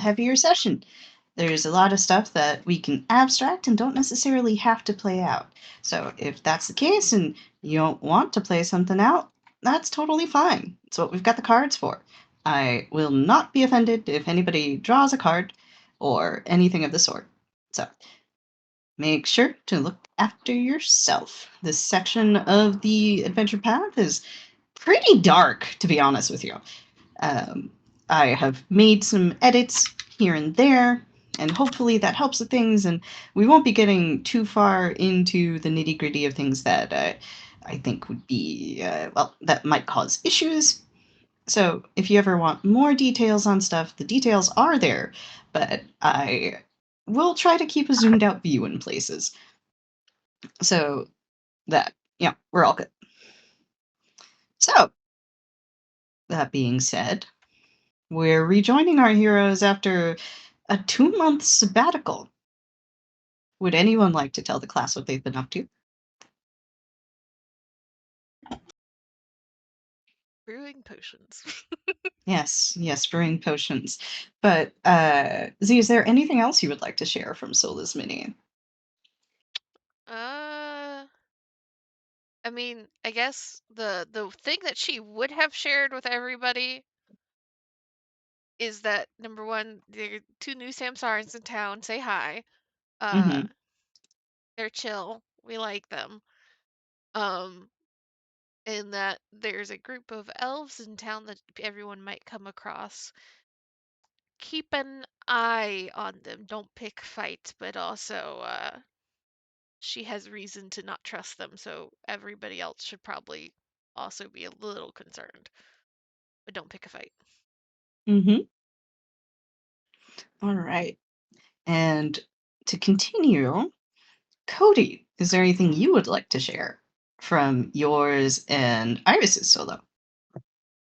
heavier session. There's a lot of stuff that we can abstract and don't necessarily have to play out. So if that's the case and you don't want to play something out, that's totally fine. It's what we've got the cards for. I will not be offended if anybody draws a card or anything of the sort. So make sure to look after yourself. This section of the adventure path is pretty dark, to be honest with you. I have made some edits here and there, and hopefully that helps with things, and we won't be getting too far into the nitty-gritty of things that I think would be, that might cause issues. So if you ever want more details on stuff, the details are there, but I will try to keep a zoomed out view in places. So that, we're all good. So, that being said, we're rejoining our heroes after a 2-month sabbatical. Would anyone like to tell the class what they've been up to? Brewing potions. Yes, brewing potions. But, Z, is there anything else you would like to share from Sola's mini? I mean, I guess the thing that she would have shared with everybody is that number one, there are 2 new Samsarans in town. Say hi. Mm-hmm. They're chill. We like them. And that there's a group of elves in town that everyone might come across. Keep an eye on them. Don't pick fights, but also she has reason to not trust them, so everybody else should probably also be a little concerned. But don't pick a fight. Mm-hmm. All right. And to continue, Cody, is there anything you would like to share from yours and Iris's solo?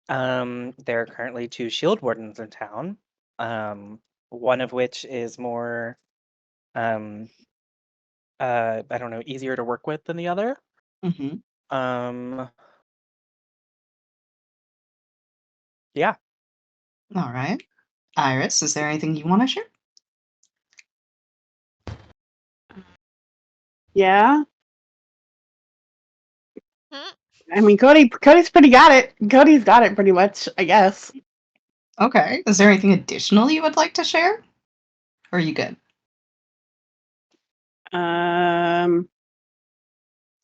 There are currently 2 shield wardens in town. One of which is more, I don't know, easier to work with than the other. Mm-hmm. Yeah. All right. Iris, is there anything you want to share? Yeah. Hmm? I mean, Cody's pretty got it. Cody's got it pretty much, I guess. Okay. Is there anything additional you would like to share? Or are you good?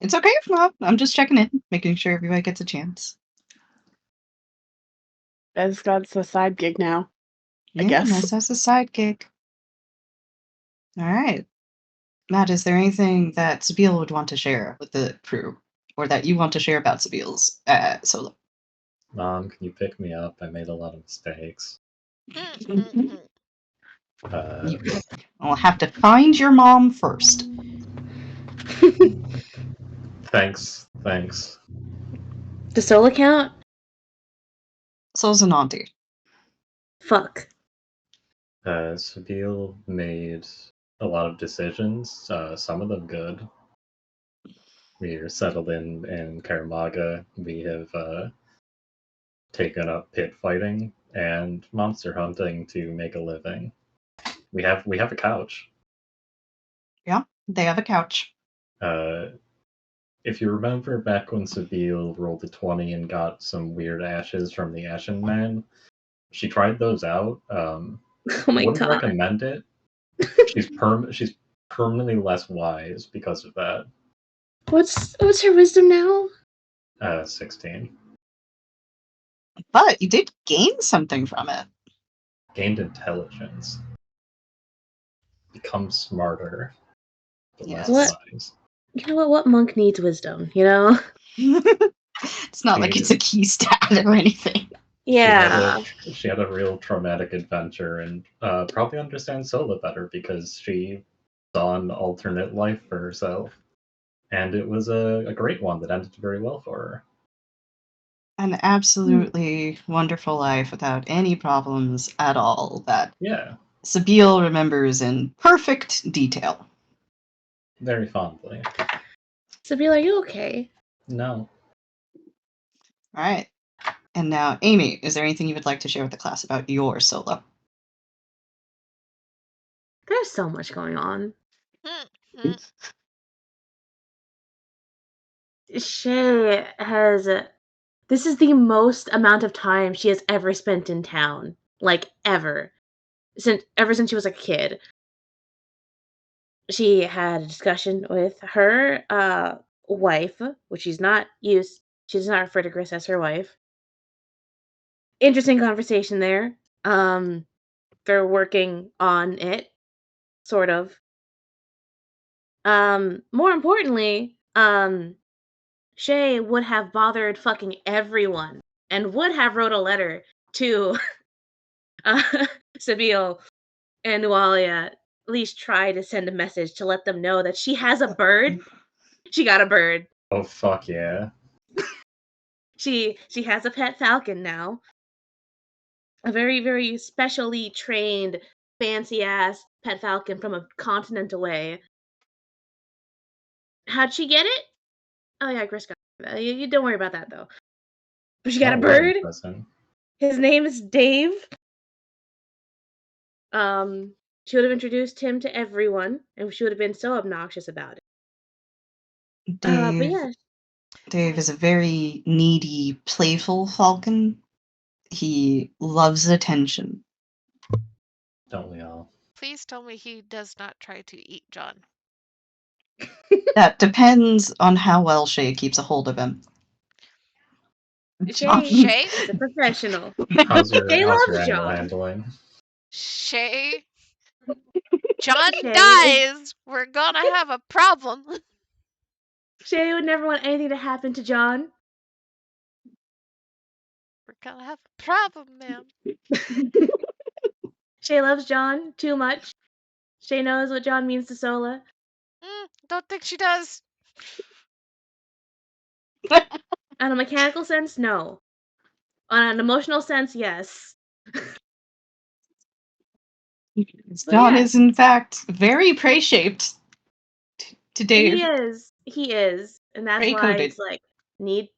It's okay if not. I'm just checking in, making sure everybody gets a chance. Bez got a side gig now. I Yeah, guess. Nez has a sidekick. All right. Matt, is there anything that Sabine would want to share with the crew? Or that you want to share about Sabile's solo? Mom, can you pick me up? I made a lot of mistakes. I'll have to find your mom first. Thanks. Does Sola count? So's an auntie. Fuck. Sabile made a lot of decisions, some of them good. We are settled in Karamaga. We have taken up pit fighting and monster hunting to make a living. We have a couch. Yeah, they have a couch. If you remember back when Sabile rolled a 20 and got some weird ashes from the Ashen Man, she tried those out. Oh my Wouldn't god. recommend it. She's permanently less wise because of that. What's her wisdom now? 16. But you did gain something from it. Gained intelligence. Become smarter. But Yes. less wise. You know what? What monk needs wisdom, you know? It's not like it's a key stat or anything. Yeah. She had a real traumatic adventure and probably understands Sola better because she saw an alternate life for herself. And it was a great one that ended very well for her. An absolutely wonderful life without any problems at all that Sabile remembers in perfect detail. Very fondly. Sabile, are you okay? No. All right. And now, Amy, is there anything you would like to share with the class about your solo? There's so much going on. Shay has. This is the most amount of time she has ever spent in town. Like, ever. Ever since she was a kid. She had a discussion with her wife, which she does not refer to Gris as her wife. Interesting conversation there. They're working on it, sort of. More importantly, Shay would have bothered fucking everyone and would have wrote a letter to uh, Sabille and Nualia, at least try to send a message to let them know that she has a bird. She got a bird. Oh fuck yeah. She has a pet falcon now. A very, very specially trained, fancy ass pet falcon from a continent away. How'd she get it? Oh yeah, Chris got it. You don't worry about that though. But she got a Oh, what bird. interesting. His name is Dave. She would have introduced him to everyone, and she would have been so obnoxious about it. But Dave yeah, Dave is a very needy, playful falcon. He loves attention. Don't we all? Please tell me he does not try to eat John. That depends on how well Shay keeps a hold of him. Shay Shay? is a professional. How's your They how's love your animal John. handling? Shay? John Shay dies! We're gonna have a problem. Shay would never want anything to happen to John. We're gonna have a problem, ma'am. Shay loves John too much. Shay knows what John means to Sola. Don't think she does. On a mechanical sense, no. On an emotional sense, yes. John yeah. is, in fact, very prey-shaped to Dave. He is. And that's why Prey-coded. it's like, need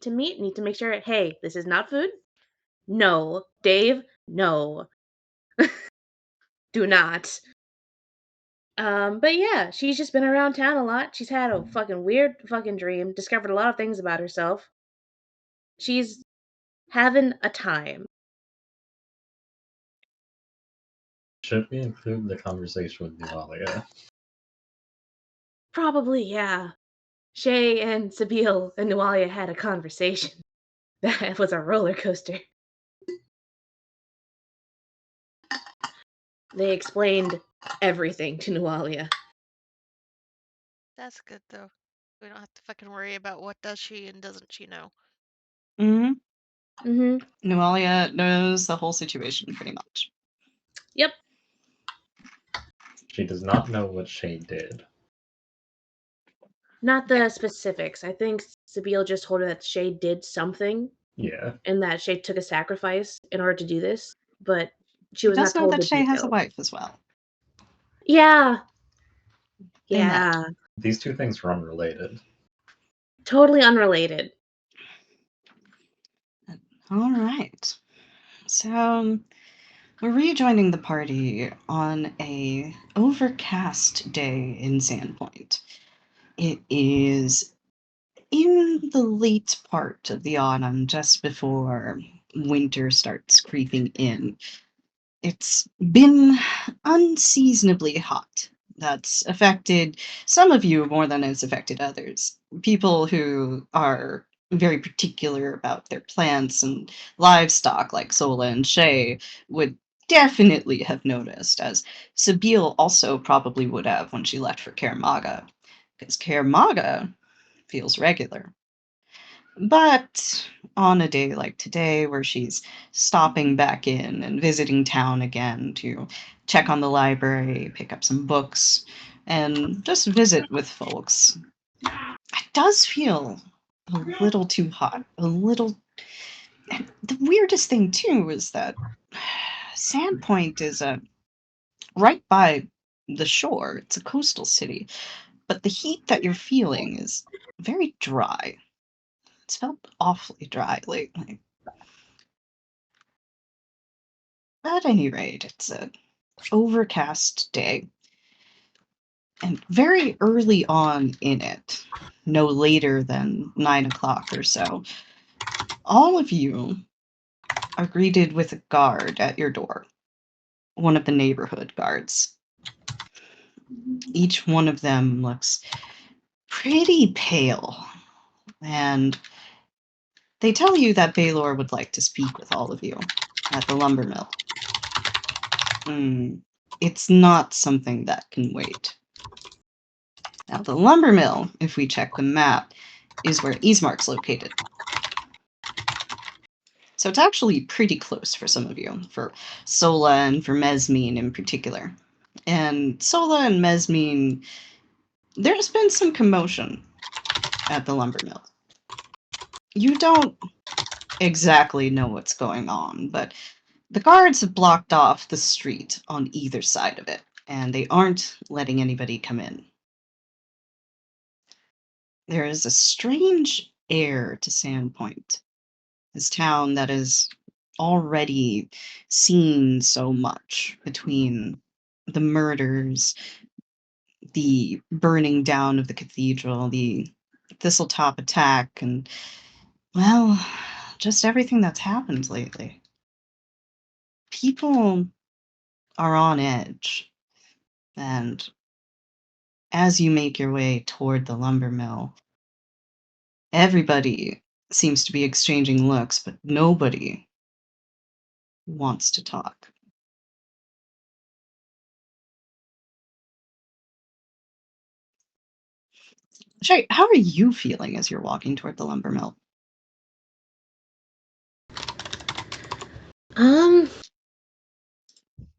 to meet, need to make sure, hey, this is not food. No. Dave, no. Do not. But yeah, she's just been around town a lot. She's had a fucking weird fucking dream, discovered a lot of things about herself. She's having a time. Should we include the conversation with Nualia? Probably, yeah. Shay and Sabille and Nualia had a conversation. That was a roller coaster. They explained everything to Nualia. That's good, though. We don't have to fucking worry about what does she and doesn't she know. Mm-hmm. Mm-hmm. Nualia knows the whole situation pretty much. Yep. She does not know what Shay did. Not the specifics. I think Sabille just told her that Shay did something. Yeah. And that Shay took a sacrifice in order to do this, but she She was does not know told that the Shay has a details. wife as well. Yeah. They Yeah. met. These two things are unrelated. Totally unrelated. All right. So we're rejoining the party on a overcast day in Sandpoint. It is in the late part of the autumn, just before winter starts creeping in. It's been unseasonably hot. That's affected some of you more than it's affected others. People who are very particular about their plants and livestock, like Sola and Shay, would definitely have noticed, as Sabile also probably would have when she left for Karamaga, because Karamaga feels regular. But on a day like today, where she's stopping back in and visiting town again to check on the library, pick up some books, and just visit with folks, it does feel a little too hot. A little. And the weirdest thing, too, is that Sandpoint is right by the shore. It's a coastal city. But the heat that you're feeling is very dry. It's felt awfully dry lately. At any rate, it's overcast day. And very early on in it, no later than 9 o'clock or so, all of you are greeted with a guard at your door, one of the neighborhood guards. Each one of them looks pretty pale, and they tell you that Baylor would like to speak with all of you at the lumber mill. It's not something that can wait. Now, the lumber mill, if we check the map, is where Eastmark's located. So it's actually pretty close for some of you, for Sola and for Mesmine in particular. And Sola and Mesmine, there's been some commotion at the lumber mill. You don't exactly know what's going on, but the guards have blocked off the street on either side of it, and they aren't letting anybody come in. There is a strange air to Sandpoint, this town that has already seen so much between the murders, the burning down of the cathedral, the Thistletop attack, and, well, just everything that's happened lately. People are on edge, and as you make your way toward the lumber mill, everybody seems to be exchanging looks, but nobody wants to talk. Shay, how are you feeling as you're walking toward the lumber mill?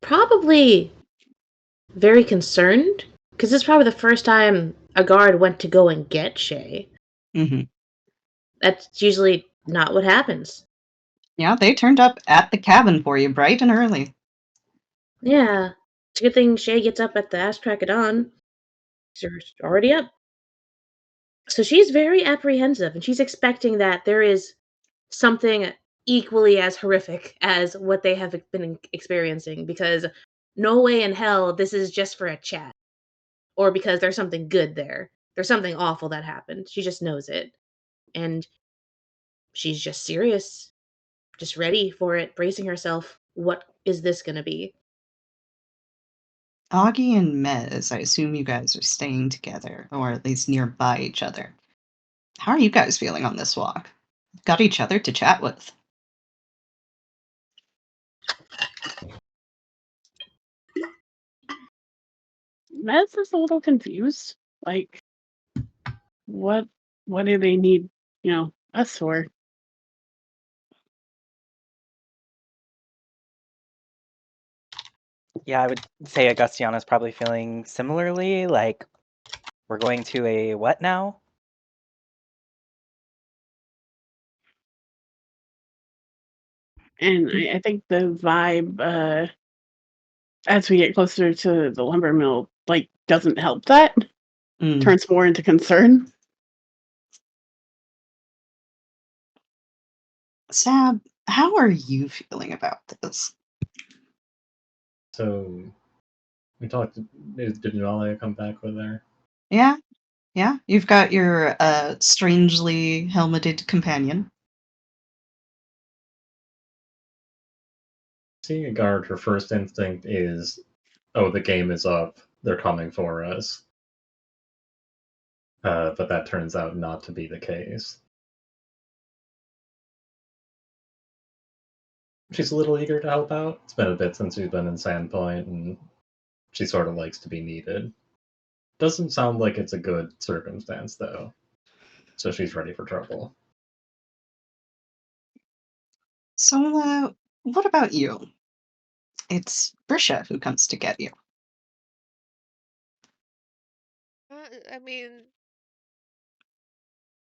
Probably very concerned, because this is probably the first time a guard went to go and get Shay. Mm-hmm. That's usually not what happens. Yeah, they turned up at the cabin for you bright and early. Yeah. It's a good thing Shay gets up at the ass crack of dawn. She's already up. So she's very apprehensive, and she's expecting that there is something equally as horrific as what they have been experiencing, because no way in hell this is just for a chat, or because there's something good there. There's something awful that happened. She just knows it. And she's just serious, just ready for it, bracing herself. What is this going to be? Augie and Mez, I assume you guys are staying together, or at least nearby each other. How are you guys feeling on this walk? Got each other to chat with. Mez is a little confused. Like, what do they need, us for? Yeah, I would say Augustiana's probably feeling similarly, like, we're going to a what now? And I think the vibe, as we get closer to the lumber mill, like, doesn't help that. Turns more into concern. Sab, how are you feeling about this? So we talked. Did Nalia come back with her? Yeah, you've got your strangely helmeted companion. Seeing a guard, her first instinct is, "Oh, the game is up. They're coming for us." But that turns out not to be the case. She's a little eager to help out. It's been a bit since she's been in Sandpoint, and she sort of likes to be needed. Doesn't sound like it's a good circumstance, though. So she's ready for trouble. So, what about you? It's Brisha who comes to get you. I mean, at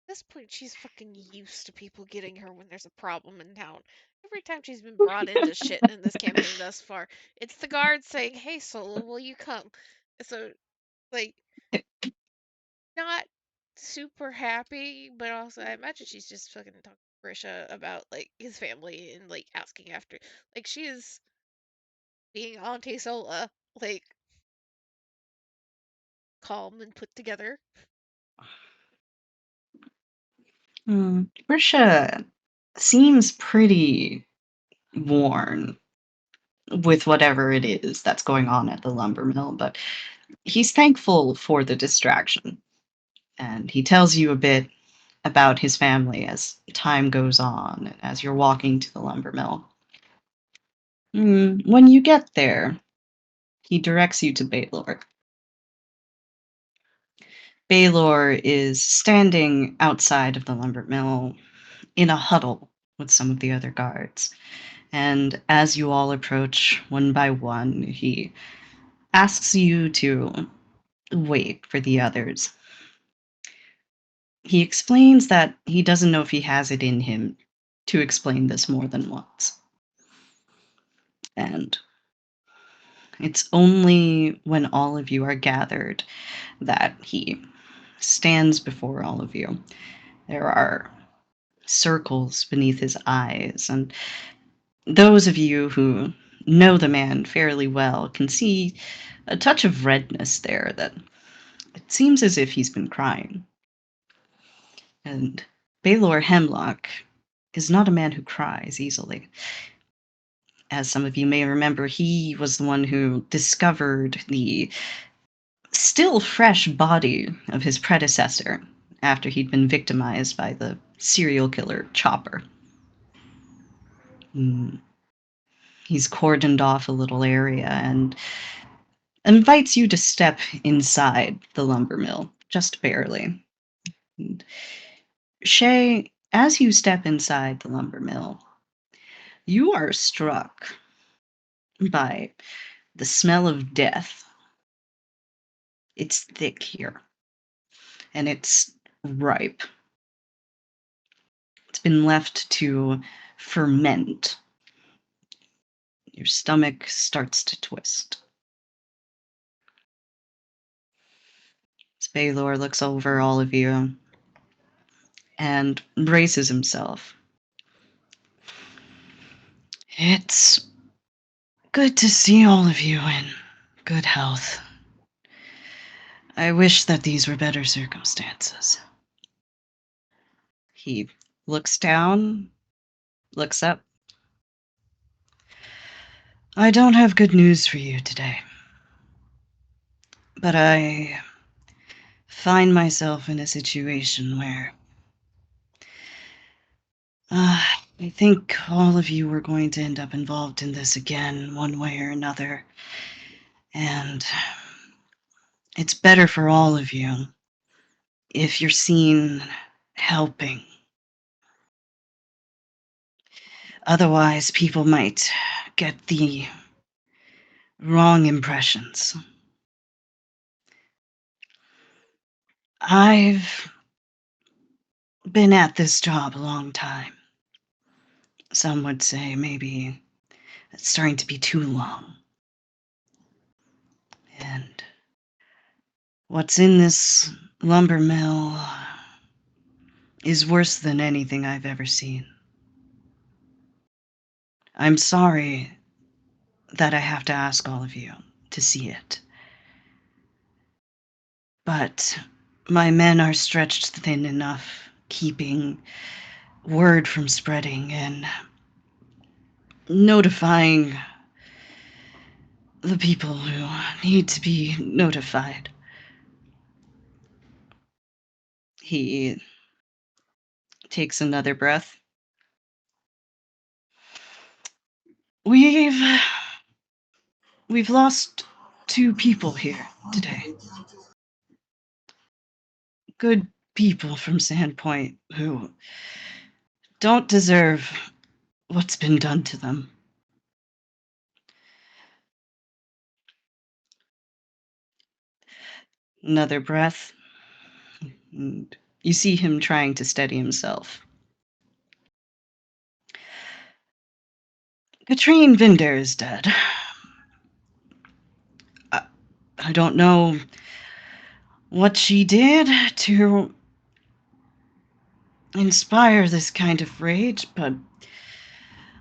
this point, she's fucking used to people getting her when there's a problem in town. Every time she's been brought into shit in this campaign thus far, it's the guards saying, "Hey, Solo, will you come?" So, like, not super happy, but also I imagine she's just fucking talking to Grisha about like his family and like asking after. Like she is being Auntie Sola, like, calm and put together. Grisha seems pretty worn with whatever it is that's going on at the lumber mill, but he's thankful for the distraction. And he tells you a bit about his family as time goes on and as you're walking to the lumber mill. When you get there, he directs you to Baylor. Baylor is standing outside of the lumber mill in a huddle with some of the other guards. And as you all approach one by one, he asks you to wait for the others. He explains that he doesn't know if he has it in him to explain this more than once. And it's only when all of you are gathered that he stands before all of you. There are circles beneath his eyes, and those of you who know the man fairly well can see a touch of redness there that it seems as if he's been crying. And Baylor Hemlock is not a man who cries easily. As some of you may remember, he was the one who discovered the still fresh body of his predecessor after he'd been victimized by the serial killer Chopper. He's cordoned off a little area and invites you to step inside the lumber mill, just barely. And Shay, as you step inside the lumber mill, you are struck by the smell of death. It's thick here, and it's ripe. It's been left to ferment. Your stomach starts to twist. Baylor looks over all of you and braces himself. It's good to see all of you in good health. I wish that these were better circumstances. He looks down, looks up. I don't have good news for you today, but I find myself in a situation where I think all of you are going to end up involved in this again, one way or another. And it's better for all of you if you're seen helping. Otherwise, people might get the wrong impressions. I've been at this job a long time. Some would say maybe it's starting to be too long. And what's in this lumber mill is worse than anything I've ever seen. I'm sorry that I have to ask all of you to see it. But my men are stretched thin enough, keeping word from spreading and notifying the people who need to be notified. He takes another breath. We've lost 2 people here today. Good people from Sandpoint who don't deserve what's been done to them. Another breath. And you see him trying to steady himself. Katrine Vinder is dead. I don't know what she did to inspire this kind of rage, but,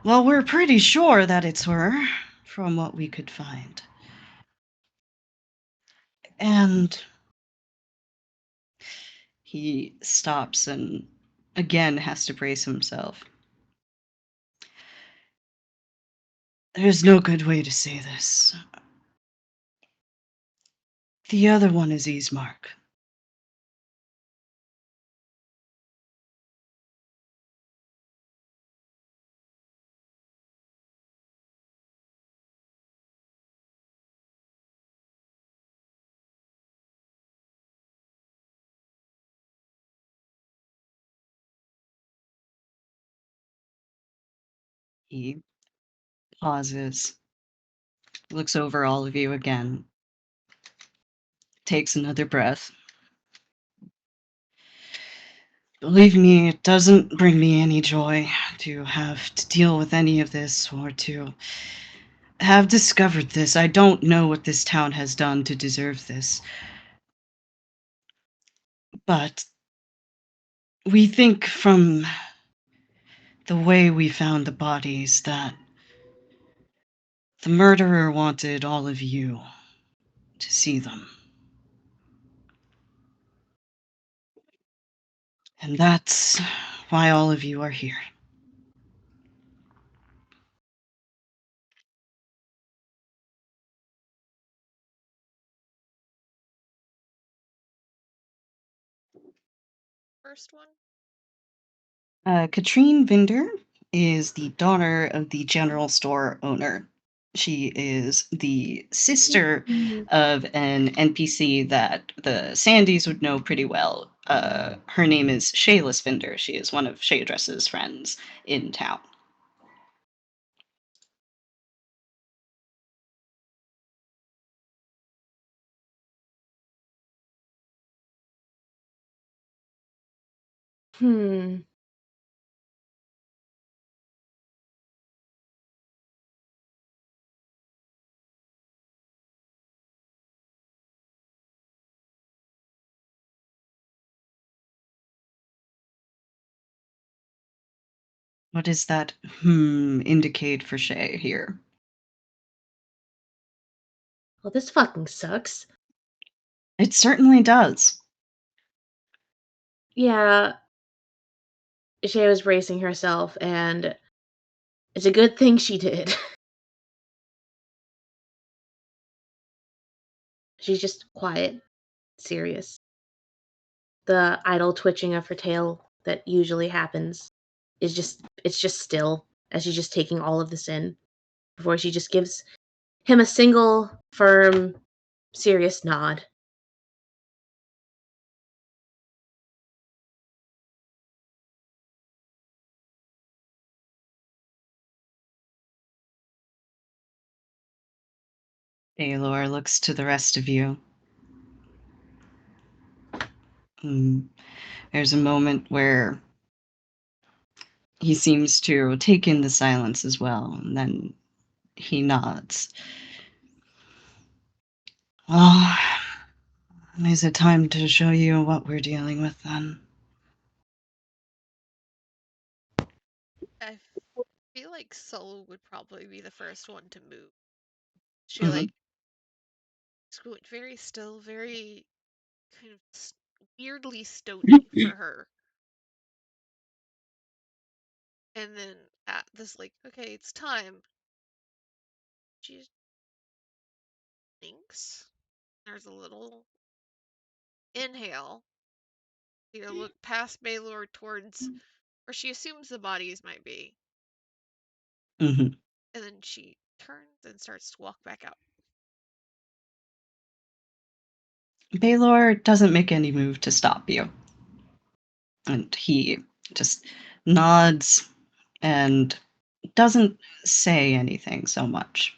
well, we're pretty sure that it's her, from what we could find. And he stops and again has to brace himself. There's no good way to say this. The other one is Ismark. He pauses, looks over all of you again, takes another breath. Believe me, it doesn't bring me any joy to have to deal with any of this or to have discovered this. I don't know what this town has done to deserve this. But we think from the way we found the bodies that the murderer wanted all of you to see them. And that's why all of you are here. First one? Katrine Vinder is the daughter of the general store owner. She is the sister of an NPC that the Sandys would know pretty well. Her name is Shayla Vinder. She is one of Shaydress's friends in town. Hmm. What does that indicate for Shay here? Well, this fucking sucks. It certainly does. Yeah, Shay was bracing herself, and it's a good thing she did. She's just quiet, serious. The idle twitching of her tail that usually happens it's just still as she's just taking all of this in before she just gives him a single firm, serious nod. Baylor looks to the rest of you. There's a moment where he seems to take in the silence as well, and then he nods. Well, is it time to show you what we're dealing with then? I feel like Solo would probably be the first one to move. She Mhm. went very still, very kind of weirdly stony for her. And then at this, okay, it's time. She thinks there's a little inhale. Look past Baylor towards where she assumes the bodies might be. Mhm. And then she turns and starts to walk back out. Baylor doesn't make any move to stop you. And he just nods and doesn't say anything so much.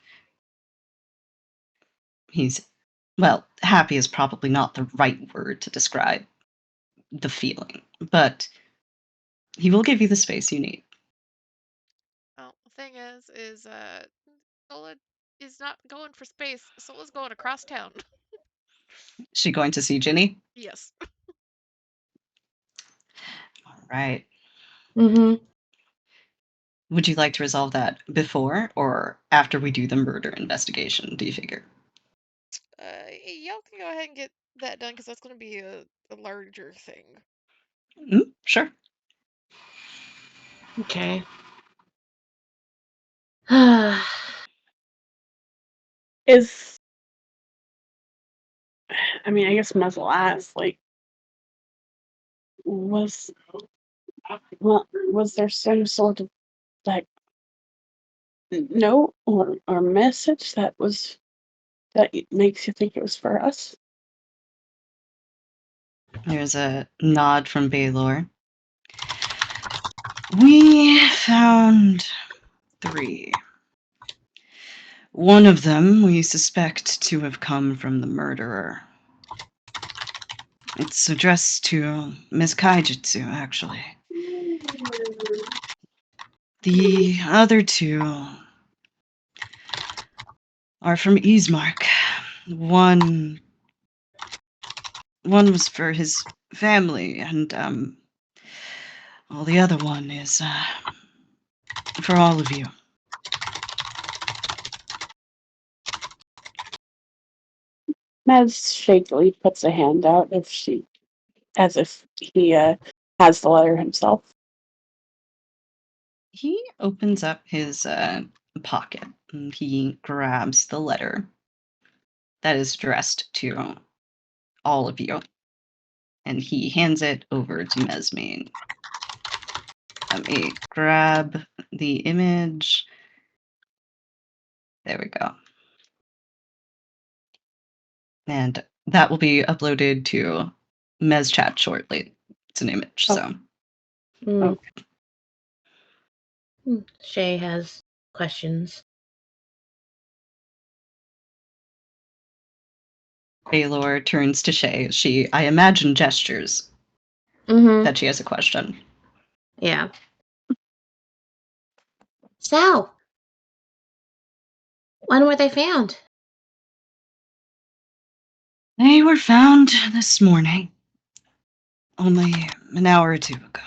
He's, well, happy is probably not the right word to describe the feeling, but he will give you the space you need. Well, the thing is Sola is not going for space. Sola's going across town. Is she going to see Ginny? Yes. All right. Mm-hmm. Would you like to resolve that before or after we do the murder investigation, do you figure? Y'all can go ahead and get that done because that's going to be a larger thing. Sure. Okay. Is I mean, I guess Muzzle asked, like, was there some sort of like note or message that makes you think it was for us? There's a nod from Baylor. We found 3. One of them we suspect to have come from the murderer. It's addressed to Ms. Kaijitsu, actually. The other 2 are from Ismark. One was for his family, and well, the other one is for all of you. Mez shakily puts a hand out as if he has the letter himself. He opens up his pocket and he grabs the letter that is addressed to all of you, and he hands it over to Mesmine. Let me grab the image. There we go. And that will be uploaded to Mez chat shortly. It's an image, so. Mm. Shay has questions. Baylor turns to Shay. She, I imagine, gestures that she has a question. Yeah. So, when were they found? They were found this morning, only an hour or 2 ago.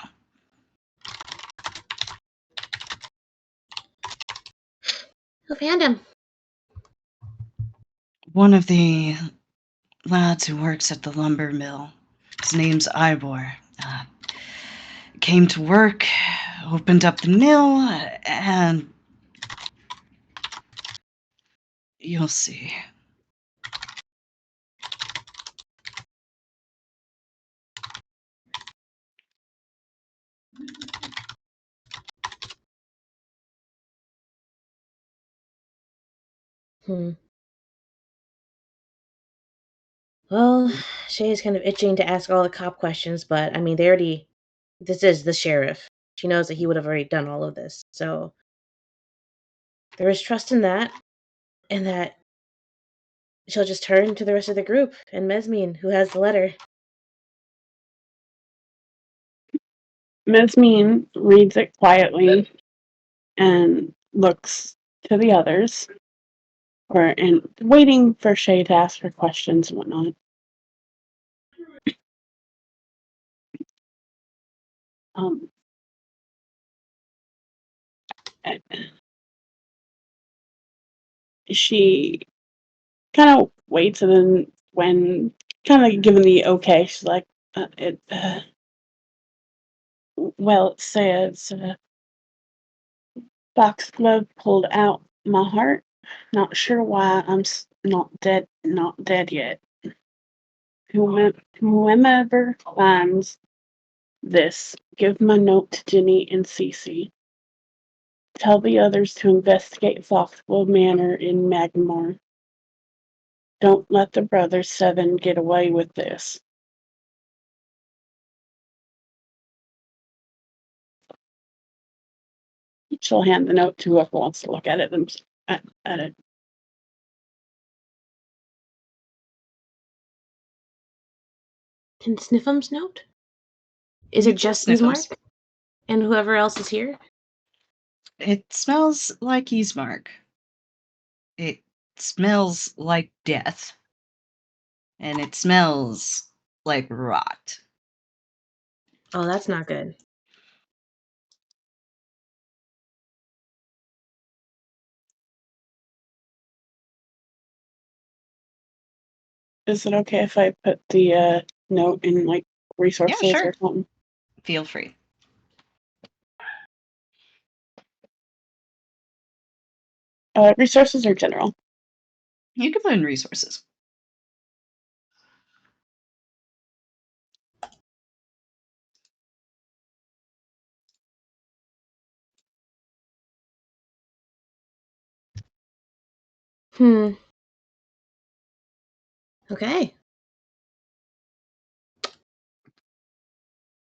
Who found him? One of the lads who works at the lumber mill. His name's Ivor. Came to work, opened up the mill, and you'll see. Well, Shay's kind of itching to ask all the cop questions, but I mean, this is the sheriff. She knows that he would have already done all of this. So there is trust in that, and that she'll just turn to the rest of the group and Mesmine, who has the letter. Mesmine reads it quietly and looks to the others, and waiting for Shay to ask her questions and whatnot. She kind of waits, and then when kind of given the okay, she's like, well, it says, Foxglove pulled out my heart. Not sure why I'm not dead yet. Whomever finds this, give my note to Jenny and Cece. Tell the others to investigate Foxglove Manor in Magmore. Don't let the brothers Seven get away with this. She'll hand the note to whoever wants to look at it. At it. Can Sniffum's note? Is it just Ismark? And whoever else is here? It smells like Ismark. It smells like death. And it smells like rot. Oh, that's not good. Is it okay if I put the note in like resources sure. or something? Feel free. Resources or general? You can put in resources. Okay.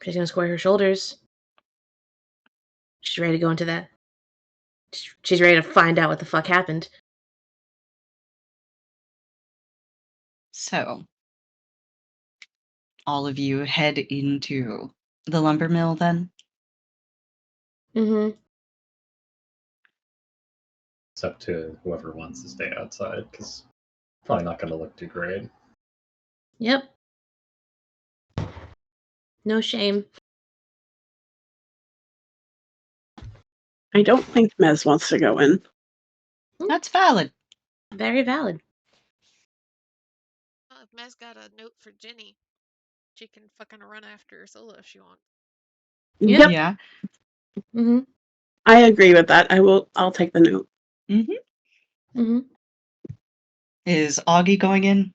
She's gonna square her shoulders. She's ready to go into that. She's ready to find out what the fuck happened. So, all of you head into the lumber mill then? Mm-hmm. It's up to whoever wants to stay outside, because probably not going to look too great. Yep. No shame. I don't think Mez wants to go in. That's valid. Very valid. Well, if Mez got a note for Jenny, she can fucking run after her solo if she wants. Yep. Yeah. Mm-hmm. I agree with that. I'll take the note. Mm-hmm. Mm-hmm. Is Augie going in?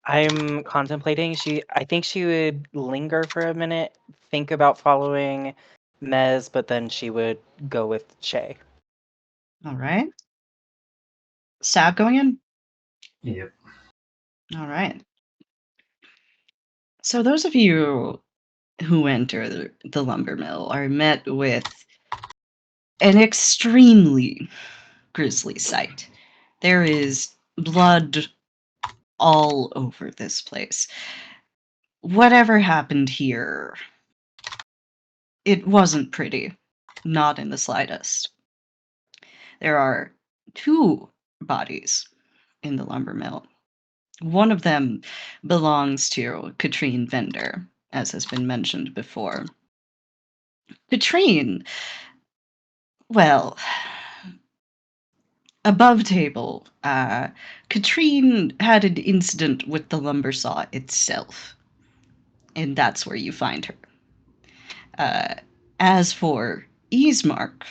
I'm contemplating. I think she would linger for a minute, think about following Mez, but then she would go with Shay. All right. Sab going in? Yep. All right. So those of you who enter the lumber mill are met with an extremely grisly sight. There is blood all over this place. Whatever happened here, it wasn't pretty. Not in the slightest. There are 2 bodies in the lumber mill. One of them belongs to Katrine Vender, as has been mentioned before. Katrine, well, above table, Katrine had an incident with the lumber saw itself, and that's where you find her. As for Ismark,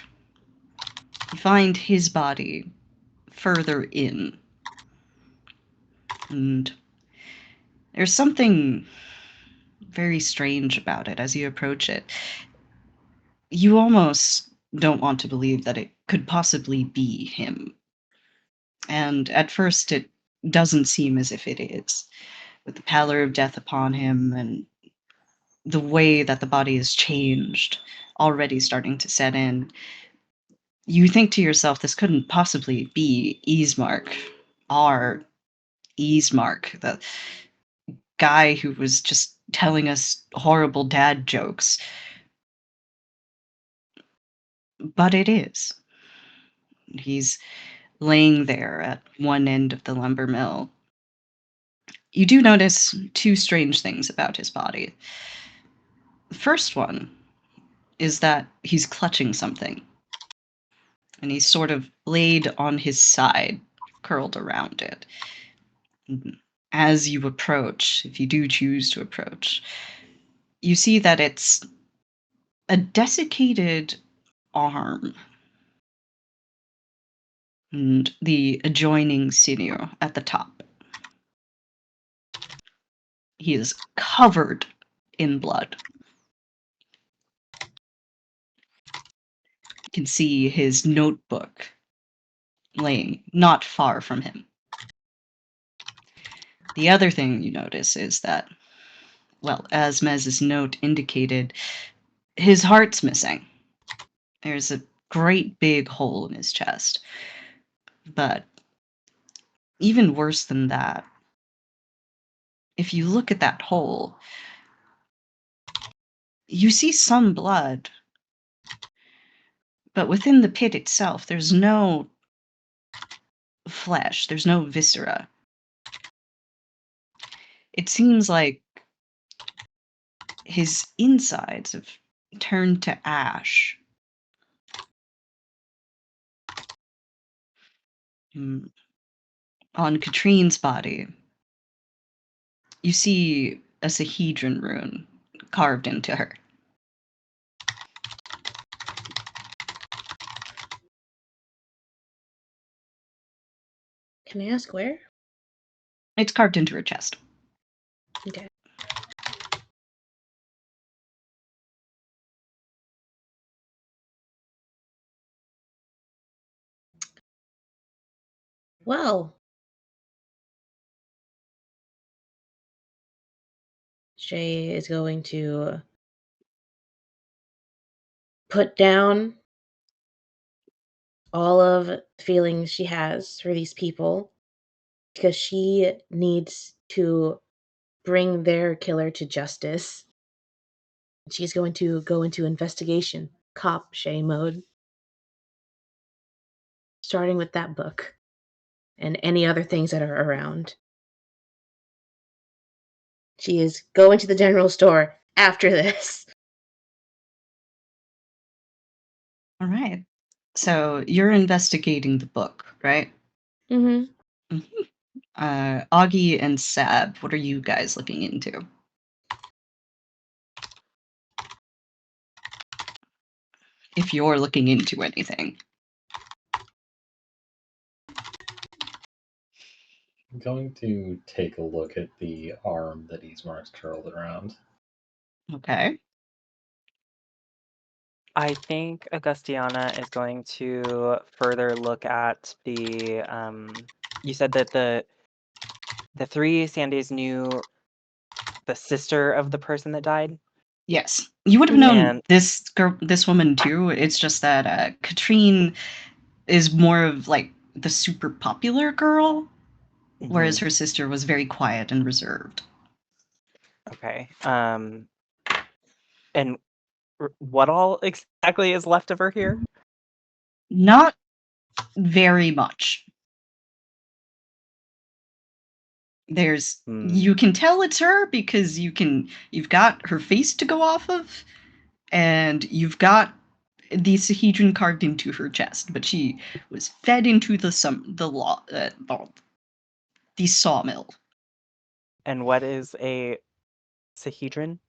you find his body further in, and there's something very strange about it as you approach it. You almost don't want to believe that it could possibly be him. And at first, it doesn't seem as if it is, with the pallor of death upon him and the way that the body is changed already starting to set in. You think to yourself, this couldn't possibly be Ismark, our Ismark, the guy who was just telling us horrible dad jokes. But it is. He's laying there at one end of the lumber mill. You do notice 2 strange things about his body. The first one is that he's clutching something, and he's sort of laid on his side, curled around it. And as you approach, if you do choose to approach, you see that it's a desiccated arm and the adjoining sinew at the top. He is covered in blood. You can see his notebook laying not far from him. The other thing you notice is that, well, as Mez's note indicated, his heart's missing. There's a great big hole in his chest. But even worse than that, if you look at that hole, you see some blood. But within the pit itself, there's no flesh, there's no viscera. It seems like his insides have turned to ash. On Katrine's body, you see a Sahedron rune carved into her. Can I ask where? It's carved into her chest. Okay. Well, Shay is going to put down all of the feelings she has for these people because she needs to bring their killer to justice. She's going to go into investigation, cop Shay mode, starting with that book and any other things that are around. She is going to the general store after this. All right. So you're investigating the book, right? Mm-hmm. Augie and Sab, what are you guys looking into? If you're looking into anything. I'm going to take a look at the arm that Ismark's curled around. Okay. I think Augustiana is going to further look at the. You said that the three Sandys knew the sister of the person that died. Yes. You would have known And this girl, this woman too. It's just that Katrine is more of like the super popular girl, whereas her sister was very quiet and reserved. Okay. And what all exactly is left of her here? Not very much. There's you can tell it's her because you've got her face to go off of, and you've got the Sahedron carved into her chest, but she was fed into the sawmill. And what is a Sahedron?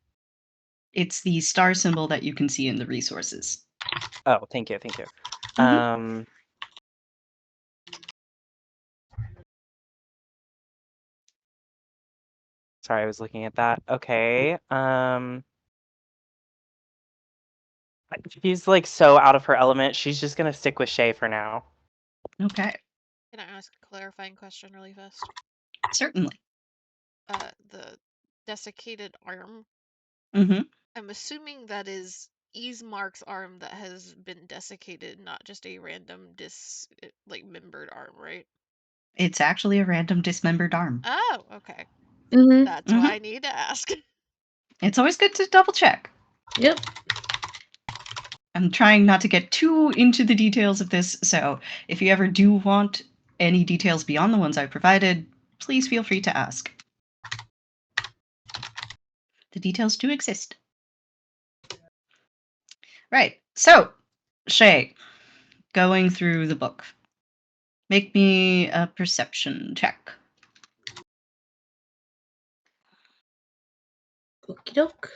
It's the star symbol that you can see in the resources. Oh, thank you, thank you. Mm-hmm. Sorry, I was looking at that. Okay. She's like so out of her element. She's just gonna stick with Shay for now. Okay. Can I ask a clarifying question really fast? Certainly. The desiccated arm. Mm-hmm. I'm assuming that is Ismark's arm that has been desiccated, not just a random membered arm, right? It's actually a random dismembered arm. Oh, okay. Mm-hmm. That's why I need to ask. It's always good to double check. Yep. I'm trying not to get too into the details of this, so if you ever do want any details beyond the ones I provided, please feel free to ask. The details do exist. Right, so, Shay, going through the book. Make me a perception check. Okie doke.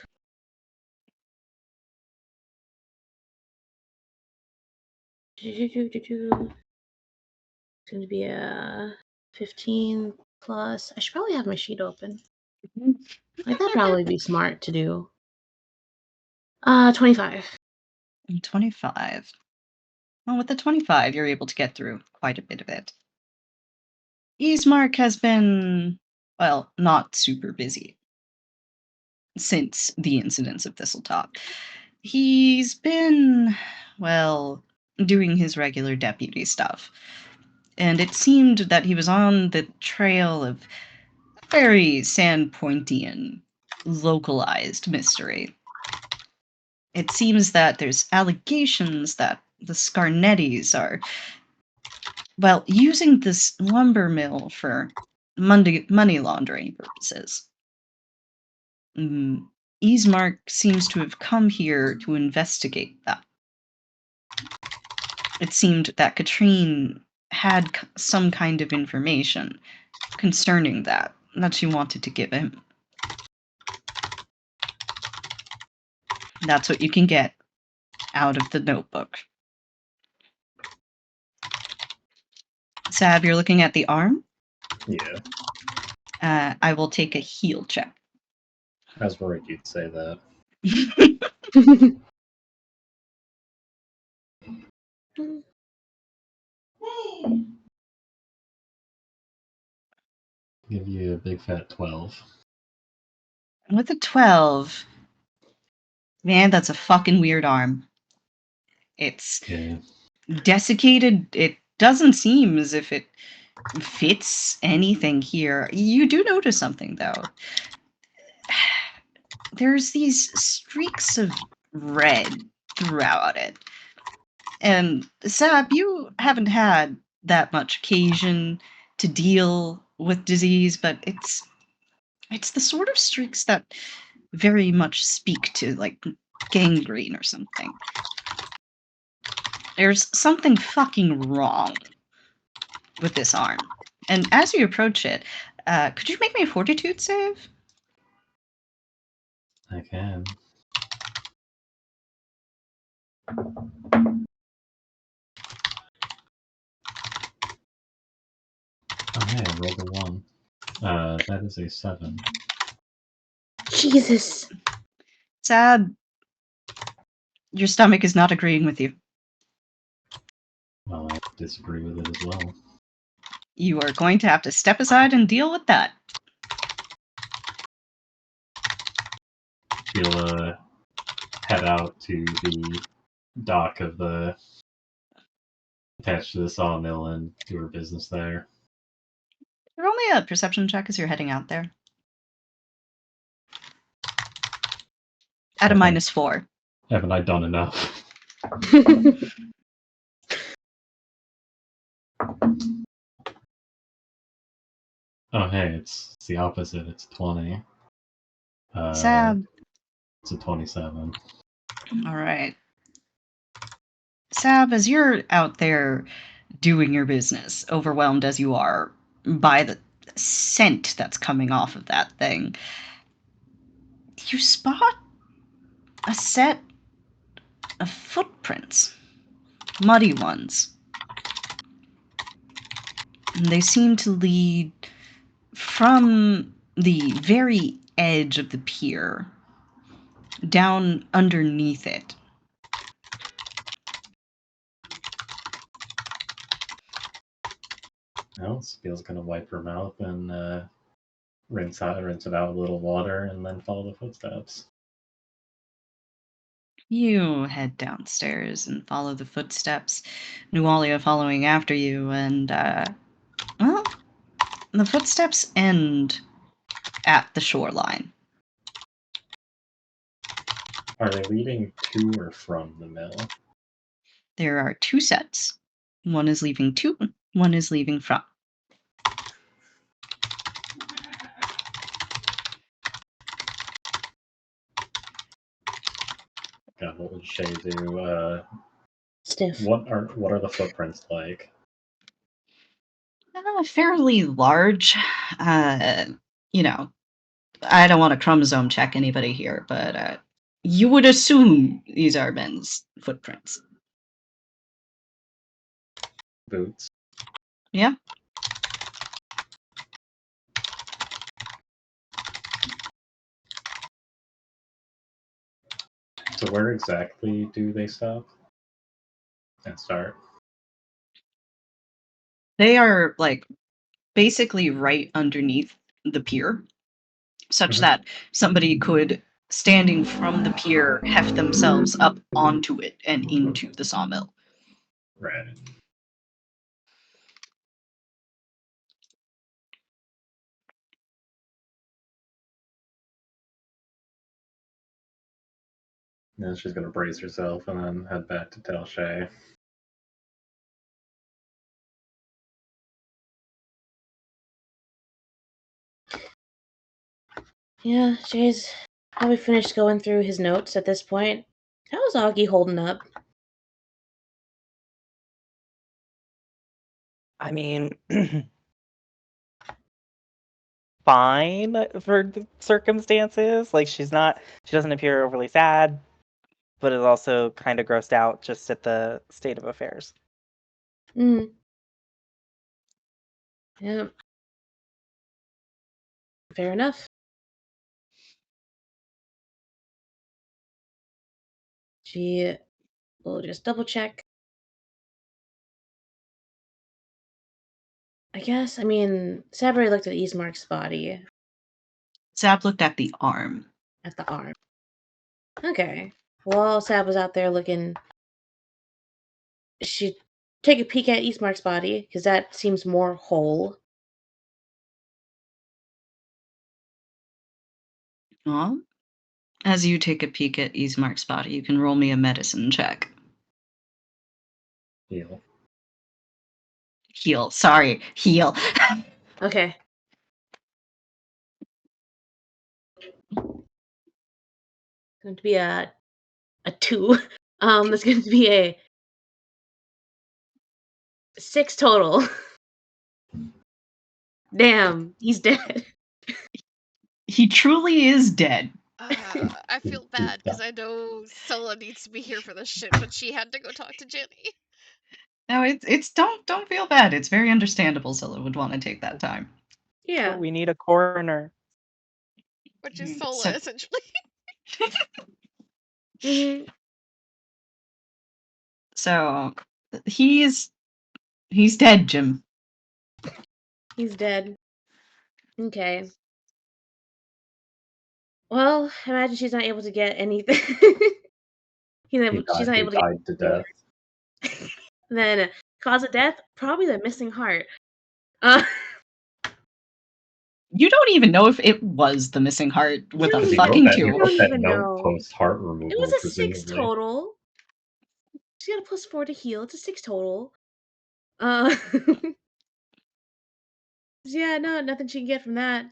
It's going to be a 15 plus. I should probably have my sheet open. Like, that'd probably be smart to do. 25. 25. Well, with the 25, you're able to get through quite a bit of it. Ismark has been, well, not super busy since the incidents of Thistletop. He's been, well, doing his regular deputy stuff. And it seemed that he was on the trail of very Sandpointian, localized mystery. It seems that there's allegations that the Scarnettis are, well, using this lumber mill for money laundering purposes. Ismark seems to have come here to investigate that. It seemed that Katrine had some kind of information concerning that she wanted to give him. That's what you can get out of the notebook. Sab, you're looking at the arm? Yeah, I will take a heal check. I was worried you'd say that. Give you a big fat 12. With a 12, man, that's a fucking weird arm. It's Yeah. desiccated. It doesn't seem as if it fits anything here. You do notice something, though. There's these streaks of red throughout it. And Sab, you haven't had that much occasion to deal with disease, but it's the sort of streaks that very much speak to like gangrene or something. There's something fucking wrong with this arm. And as you approach it, could you make me a fortitude save? I can. Oh, hey, I rolled a 1. That is a 7. Jesus. Sab, your stomach is not agreeing with you. Well, I disagree with it as well. You are going to have to step aside and deal with that. She'll head out to the dock of the attached to the sawmill and do her business there. Roll me a perception check as you're heading out there. At a Haven't- -4. Haven't I done enough? Oh, hey, it's the opposite. It's 20. Sab, It's a 27. all right. Sab, as you're out there doing your business, overwhelmed as you are by the scent that's coming off of that thing, you spot a set of footprints, muddy ones. And they seem to lead from the very edge of the pier down underneath it. Well, Spiel's gonna wipe her mouth and rinse it out with a little water, and then follow the footsteps. You head downstairs and follow the footsteps, Nualia following after you, and, well, the footsteps end at the shoreline. Are they leading to or from the mill? There are 2 sets. One is leaving to, one is leaving from. God, what would Shay do? Stiff. What are the footprints like? Fairly large. You know, I don't want to chromosome check anybody here, but you would assume these are men's footprints. Boots. Yeah. So where exactly do they stop and start? They are like basically right underneath the pier, such Mhm. that somebody could, standing from the pier, heft themselves up onto it and into the sawmill. Right. Then she's gonna brace herself and then head back to tell Shay. Yeah, Jay's probably finished going through his notes at this point. How's Augie holding up? I mean, fine for the circumstances. Like she doesn't appear overly sad. but is also kind of grossed out just at the state of affairs. Mm. Yeah. Fair enough. She will just double check. I guess, I mean, Sab already looked at Ismark's body, Zab looked at the arm. at the arm. Okay. While Sab was out there looking, she'd take a peek at Ismark's body, because that seems more whole. Well, as you take a peek at Ismark's body, you can roll me a medicine check. Heal. Heal. Sorry, heal. Okay. Going to be a 2. That's going to be a 6 total. Damn, he's dead. He truly is dead. I feel bad because I know Sola needs to be here for this shit, but she had to go talk to Jenny. No, it's don't feel bad. It's very understandable Zilla would want to take that time. Yeah. But we need a coroner. Which is Mm, Sola, so- essentially. Hmm. So he's dead, Jim. He's dead. Okay. Well, imagine she's not able to get anything. She's not He able to get died to death. then cause of death, probably the missing heart. Uh, You don't even know if it was the missing heart with a don't He even- wrote fucking that, he I two. wrote don't that even note know. post heart It removal, was a 6 presumably. total. She got a +4 to heal. It's a 6 total. Uh, yeah, no, nothing she can get from that.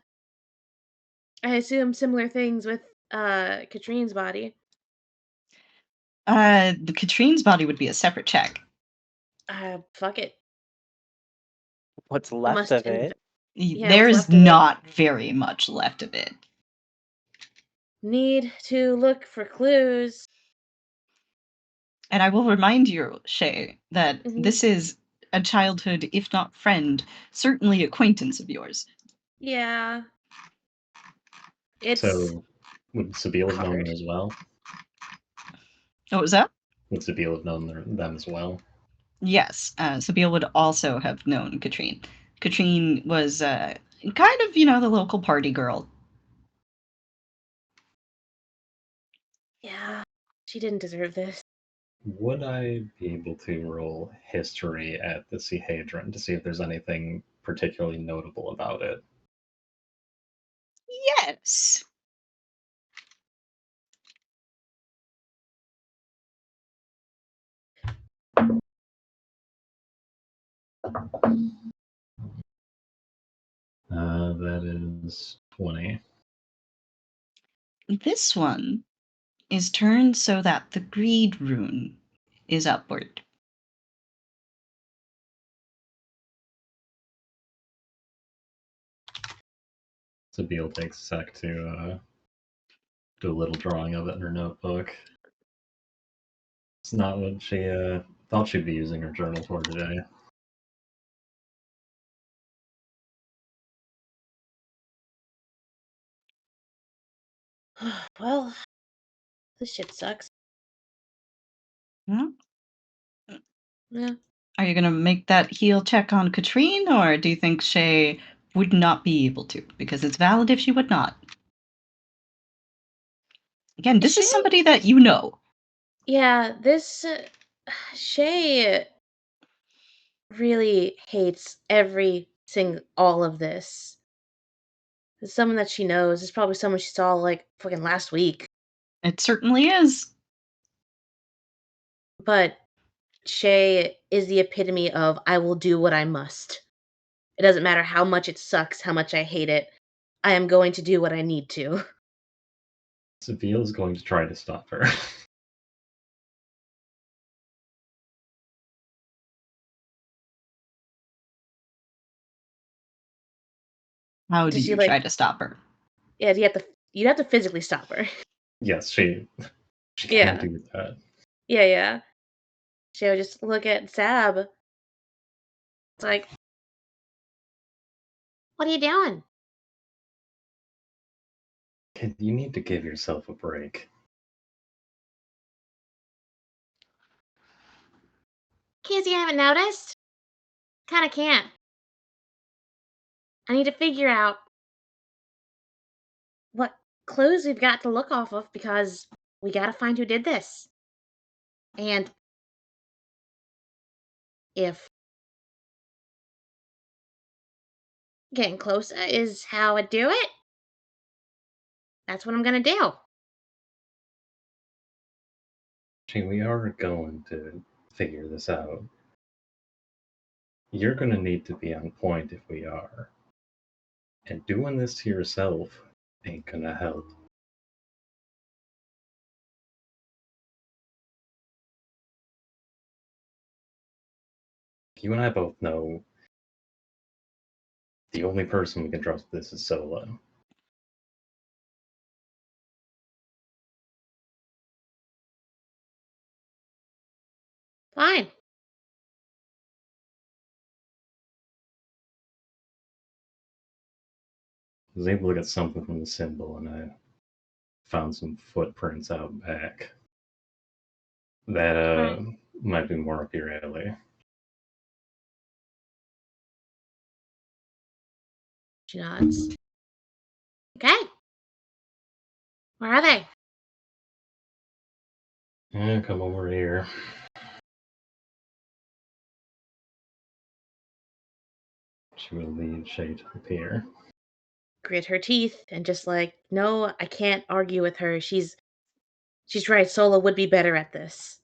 I assume similar things with Katrine's body. The Katrine's body would be a separate check. Fuck it. What's I left must of it? Yeah, what's There's left of it. not very much left of it. Need to look for clues. And I will remind you, Shay, that Mhm. this is a childhood, if not friend, certainly acquaintance of yours. Yeah. It's So, would Sabine have known hard. them as well? What was that? Would Sabine have known them as well? Yes, Sabine would also have known Katrine. Katrine was kind of, the local party girl. Yeah. She didn't deserve this. Would I be able to roll history at the Sehadron to see if there's anything particularly notable about it? Yes. That is 20. This one is turned so that the greed rune is upward. Sabine takes a sec to do a little drawing of it in her notebook. It's not what she thought she'd be using her journal for today. Well, this shit sucks. Hmm? Yeah. Are you going to make that heal check on Katrine, or do you think Shay would not be able to? Because it's valid if she would not. Again, this is Shay- somebody that you know. Yeah, this Shay really hates all of this. It's someone that she knows. It's probably someone she saw like fucking last week. It certainly is. But Shay is the epitome of I will do what I must. It doesn't matter how much it sucks, how much I hate it. I am going to do what I need to. Sabine is going to try to stop her. How do Did she you like try to stop her? Yeah, you'd have to physically stop her. Yes, She can't Yeah. do that. Yeah. She'll just look at Sab. It's like, what are you doing? Kid, you need to give yourself a break. Kids, you haven't noticed? Kinda can't. I need to figure out what clues we've got to look off of because we gotta find who did this. And if getting closer is how I do it, that's what I'm gonna do. Gee, we are going to figure this out. You're gonna need to be on point if we are. And doing this to yourself ain't gonna help. You and I both know the only person we can trust with this is Solo. Fine. I was able to get something from the symbol, and I found some footprints out back. That Alright. might be more up your alley. She nods. Okay. Where are they? Yeah, come over here. She will lead Shay to appear. Grit her teeth and just like, no, I can't argue with her. She's right, Solo would be better at this.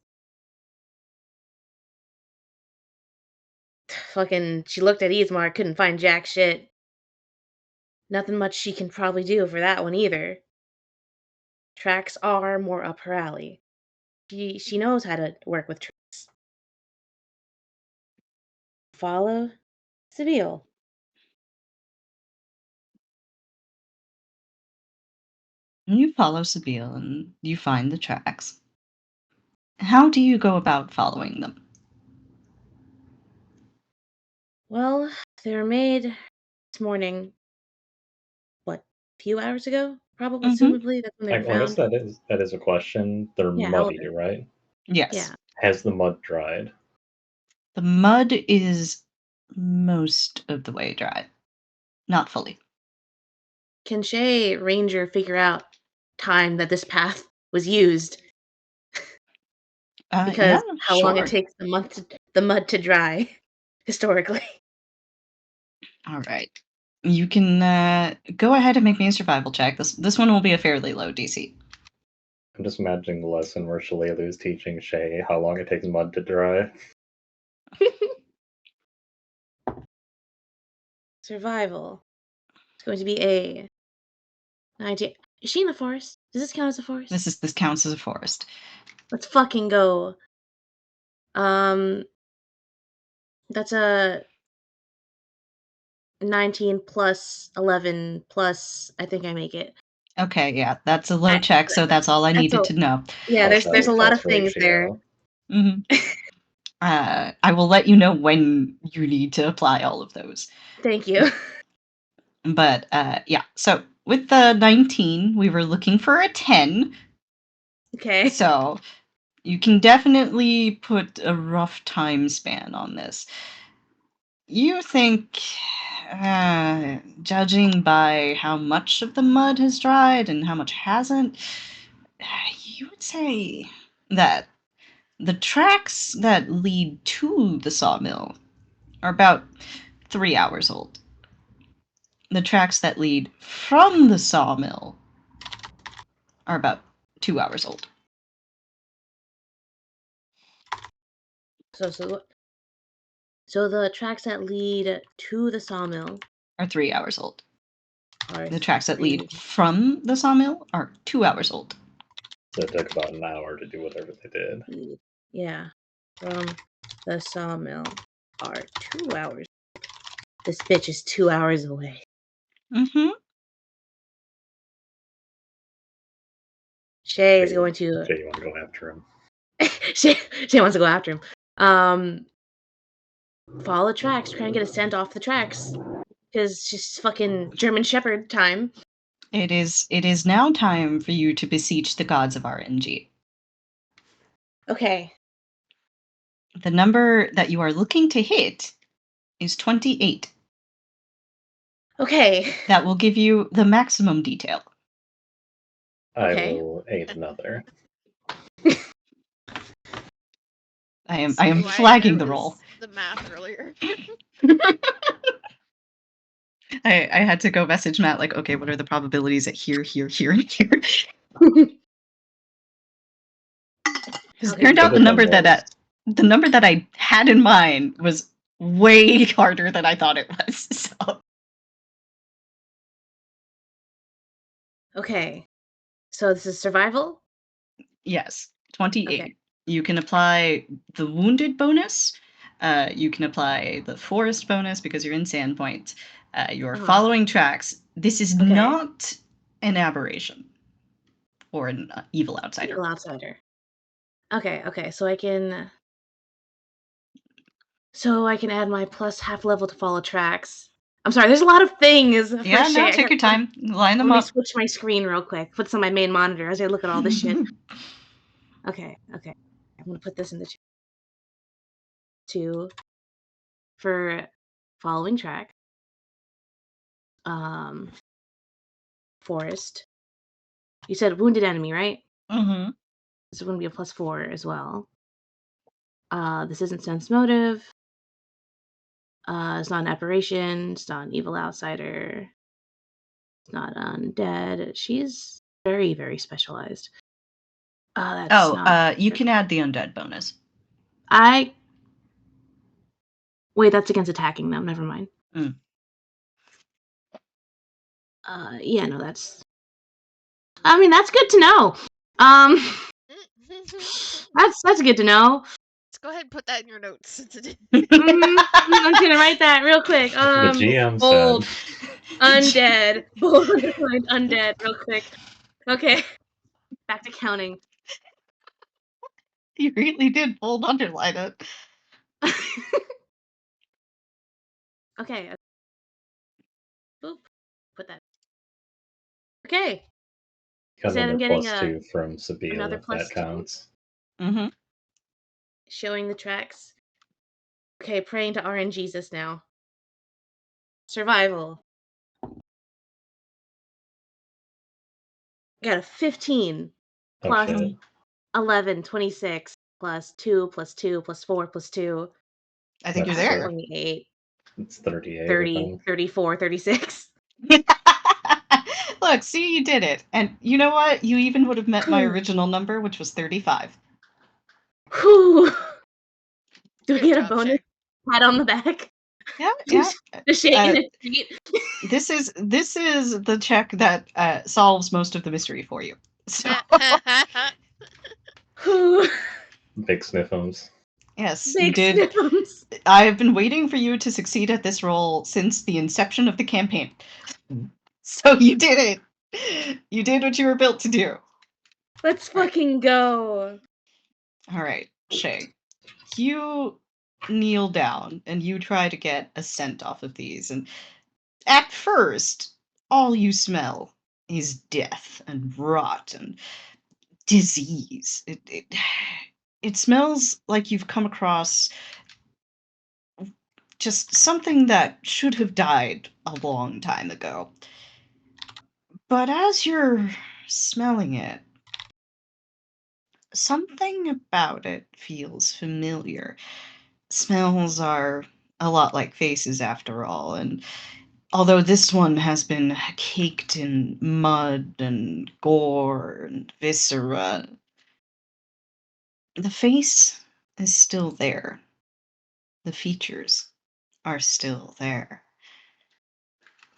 Fucking, she looked at Ismar, couldn't find jack shit. Nothing much she can probably do for that one either. Tracks are more up her alley. She knows how to work with tracks. Follow Seville. You follow Sabine and you find the tracks. How do you go about following them? Well, they were made this morning. What, a few hours ago? Probably, Mm-hmm. assumably, that's when they were I guess found. that is a question. They're Yeah, how old muddy, are they? right? Yes. Yeah. Has the mud dried? The mud is most of the way dry. Not fully. Can Shay Ranger figure out time that this path was used? Yeah, Because how long it sure. takes the mud to dry historically. All right. You can go ahead and make me a survival check. This one will be a fairly low DC. I'm just imagining the lesson where Shalalu's teaching Shay how long it takes mud to dry. Survival. It's going to be a 19. Is she in the forest? Does this count as a forest? This counts as a forest. Let's fucking go. That's a 19 plus 11 plus. I think I make it. Okay, yeah, that's a low I, check, so that's all I that's needed a to know. yeah. Plus There's that a lot plus of things there. ratio. Hmm. I will let you know when you need to apply all of those. Thank you. But yeah, so with the 19, we were looking for a 10. Okay. So you can definitely put a rough time span on this. You think, judging by how much of the mud has dried and how much hasn't, you would say that the tracks that lead to the sawmill are about 3 hours old. The tracks that lead from the sawmill are about 2 hours old. So the tracks that lead to the sawmill Are 3 hours old. are The tracks that lead 3 from the sawmill are 2 hours old. So it took about an hour to do whatever they did. lead. Yeah, from the sawmill are 2 hours. This bitch is 2 hours away. Mm-hmm. Shay is going to. Shay, you want to go after him? Shay wants to go after him. Follow the tracks, try and get a scent off the tracks. Because it's just fucking German Shepherd time. It is now time for you to beseech the gods of RNG. Okay. The number that you are looking to hit is 28. Okay. That will give you the maximum detail. I will aid another. I am See why flagging the nervous roll. The math earlier. I had to go message Matt like, okay, what are the probabilities at here, here, here, and here? Because it Okay. turned out the Could've number done that I had in mind was way harder than I thought it was. So Okay. So this is survival? yes, 28. Okay. You can apply the wounded bonus. You can apply the forest bonus because you're in Sandpoint. You're following tracks. This is Okay. not an aberration or an evil outsider. Evil outsider. Okay. So I can add my plus half level to follow tracks. I'm sorry, there's a lot of things. Yeah, no, take your time. Line them Let me up. switch my screen real quick. Put this on my main monitor as I look at all this shit. Okay. I'm gonna put this in the chat. 2 for following track. Forest. You said wounded enemy, right? Mm-hmm. This is going to be a +4 as well. This isn't sense motive. It's not an aberration. It's not an evil outsider. It's not undead. She's very, very specialized. You can add the undead bonus. Wait, that's against attacking them. Never mind. Mm. Yeah, no, that's. I mean, that's good to know. That's good to know. Let's go ahead and put that in your notes. I'm gonna write that real quick. The GM bold, said. undead, bold underlined undead, real quick. Okay, back to counting. You really did bold underline it. Okay. Boop. Put that. Okay. Got Said I'm another getting +2 from Sabine, another if that +2? counts. Mm-hmm. Showing the tracks. Okay, praying to RN Jesus now. Survival. Got a 15 Oh plus shit. 11, 26 plus 2 plus 2 plus 4 plus 2. I think you're That's there. 28, It's 38. 30, 34, 36. Look, see, you did it. And you know what? You even would have met my original number, which was 35. Whew. Do we Good get job, a bonus Shay. pat on the back? Yeah. The shake in his feet. This is the check that solves most of the mystery for you. So Whew. Big sniffums. yes, Big you did. sniffums. I have been waiting for you to succeed at this roll since the inception of the campaign. So you did it. You did what you were built to do. Let's fucking go. All right, Shay. You kneel down and you try to get a scent off of these, and at first, all you smell is death and rot and disease. It smells like you've come across just something that should have died a long time ago. But as you're smelling it, something about it feels familiar. Smells are a lot like faces after all, and although this one has been caked in mud and gore and viscera, the face is still there. The features are still there.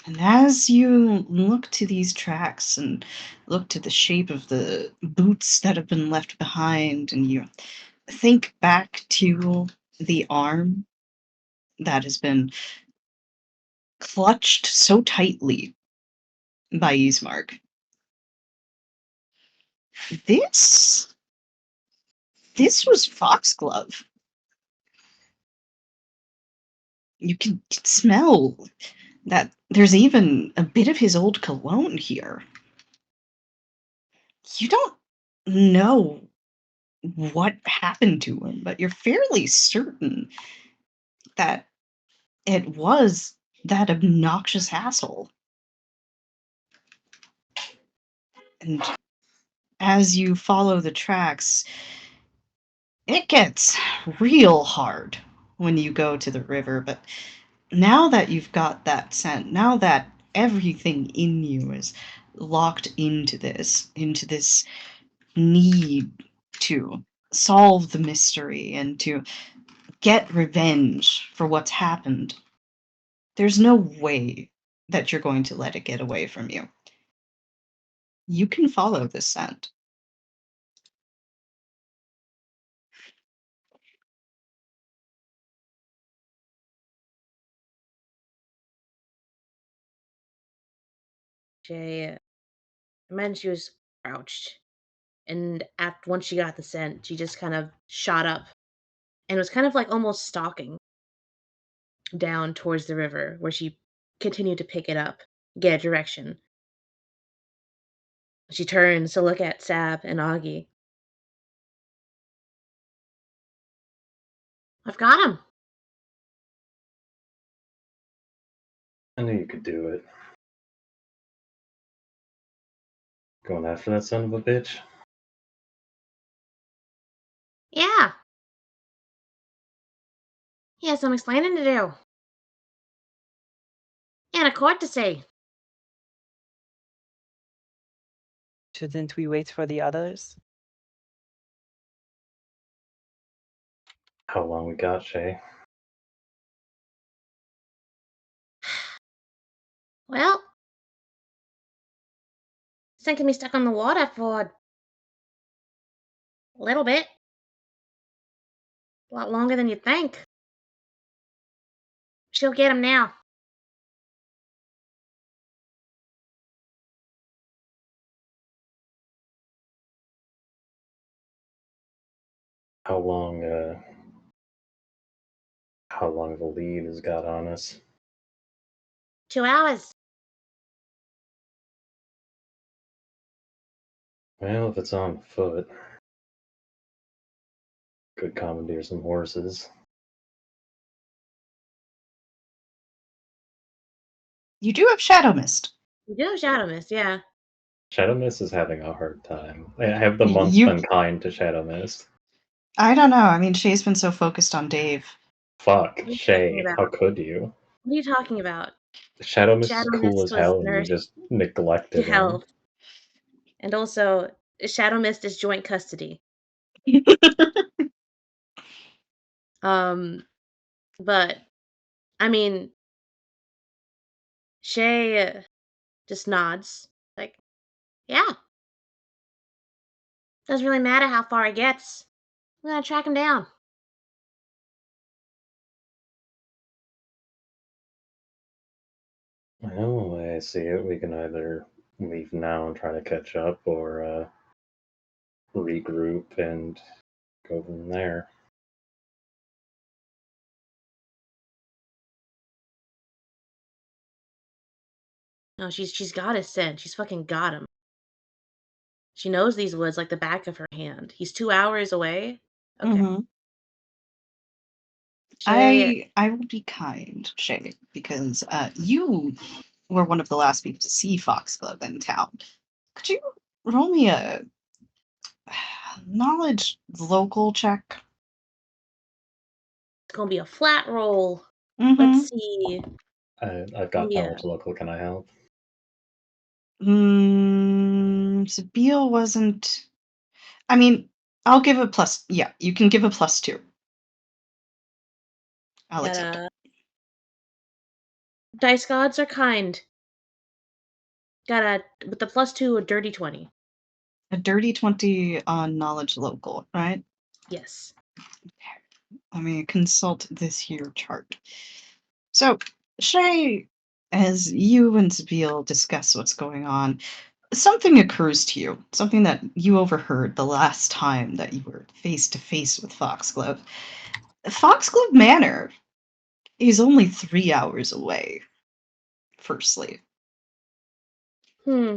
And as you look to these tracks and look to the shape of the boots that have been left behind, and you think back to the arm that has been clutched so tightly by Ismark, This was Foxglove. You can smell that there's even a bit of his old cologne here. You don't know what happened to him, but you're fairly certain that it was that obnoxious asshole. And as you follow the tracks, it gets real hard when you go to the river, but now that you've got that scent, now that everything in you is locked into this need to solve the mystery and to get revenge for what's happened, there's no way that you're going to let it get away from you. You can follow this scent. She, imagine she was crouched, and after once she got the scent, she just kind of shot up and was kind of like almost stalking down towards the river, where she continued to pick it up, get a direction. She turns to look at Sab and Augie. I've got him. I knew you could do it. Going after that son of a bitch? Yeah. He has some explaining to do. And a court to see. Shouldn't we wait for the others? How long we got, Shay? Well, this thing can be stuck on the water for a little bit. A lot longer than you'd think. She'll get him now. How long the lead has got on us? 2 hours. Well, if it's on foot, could commandeer some horses. You do have Shadow Mist. You do have Shadow Mist, yeah. Shadow Mist is having a hard time. Have the monks You, been kind to Shadow Mist? I don't know. I mean, Shay's been so focused on Dave. Fuck, What are you talking Shay, about? how could you? What are you talking about? Shadow Mist is Shadow cool Mist as was hell, and you nursed just to neglected him. health. And also, Shadow Mist is joint custody. But, I mean, Shay just nods. Like, yeah. Doesn't really matter how far he gets. I'm gonna track him down. Well, the way I see it, we can either leave now and try to catch up, or regroup and go from there. No, she's got his scent. She's fucking got him. She knows these woods like the back of her hand. He's 2 hours away. Okay. Mm-hmm. Shay, I will be kind, Shay, because you were one of the last people to see Foxglove in town. Could you roll me a knowledge local check? it's gonna be a flat roll. Mm-hmm. Let's see. I've got Yeah. knowledge local. Can I help? Sabine wasn't. I mean, I'll give a plus. Yeah, you can give a +2. I'll accept it. Dice gods are kind. Got a with the +2, a dirty 20. A dirty 20 on knowledge local, right? Yes. Let me consult this here chart. So, Shay, as you and Sabine discuss what's going on, something occurs to you, something that you overheard the last time that you were face to face with Foxglove. Foxglove Manor is only 3 hours away, firstly. Hmm.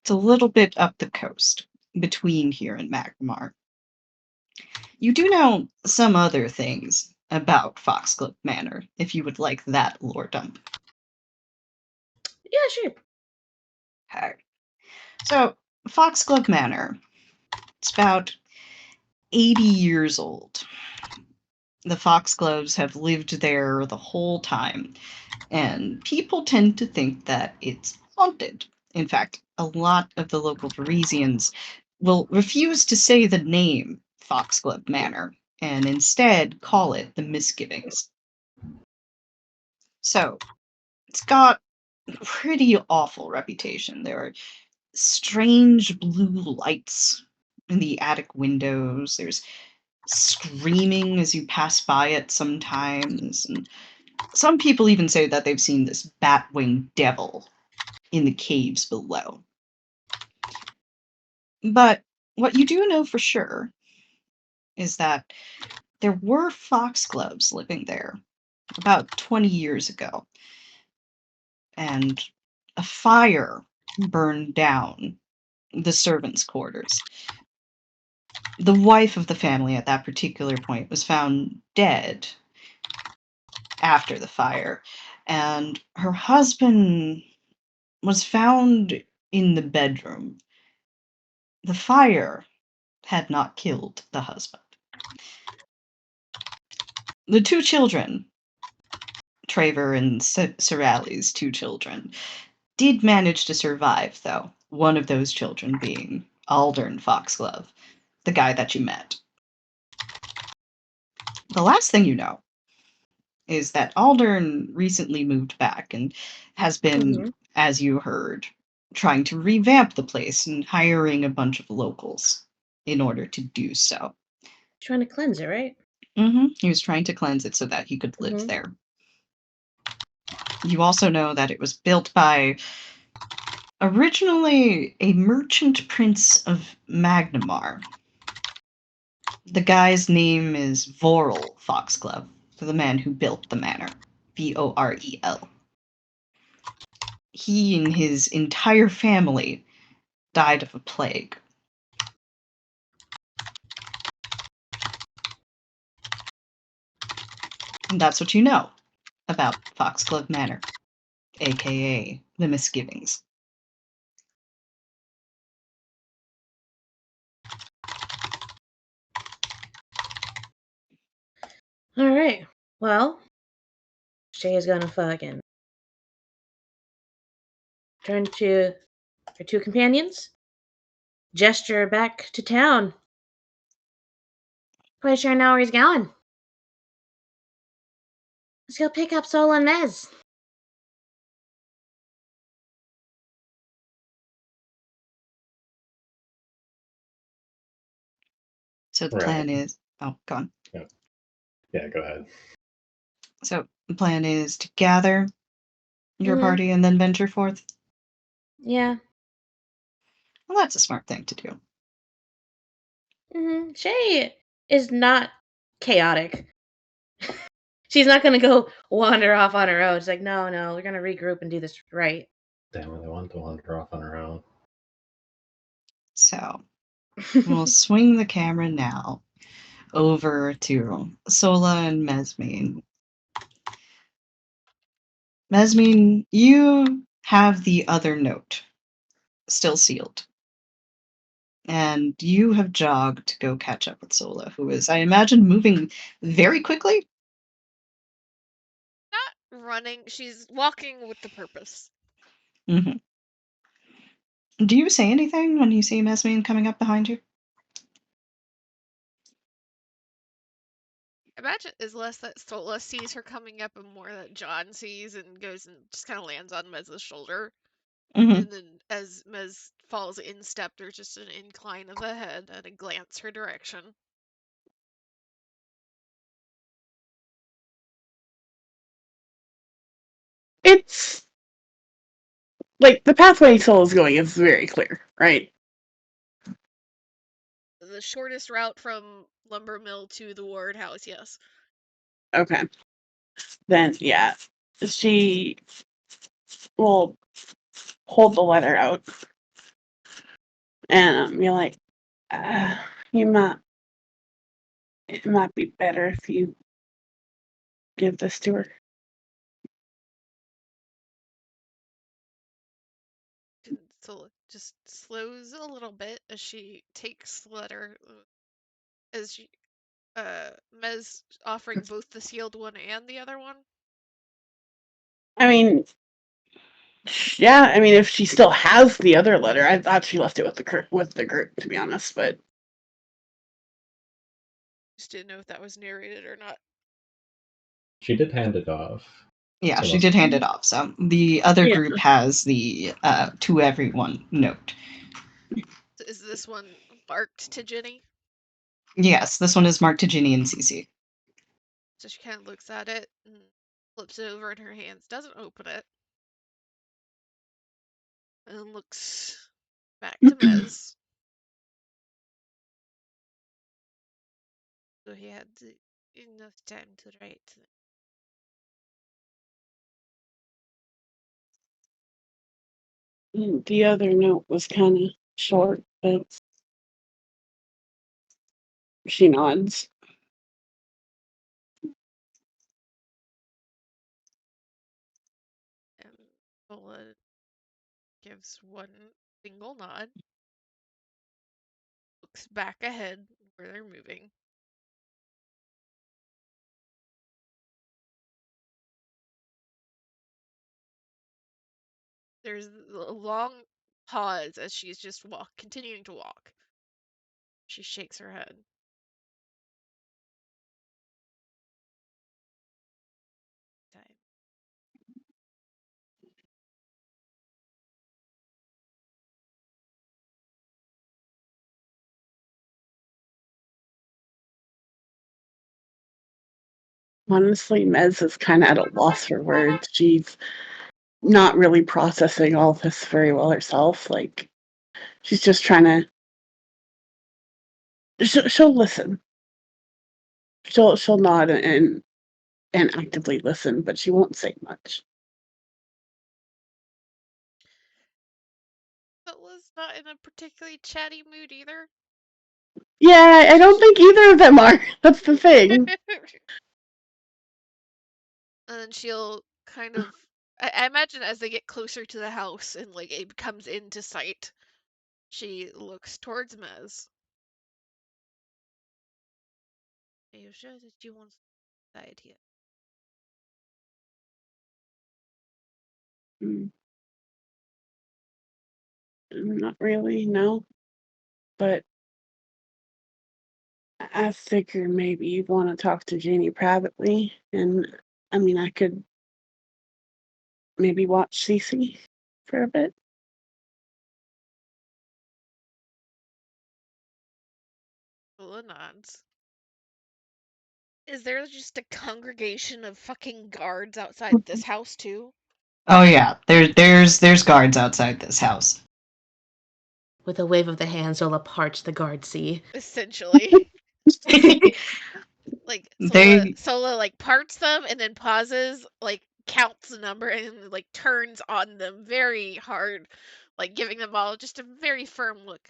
It's a little bit up the coast, between here and Magmar. You do know some other things about Foxglove Manor, if you would like that lore dump. Yeah, sure. Okay. So, Foxglove Manor, it's about 80 years old. The Foxgloves have lived there the whole time, and people tend to think that it's haunted. In fact, a lot of the local Parisians will refuse to say the name Foxglove Manor and instead call it the Misgivings. So, it's got a pretty awful reputation. There are strange blue lights in the attic windows. There's screaming as you pass by it sometimes. And some people even say that they've seen this bat-winged devil in the caves below. But what you do know for sure is that there were foxgloves living there about 20 years ago, and a fire burned down the servants' quarters. The wife of the family at that particular point was found dead after the fire, and her husband was found in the bedroom. The fire had not killed the husband. The two children, Traver and Sorali's two children, did manage to survive, though, one of those children being Aldern Foxglove, the guy that you met. The last thing you know is that Aldern recently moved back and has been, Mm-hmm. as you heard, trying to revamp the place and hiring a bunch of locals in order to do so. Trying to cleanse it, right? He was trying to cleanse it so that he could live Mm-hmm. there. You also know that it was built by originally a merchant prince of Magnamar. The guy's name is Vorel Foxglove, the man who built the manor. Vorel. He and his entire family died of a plague. And that's what you know about Foxglove Manor, aka the Misgivings. All right. Well, Shay is gonna fucking turn to her two companions, gesture back to town. Quite sure now where he's going. Let's go pick up Sola and Nez. So the Right. plan is. Oh, go on. Yeah, go ahead. So the plan is to gather your Mhm. party and then venture forth. Yeah. Well, that's a smart thing to do. Shay is not chaotic. She's not gonna go wander off on her own. She's like, no, we're gonna regroup and do this right. Damn, I want to wander off on her own. So we'll swing the camera now over to Sola and Mesmine. Mesmine, you have the other note still sealed. And you have jogged to go catch up with Sola, who is, I imagine, moving very quickly. Not running, she's walking with the purpose. hmm Do you say anything when you see Mesmine coming up behind you? I imagine it's less that Sola sees her coming up and more that John sees and goes and just kind of lands on Mez's shoulder. hmm And then as Mez falls in step, there's just an incline of the head and a glance her direction. It's like the pathway Soul is going is very clear, right? The shortest route from Lumber Mill to the Ward House, yes. Okay. Then yeah, she will hold the letter out and be like, you might. It might be better if you give this to her. So just slows a little bit as she takes the letter. As she, Mez offering both the sealed one and the other one. I mean, yeah. I mean, if she still has the other letter, I thought she left it with the group, to be honest. But Just didn't know if that was narrated or not. She did hand it off. Yeah, So she did hand it off. So the other Yeah. group has the to everyone note. So is this one marked to Jenny? Yes, this one is marked to Ginny and Cece. So she kind of looks at it and flips it over in her hands, doesn't open it, and looks back to Mez. So he had enough time to write. The other note was kind of short, but she nods. And Lola gives one single nod, looks back ahead where they're moving. There's a long pause as she's just continuing to walk. She shakes her head. Time. Honestly, Mez is kind of at a loss for words. She's not really processing all this very well herself. Like, she's just trying to. She'll listen. She'll nod and actively listen, but she won't say much. But was not in a particularly chatty mood either. Yeah, I don't think either of them are. That's the thing. And then she'll kind of, I imagine as they get closer to the house and like it comes into sight, she looks towards Mez. Are you sure that you want that idea? Not really, no. But I figure maybe you'd want to talk to Janie privately, and I mean, I could maybe watch Cece for a bit. Lola nods. Is there just a congregation of fucking guards outside this house too? Oh yeah, there's guards outside this house. With a wave of the hand, Zola parts the guard sea. Essentially. Like They Sola like parts them and then pauses, like counts the number and like turns on them very hard, like giving them all just a very firm look.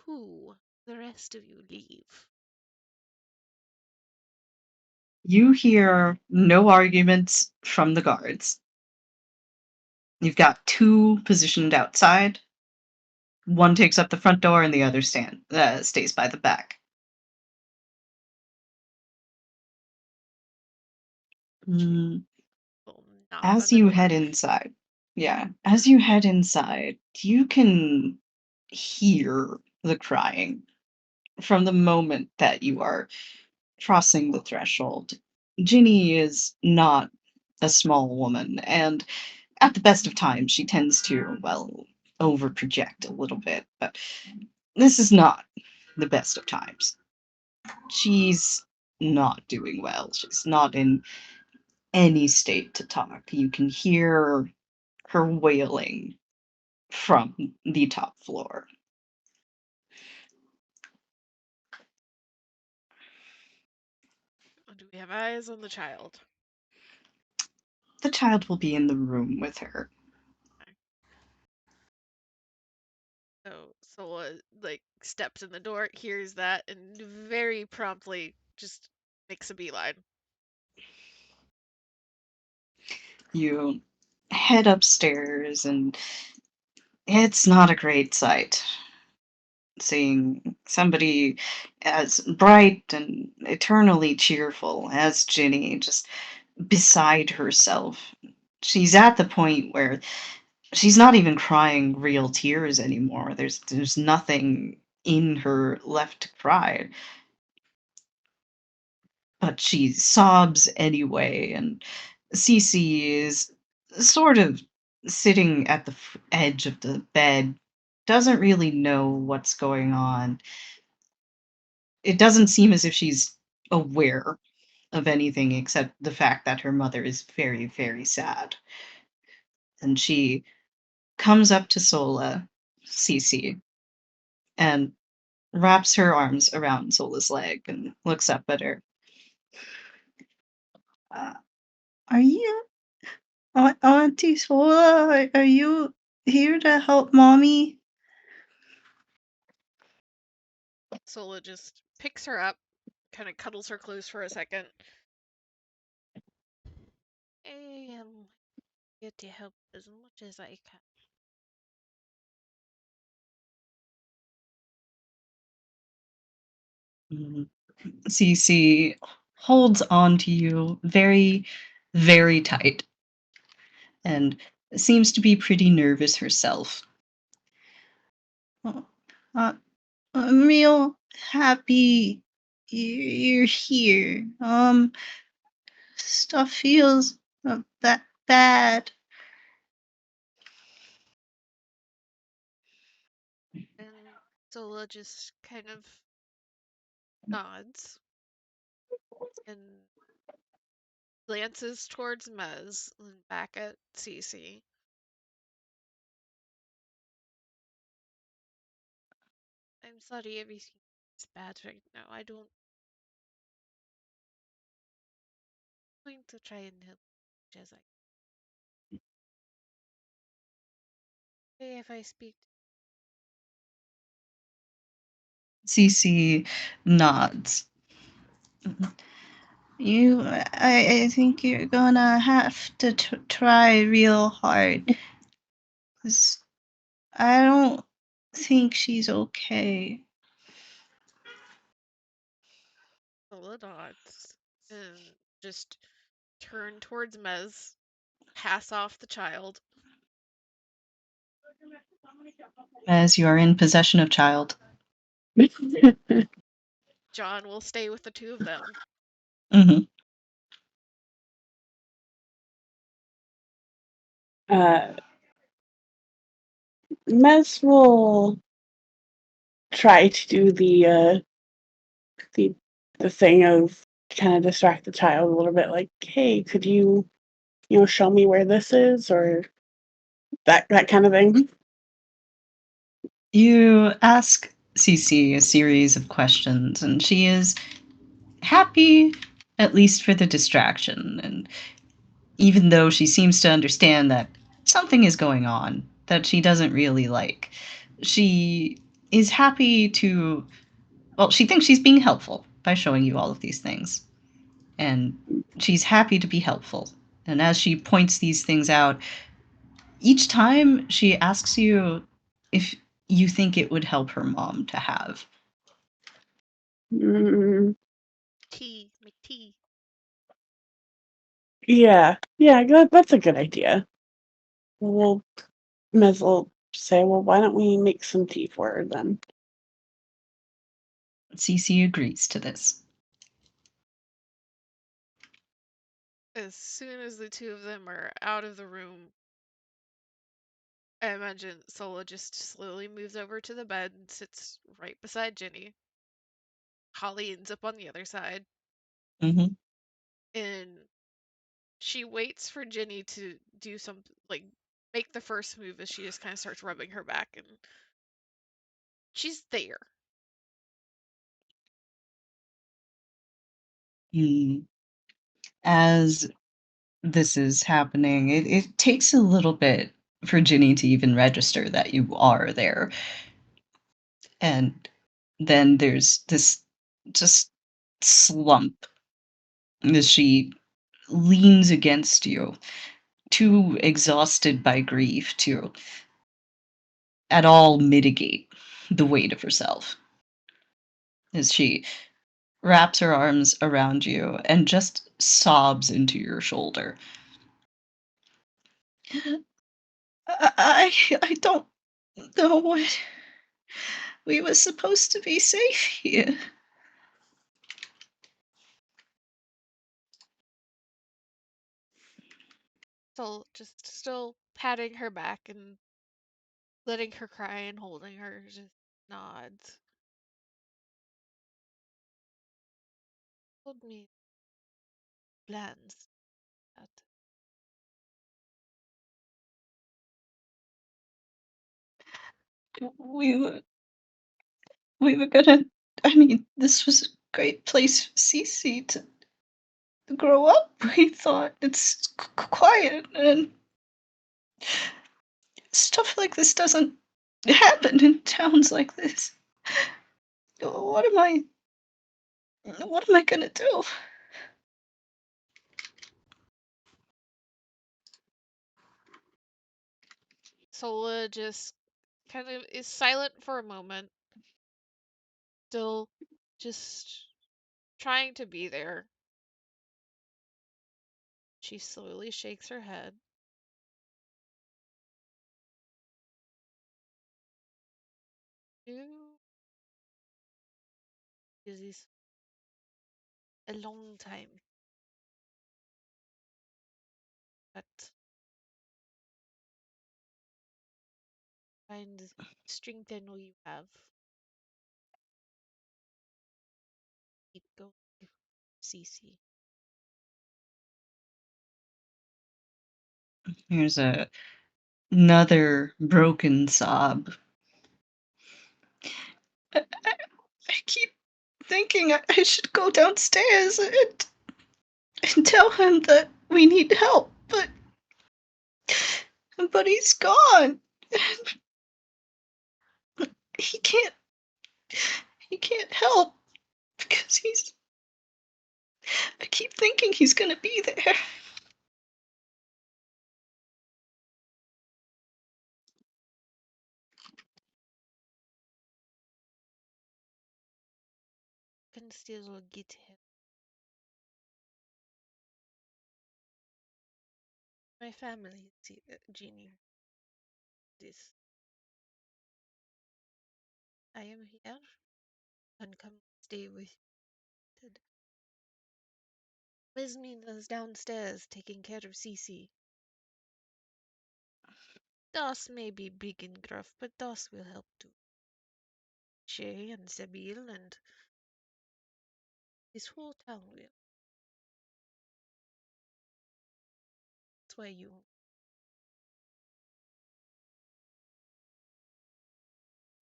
2. The rest of you leave. you hear no arguments from the guards. You've got 2 positioned outside. One takes up the front door and the other stays by the back. Mm, Will knock on As the you door. head inside, as you head inside, you can hear the crying from the moment that you are crossing the threshold. Ginny is not a small woman, and at the best of times, she tends to, well, overproject a little bit, but this is not the best of times. She's not doing well. She's not in any state to talk. You can hear her wailing from the top floor. Do we have eyes on the child? The child will be in the room with her. So Sola like steps in the door, hears that, and very promptly just makes a beeline. You head upstairs, and it's not a great sight. Seeing somebody as bright and eternally cheerful as Ginny just beside herself. She's at the point where she's not even crying real tears anymore. There's nothing in her left to cry. But she sobs anyway, and Cece is sort of sitting at the edge of the bed, doesn't really know what's going on. It doesn't seem as if she's aware of anything except the fact that her mother is very, very sad. And she comes up to Sola, Cece, and wraps her arms around Sola's leg and looks up at her. Uh, are you Auntie Sola? Are you here to help mommy? Sola just picks her up, kind of cuddles her close for a second. I am here to help as much as I can. Cece holds on to you very, very tight and seems to be pretty nervous herself. Oh, uh, I'm real happy you're here. Stuff feels bad. And Sola just kind of nods and glances towards Mez and back at Cece. I'm sorry everything is bad right now. I don't going to try and help as I can. If I speak Cece nods. I think you're gonna have to try real hard. 'Cause I don't think she's okay. Sola nods and just turn towards Mez, pass off the child. As you are in possession of child. John will stay with the two of them. Mm-hmm. Mez will try to do the the thing of kind of distract the child a little bit, like, hey, could you show me where this is, or that kind of thing. You ask Cece a series of questions, and she is happy, at least for the distraction. And even though she seems to understand that something is going on that she doesn't really like, she is happy to. Well, she thinks she's being helpful by showing you all of these things. And she's happy to be helpful. And as she points these things out, each time she asks you if you think it would help her mom to have. Mm, Tea, make tea. yeah, that's a good idea. We'll Mez will say, well, why don't we make some tea for her then? Cece agrees to this. As soon as the two of them are out of the room, I imagine Sola just slowly moves over to the bed and sits right beside Ginny. Holly ends up on the other side. Mm-hmm. And she waits for Ginny to do something, like make the first move as she just kind of starts rubbing her back, and she's there. As this is happening, it takes a little bit for Ginny to even register that you are there. And then there's this just slump as she leans against you, too exhausted by grief to at all mitigate the weight of herself. As she wraps her arms around you and just sobs into your shoulder. I don't know what we were supposed to be safe here. Still patting her back and letting her cry and holding her, just nods. Told me plans. That We were gonna. I mean, this was a great place for Cece to grow up. We thought it's quiet and stuff like this doesn't happen in towns like this. What am I? What am I gonna do? Sola just kind of is silent for a moment, still just trying to be there. She slowly shakes her head. You is this a long time, but find the strength I know you have. Keep going, Cece. Here's another broken sob. I keep thinking I should go downstairs and tell him that we need help, but he's gone. He can't he can't help because he's I keep thinking he's gonna be there. Can still get him. My family, Genie. This. I am here and come stay with you. Yasmina's downstairs taking care of Cece. Das may be big and gruff, but Das will help too. Shay and Sabil and this whole town will. That's why you.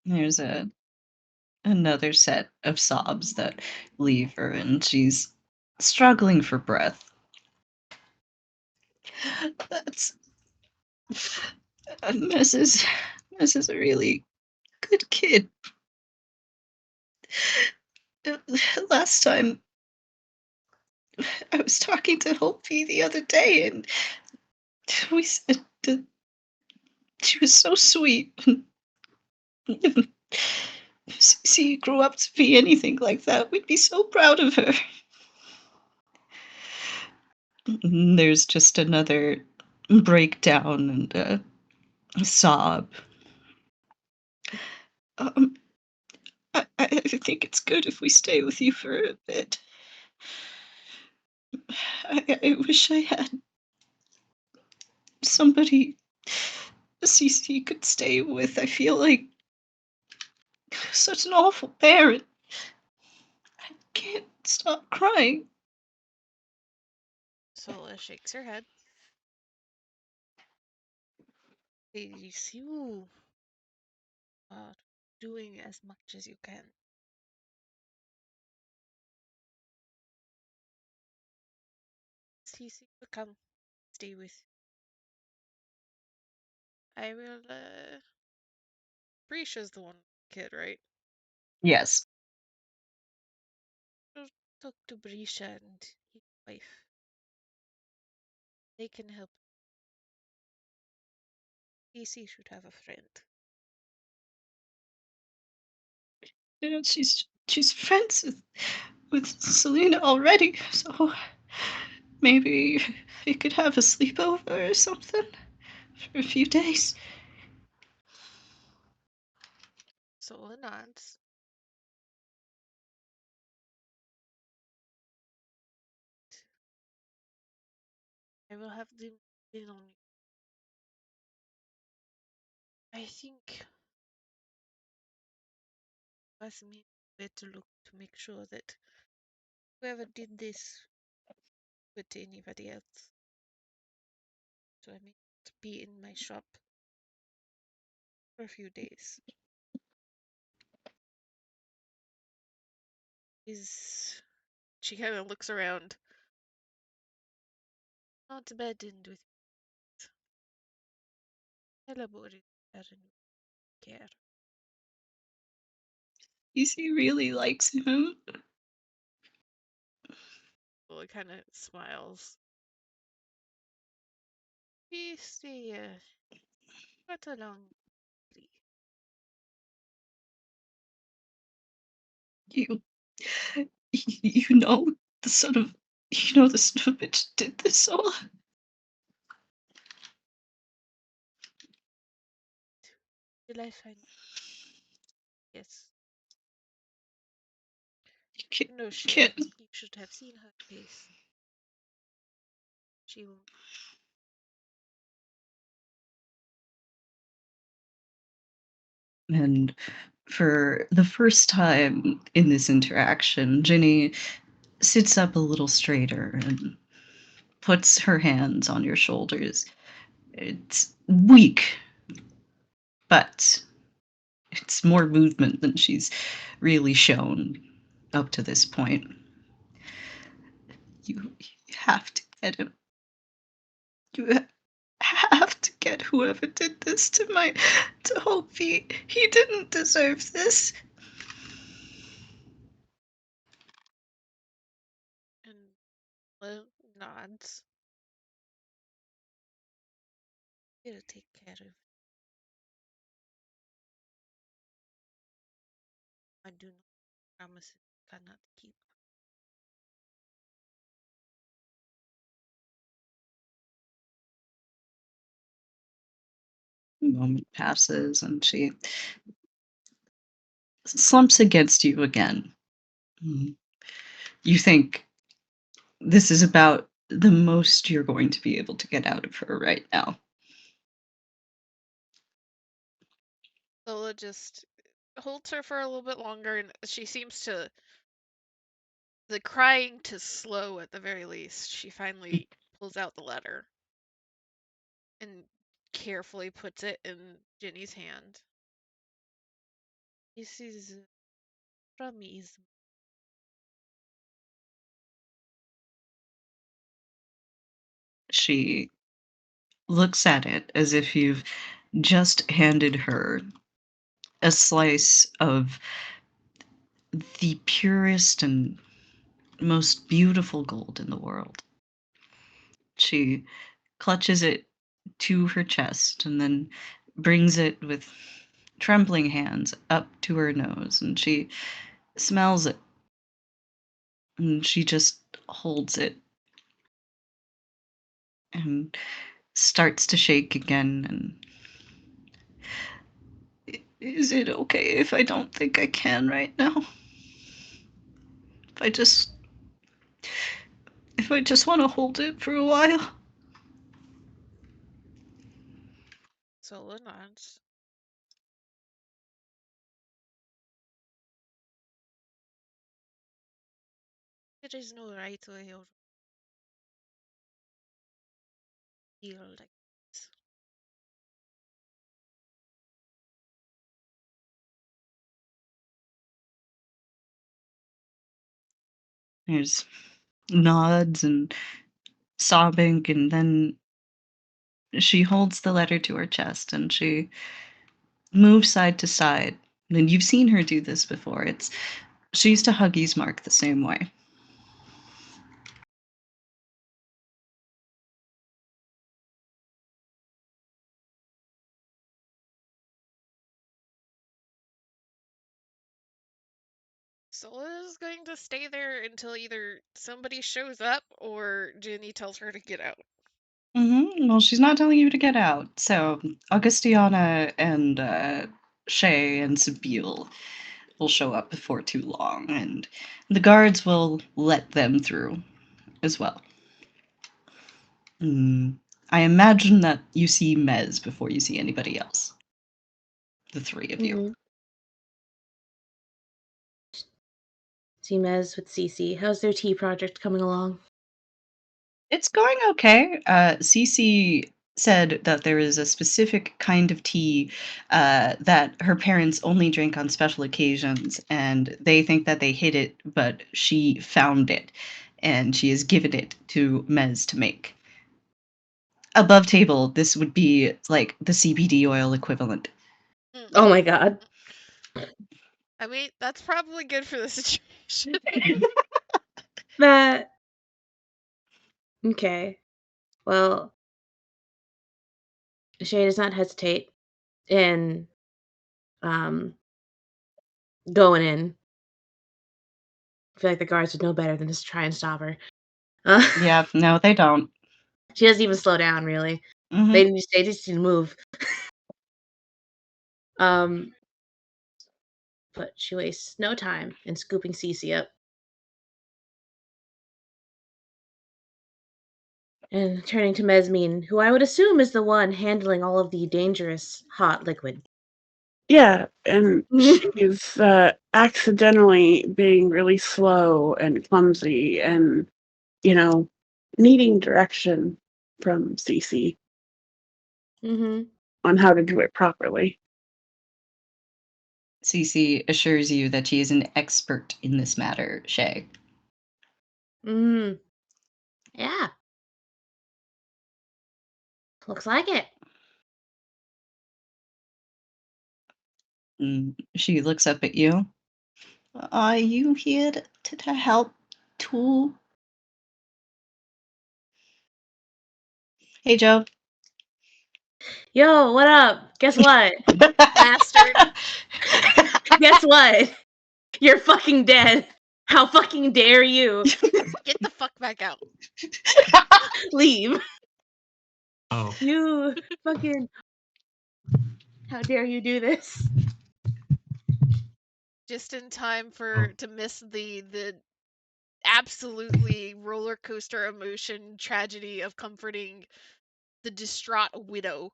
There's another set of sobs that leave her, and she's struggling for breath. That's Mrs. a really good kid. Last time I was talking to Hopi the other day, and we said that she was so sweet. If Cece grew up to be anything like that, we'd be so proud of her. There's just another breakdown and a sob. Um, I think it's good if we stay with you for a bit. I wish I had somebody Cece could stay with. I feel like such an awful parent. I can't stop crying. Sola shakes her head. Is you are doing as much as you can. Cece will come stay with you. I will, Brisha's the one kid, right? Yes. I'll talk to Brisha and his wife. They can help. Cece should have a friend. You know, she's friends with Selena already, so maybe we could have a sleepover or something for a few days. Sola nods. I will have them in on you. I think as me better look to make sure that whoever did this with anybody else. So I may not be in my shop for a few days. Is she kind of looks around? Not burdened with elaborate care. Easy really likes him. Well, it kind of smiles. We stay quite a long day. You, you know the son of, you know the son of a bitch did this all. Till I find yes. You can't, No shame. can't. You should have seen her face. She will. And for the first time in this interaction, Ginny sits up a little straighter and puts her hands on your shoulders. It's weak, but it's more movement than she's really shown up to this point. You have to get him. You have to get whoever did this to Hope. He didn't deserve this. And Lil nods. It'll take care of. I do not promise it cannot keep. A moment passes and she slumps against you again. You think this is about the most you're going to be able to get out of her right now. Lola just holds her for a little bit longer, and she seems to the crying to slow at the very least. She finally pulls out the letter and carefully puts it in Jenny's hand. This is from Ism. She looks at it as if you've just handed her a slice of the purest and most beautiful gold in the world. She clutches it to her chest and then brings it with trembling hands up to her nose, and she smells it, and she just holds it and starts to shake again. And is it okay if I don't think I can right now? If I just if I just want to hold it for a while? Sola nods. There is no right way or feel like this. There's nods and sobbing, and then she holds the letter to her chest and she moves side to side. And you've seen her do this before. She used to hug Ismark the same way. Sola's going to stay there until either somebody shows up or Ginny tells her to get out. Well, she's not telling you to get out. So Augustiana and Shay and Sabine will show up before too long, and the guards will let them through as well. I imagine that you see Mez before you see anybody else. The three of you. See Mez with Cece. How's their tea project coming along? It's going okay. Cece said that there is a specific kind of tea that her parents only drink on special occasions, and they think that they hid it, but she found it, and she has given it to Mez to make. Above table, this would be like the CBD oil equivalent. Oh my god. I mean, that's probably good for the situation. That. Okay. Well, Shay does not hesitate in going in. I feel like the guards would know better than just try and stop her. Yeah, no, they don't. She doesn't even slow down, really. Mhm. They just need to move. But she wastes no time in scooping Cece up. And turning to Mesmine, who I would assume is the one handling all of the dangerous hot liquid. Yeah, and she's accidentally being really slow and clumsy and, needing direction from Cece on how to do it properly. Cece assures you that she is an expert in this matter, Shay. Yeah. Looks like it. She looks up at you. Are you here to help too? Hey, Joe. Yo, what up? Guess what? Bastard. Guess what? You're fucking dead. How fucking dare you? Get the fuck back out. Leave. Oh. You fucking. How dare you do this? Just in time to miss the absolutely roller coaster emotion tragedy of comforting the distraught widow.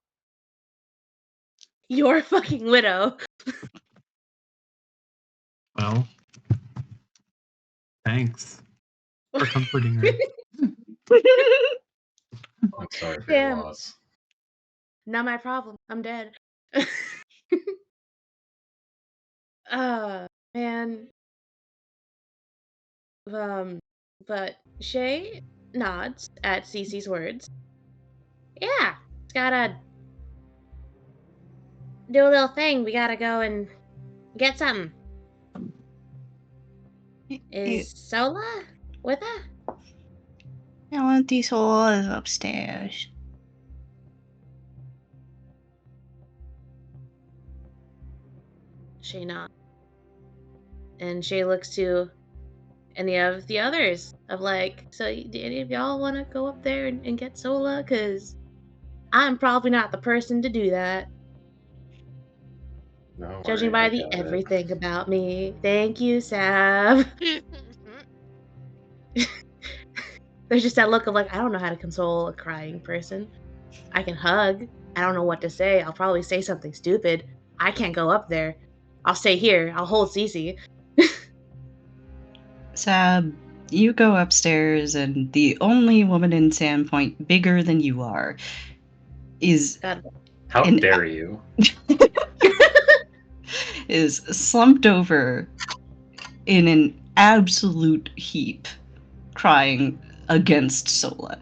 Your fucking widow. Well, thanks for comforting her. I'm sorry for Damn. your loss. Not my problem. I'm dead. Man. But Shay nods at Cece's words. Yeah, it's gotta do a little thing. We gotta go and get something. Is Sola with her? I want these holes upstairs. Shay nods. And Shay looks to any of the others of like, so do any of y'all want to go up there and get Sola? Because I'm probably not the person to do that. No Judging worry, by I the got it. everything about me. Thank you, Sav. There's just that look of like, I don't know how to console a crying person. I can hug. I don't know what to say. I'll probably say something stupid. I can't go up there. I'll stay here. I'll hold Cece. Sab, you go upstairs, and the only woman in Sandpoint bigger than you are is How dare you? is slumped over in an absolute heap crying against Sola.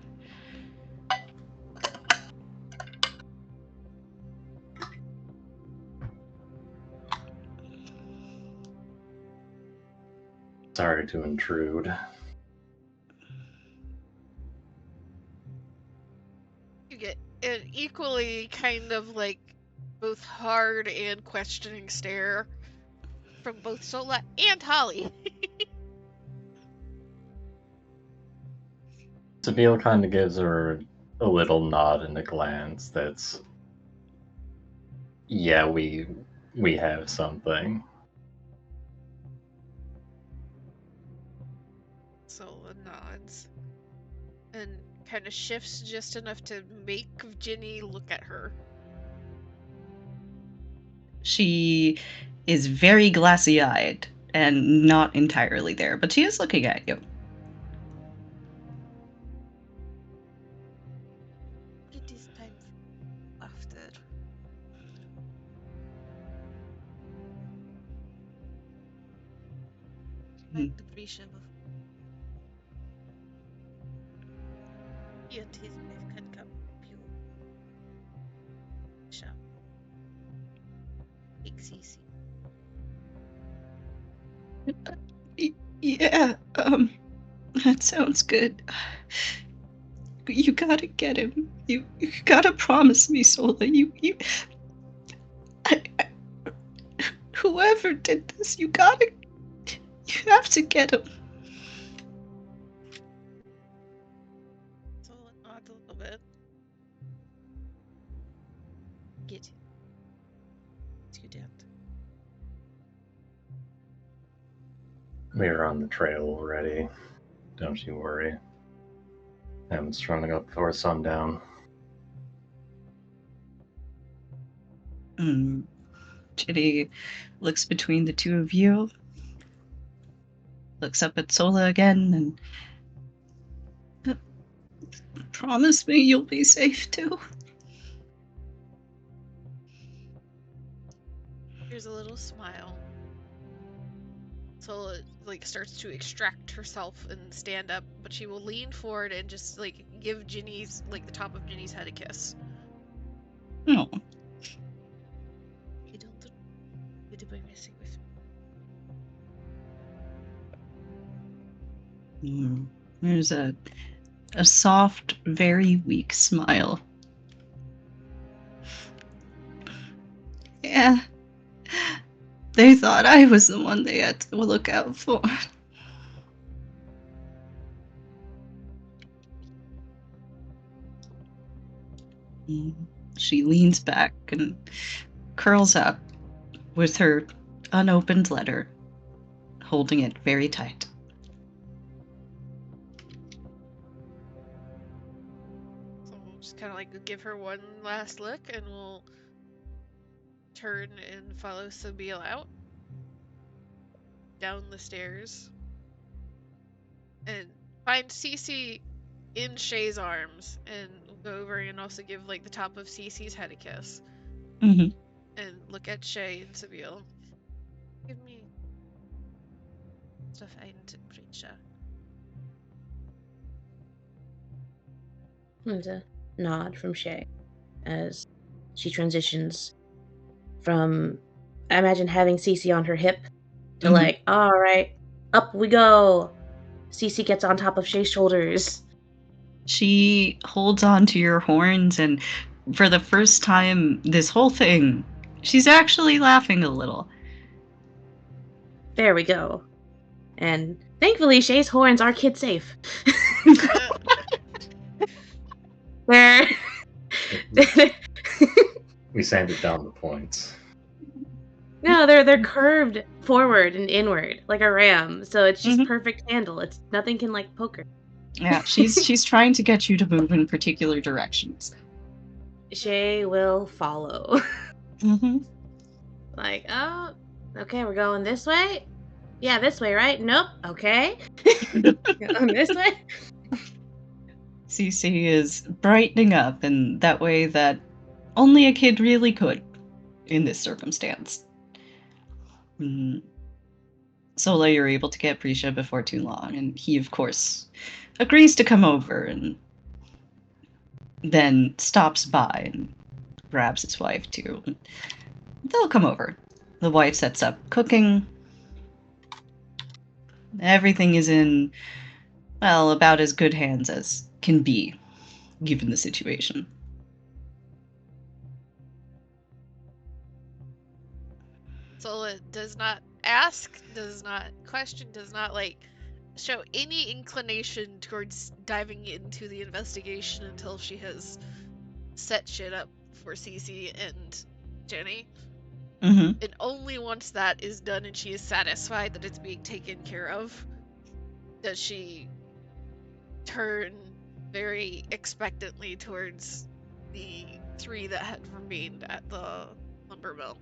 Sorry to intrude. You get an equally kind of like both hard and questioning stare from both Sola and Holly. Sabine kind of gives her a little nod and a glance that's, yeah, we have something. Sola nods and kind of shifts just enough to make Ginny look at her. She is very glassy-eyed and not entirely there, but she is looking at you. It is time for laughter. Find the bishop. It is my can come pure. Shall XCC. Yeah, that sounds good. You gotta get him. You gotta promise me, Sola. Whoever did this, you have to get him. Sola nods a little bit. Get him. You don't. We're on the trail already. Don't you worry. Haven't strung it up before sundown. Ginny looks between the two of you, looks up at Sola again, and promise me you'll be safe too. There's a little smile. Sola like starts to extract herself and stand up, but she will lean forward and just like give Ginny's like the top of Ginny's head a kiss. No. You don't need to be messing with me. There's a soft, very weak smile. Yeah. They thought I was the one they had to look out for. She leans back and curls up with her unopened letter, holding it very tight. So we'll just kind of like give her one last look, and we'll turn and follow Sabine out down the stairs and find Cece in Shay's arms, and we'll go over and also give like the top of Cece's head a kiss. Mm-hmm. And look at Shay and Sabine. Give me stuff ein temperature. There's a nod from Shay as she transitions from, I imagine, having Cece on her hip to like, all right, up we go. Cece gets on top of Shay's shoulders. She holds on to your horns, and for the first time this whole thing, she's actually laughing a little. There we go. And thankfully, Shay's horns are kid safe. Where We sanded down the points. no, they're curved forward and inward like a ram, so it's just perfect handle. It's nothing can like poke her. Yeah, she's trying to get you to move in particular directions. Shay will follow. Mm-hmm. Like, oh, okay, we're going this way. Yeah, this way, right? Nope. Okay. Going this way. Cece is brightening up in that way that only a kid really could in this circumstance. Sola, you're able to get Prisha before too long, and he, of course, agrees to come over and then stops by and grabs his wife, too. They'll come over. The wife sets up cooking. Everything is in, well, about as good hands as can be, given the situation. Sola does not ask, does not question, does not show any inclination towards diving into the investigation until she has set shit up for Cece and Jenny. Mm-hmm. And only once that is done and she is satisfied that it's being taken care of, does she turn very expectantly towards the 3 that had remained at the lumber mill.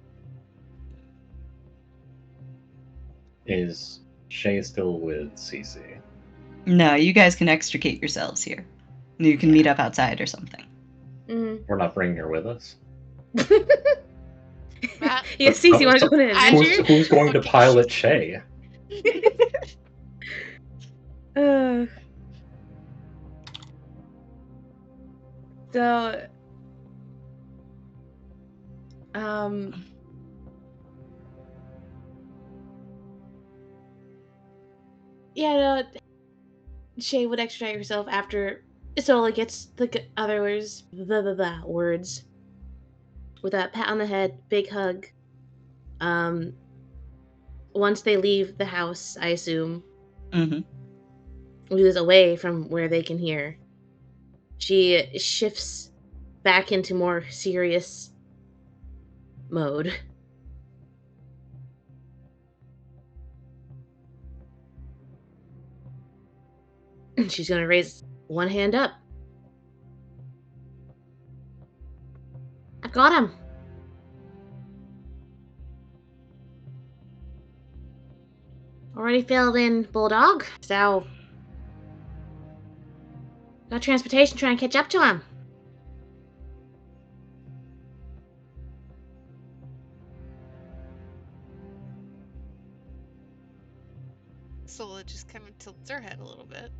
Is Shay still with Cece? No, you guys can extricate yourselves here. You can meet up outside or something. Mm. We're not bringing her with us. Matt, Yeah, Cece, you want to So go on an I- adventure? Who's going to Fucking pilot shit. Shay? So, um, yeah, no, Shay would extradite herself after Isola gets the other words, words, with a pat on the head, big hug. Once they leave the house, I assume, Mm-hmm. moves away from where they can hear, she shifts back into more serious mode. She's gonna raise one hand up. I've got him. Already filled in Bulldog, so got transportation trying to catch up to him. Sola just kind of tilts her head a little bit.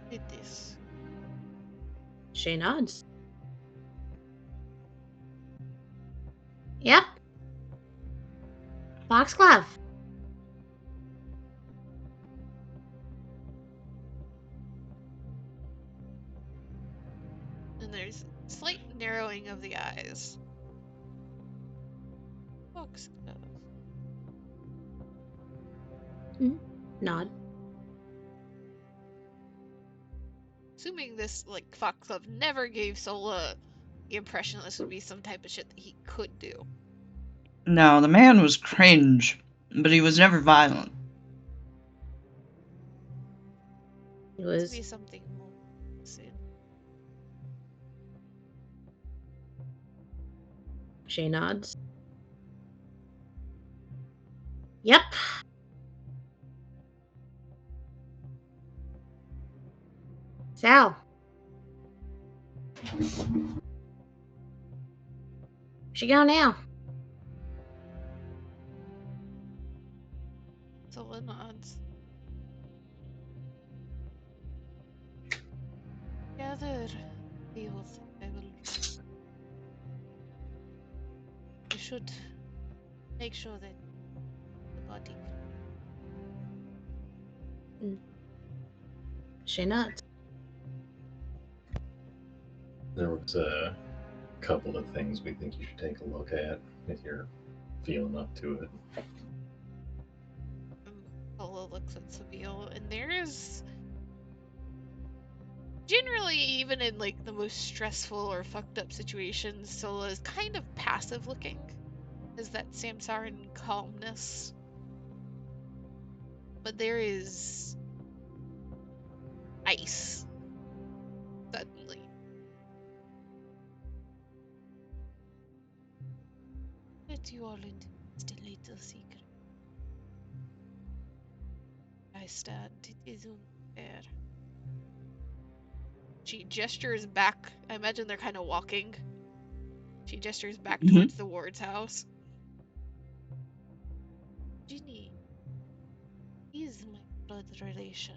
Did this. Shay nods. Yep. Foxglove. And there's slight narrowing of the eyes. Foxglove. Nod. Assuming this, Foxglove never gave Sola the impression that this would be some type of shit that he could do. No, the man was cringe, but he was never violent. It Must be was something more soon. Shay nods. Yep. Sal. She go now. Sola nods. Gather the oath. I should make sure that the body. Shay nods. There was a couple of things we think you should take a look at if you're feeling up to it. Sola looks at Seville, and there's generally, even in the most stressful or fucked up situations, Sola is kind of passive looking. Is that Samsaran calmness. But there is ice. Suddenly. Let you all into the little secret. I stand, it is unfair. She gestures back. I imagine they're kind of walking. She gestures back towards the ward's house. Ginny is my blood relation.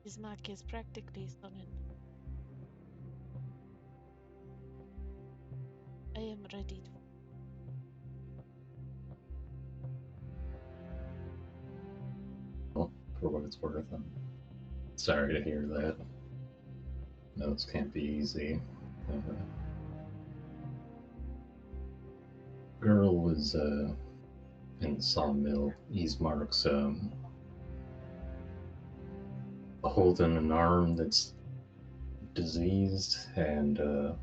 His mark is practically summoned. I am ready to. Well, for what it's worth, I'm sorry to hear that. Notes can't be easy. Girl was in the sawmill. Easemark's holding an arm that's diseased, and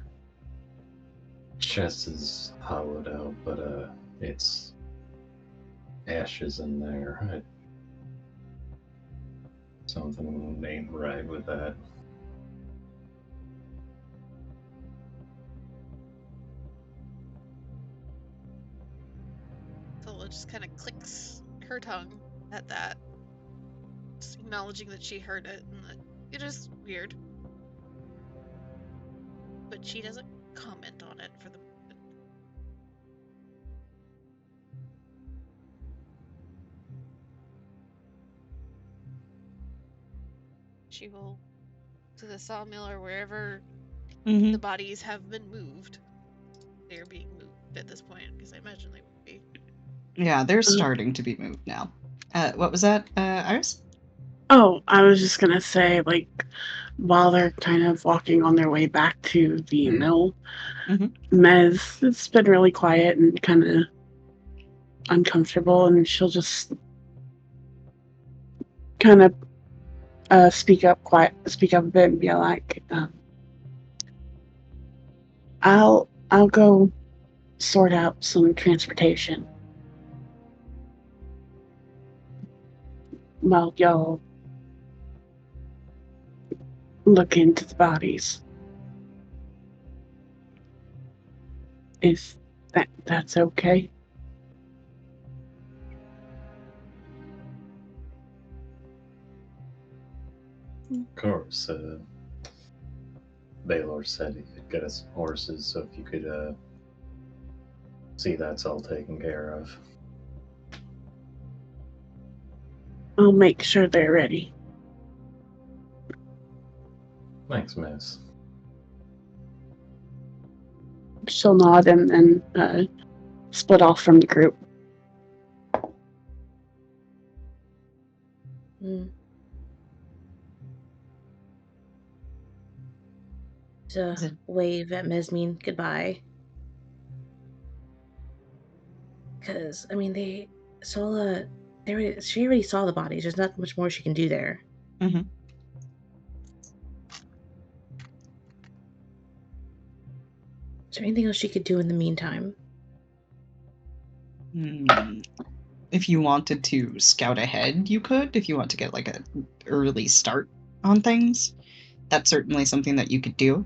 chest is hollowed out, but it's ashes in there. Something ain't right with that. Sola just kind of clicks her tongue at that, just acknowledging that she heard it and that it is weird. But she doesn't comment on it for the moment. She will to the sawmill or wherever the bodies have been moved. They're being moved at this point, because I imagine they would be. Yeah, they're starting to be moved now. What was that, Iris? Oh, I was just gonna say, like, while they're kind of walking on their way back to the mill, Mez, it's been really quiet and kind of uncomfortable, and she'll just kind of speak up a bit and be like, I'll go sort out some transportation while y'all look into the bodies. If that's okay. Of course, Baylor said he could get us horses, so if you could see that's all taken care of. I'll make sure they're ready. Thanks, miss. She'll nod and split off from the group. To wave at Mesmine goodbye. Because, I mean, she already saw the bodies. There's not much more she can do there. Is there anything else she could do in the meantime? If you wanted to scout ahead, you could. If you want to get like an early start on things, that's certainly something that you could do.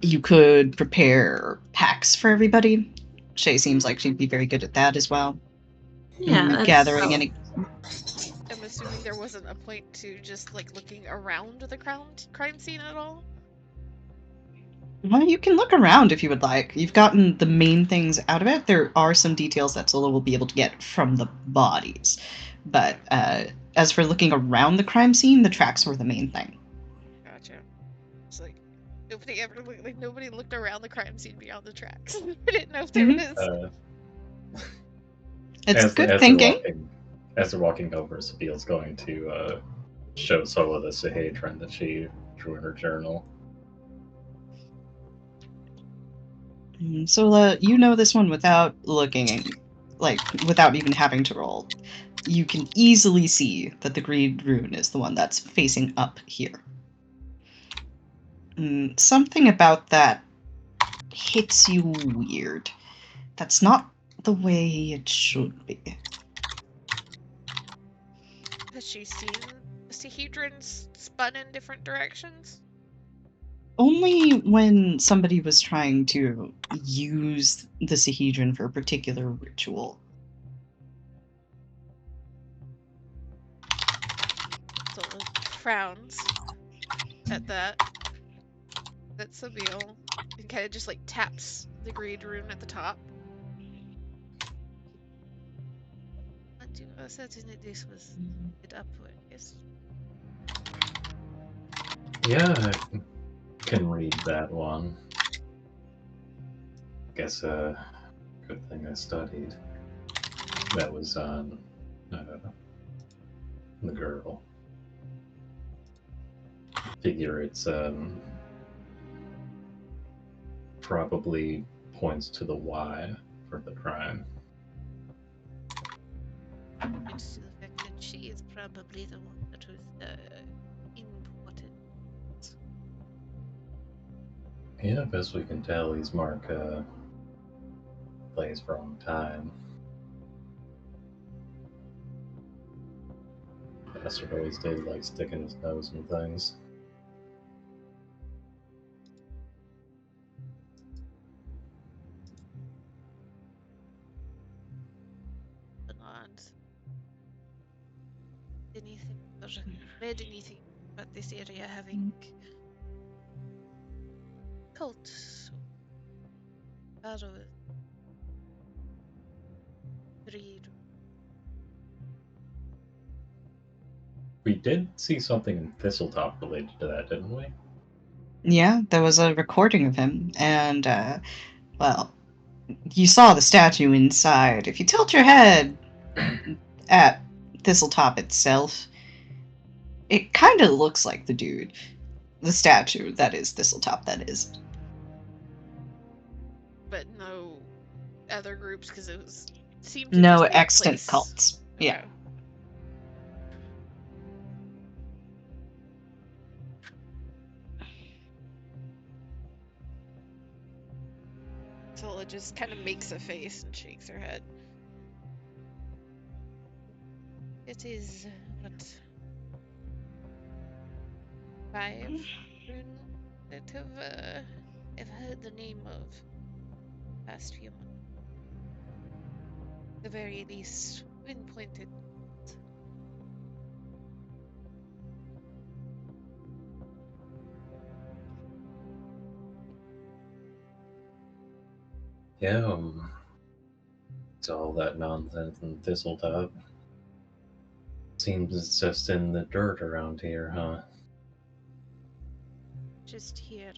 You could prepare packs for everybody. Shay seems like she'd be very good at that as well. Yeah, gathering any. I'm assuming there wasn't a point to just like looking around the crime scene at all. Well, you can look around if you would like. You've gotten the main things out of it. There are some details that Sola will be able to get from the bodies. But as for looking around the crime scene, the tracks were the main thing. Gotcha. It's like nobody looked around the crime scene beyond the tracks. I didn't know if there was. It's good thinking. As they're walking over, Sabiel's going to show Sola the Sahedron that she drew in her journal. Sola, you know this one without looking, without even having to roll. You can easily see that the Greed Rune is the one that's facing up here. Something about that hits you weird. That's not the way it should be. Has she seen Sahedrons spun in different directions? Only when somebody was trying to use the Sahedron for a particular ritual. Sola frowns at that. That's Sabiel. And kind of just like taps the Greed Rune at the top. You are certain that this was it upward, yes? Yeah, I can read that one. Guess good thing I studied. That was on the girl. Figure it's probably points to the Y for the crime. It's the fact that she is probably the one that was important. Yeah, best we can tell, he's Mark plays wrong time. Bastard always did like sticking his nose in things. And anything or read anything about this area having cults or arrows, greed. We did see something in Thistletop related to that, didn't we? Yeah, there was a recording of him, and, well, you saw the statue inside. If you tilt your head at Thistletop itself, it kind of looks like the dude. The statue, that is, Thistletop, that is. But no other groups because it seemed to No just be a extant place. cults. Yeah. Okay. Sola just kind of makes a face and shakes her head. It is what 5 rune that have heard the name of past few months. At the very least, pinpointed. Yeah, it's all that nonsense in Thistletop. Seems it's just in the dirt around here, huh? Just here.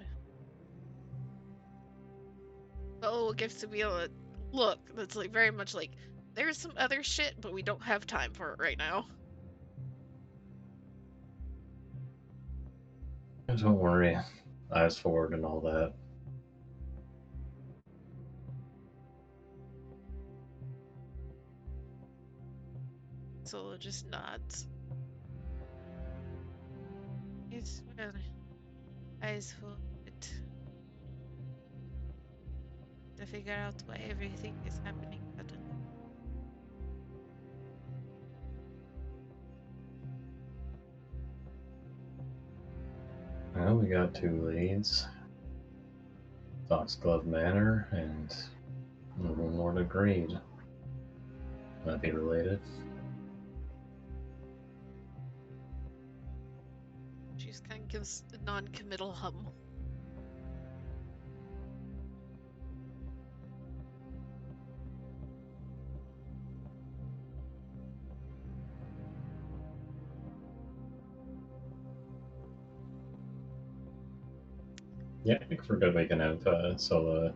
Oh, it gives Sabila a look that's like very much like there's some other shit, but we don't have time for it right now. Don't worry, eyes forward and all that. Sola just nods. Yes, well, eyes forward. To figure out why everything is happening suddenly. Well, we got 2 leads. Foxglove Manor and Runelord Greed. Might be related. She just kind of gives a non-committal hum. Yeah, I think for good we can have Sola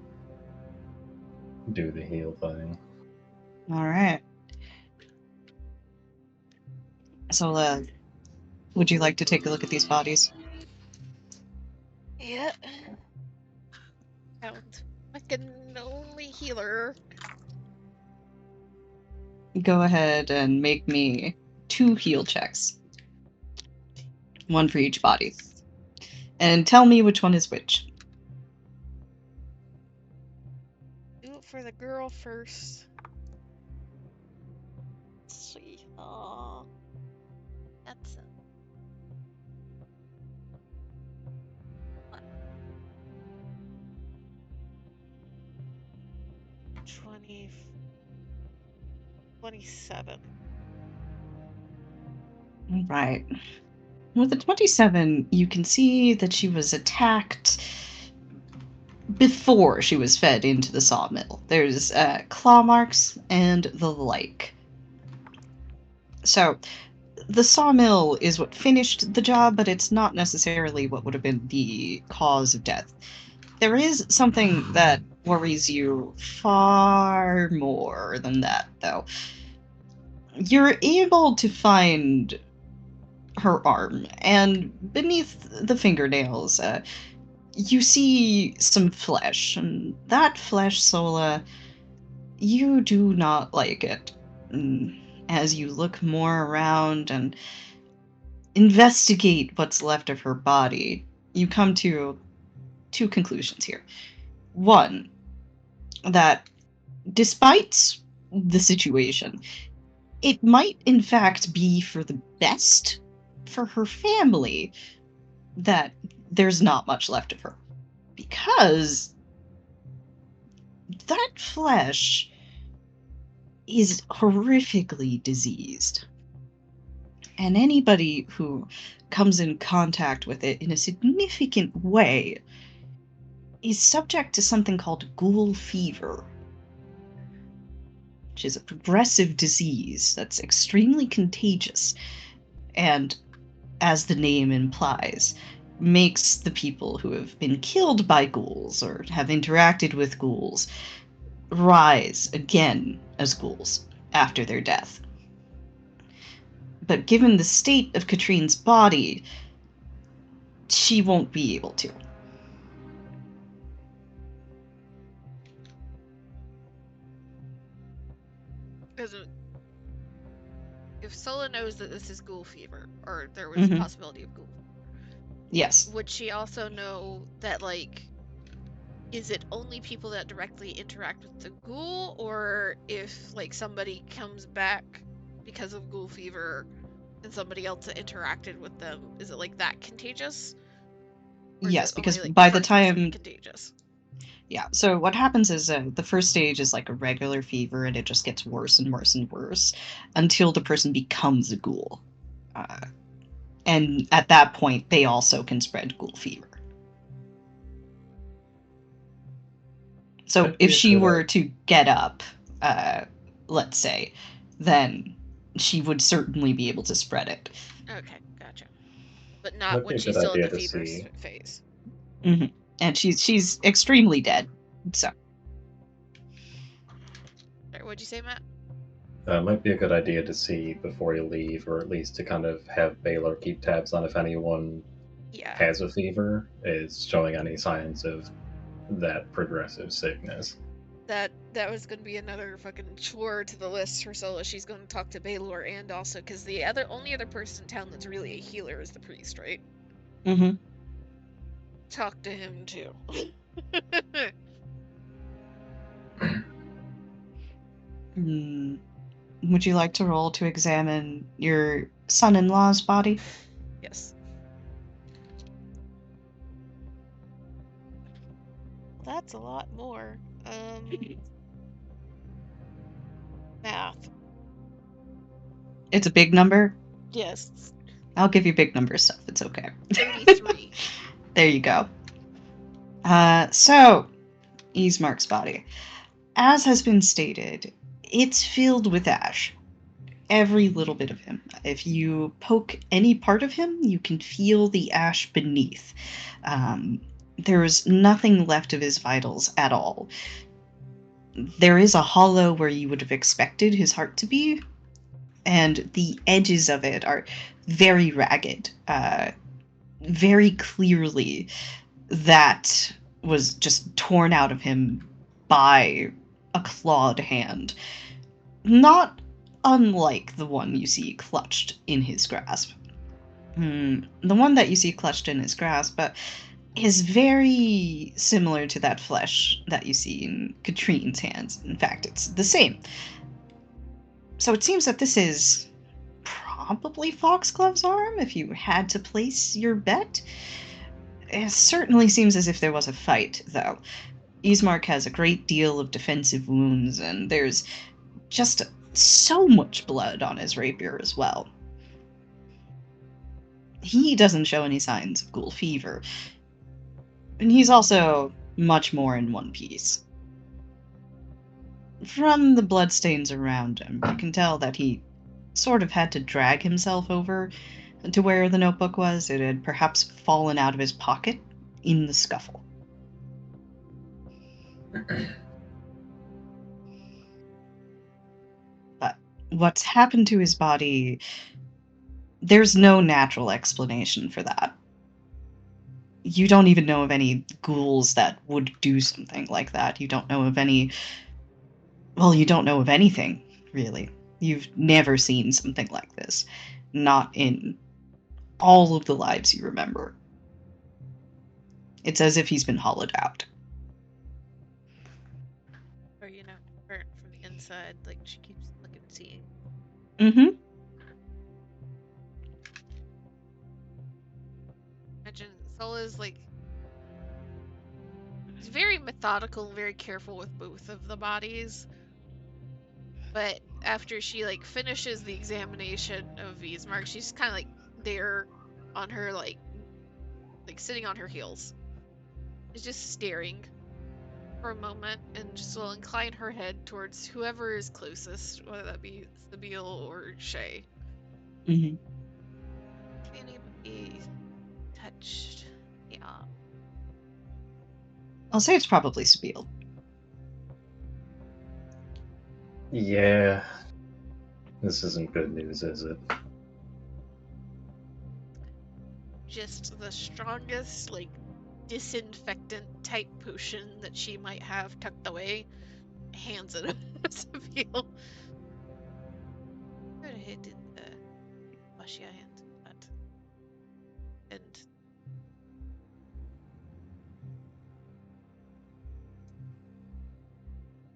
do the heal thing. Alright. So, would you like to take a look at these bodies? Yeah. Sounds fucking only healer. Go ahead and make me 2 heal checks. 1 for each body. And tell me which one is which. Do it for the girl first. Let's see. That's a 27. Right. With the 27, you can see that she was attacked before she was fed into the sawmill. There's claw marks and the like. So, the sawmill is what finished the job, but it's not necessarily what would have been the cause of death. There is something that worries you far more than that, though. You're able to find her arm, and beneath the fingernails, you see some flesh, and that flesh, Sola, you do not like it. As you look more around and investigate what's left of her body, you come to two conclusions here. One, that despite the situation, it might in fact be for the best for her family that there's not much left of her. Because that flesh is horrifically diseased. And anybody who comes in contact with it in a significant way is subject to something called ghoul fever, which is a progressive disease that's extremely contagious and, as the name implies, makes the people who have been killed by ghouls or have interacted with ghouls rise again as ghouls after their death. But given the state of Katrine's body, she won't be able to. Because if Sola knows that this is ghoul fever, or there was a possibility of ghoul, yes, would she also know that, like, is it only people that directly interact with the ghoul, or if, like, somebody comes back because of ghoul fever and somebody else that interacted with them, is it, like, that contagious? Or yes, is it because only, like, by the the first person time contagious? Yeah, so what happens is the first stage is like a regular fever, and it just gets worse and worse and worse until the person becomes a ghoul. And at that point, they also can spread ghoul fever. So That'd be if a she good were to get up, let's say, then she would certainly be able to spread it. Okay, gotcha. But not That'd be when a she's good still in idea the to fever see. phase. And she's extremely dead. So Sorry, what'd you say, Matt? Might be a good idea to see before you leave, or at least to kind of have Baylor keep tabs on if anyone has a fever, is showing any signs of that progressive sickness. That was going to be another fucking chore to the list for Sola. She's going to talk to Baylor, and also because the only other person in town that's really a healer is the priest, right? Talk to him too. Would you like to roll to examine your son-in-law's body? Yes. That's a lot more. Math. It's a big number? Yes. I'll give you big number stuff. It's okay. 33. There you go. So, Ismark's body. As has been stated, it's filled with ash. Every little bit of him. If you poke any part of him, you can feel the ash beneath. There's nothing left of his vitals at all. There is a hollow where you would have expected his heart to be, and the edges of it are very ragged. Very clearly, that was just torn out of him by a clawed hand. Not unlike the one you see clutched in his grasp. The one that you see clutched in his grasp is very similar to that flesh that you see in Katrine's hands. In fact, it's the same. So it seems that this is probably Foxglove's arm, if you had to place your bet. It certainly seems as if there was a fight, though. Ismark has a great deal of defensive wounds, and there's just so much blood on his rapier as well. He doesn't show any signs of ghoul fever, and he's also much more in one piece. From the bloodstains around him, you can tell that he sort of had to drag himself over to where the notebook was. It had perhaps fallen out of his pocket in the scuffle. But what's happened to his body, there's no natural explanation for that. You don't even know of any ghouls that would do something like that. You don't know of any. Well, you don't know of anything, really. You've never seen something like this. Not in all of the lives you remember. It's as if he's been hollowed out. Or, burnt from the inside, like she keeps looking and seeing. Mm-hmm. Imagine Sola's he's very methodical and very careful with both of the bodies. But after she finishes the examination of Wiesmark, she's kind of there on her sitting on her heels. She's just staring for a moment and just will incline her head towards whoever is closest, whether that be Sabine or Shay. Mm-hmm. Anybody touched? Yeah. I'll say it's probably Spiel. Yeah. This isn't good news, is it? Just the strongest, disinfectant type potion that she might have tucked away. Hands it to Sabine. Go ahead and wash your hands with that. And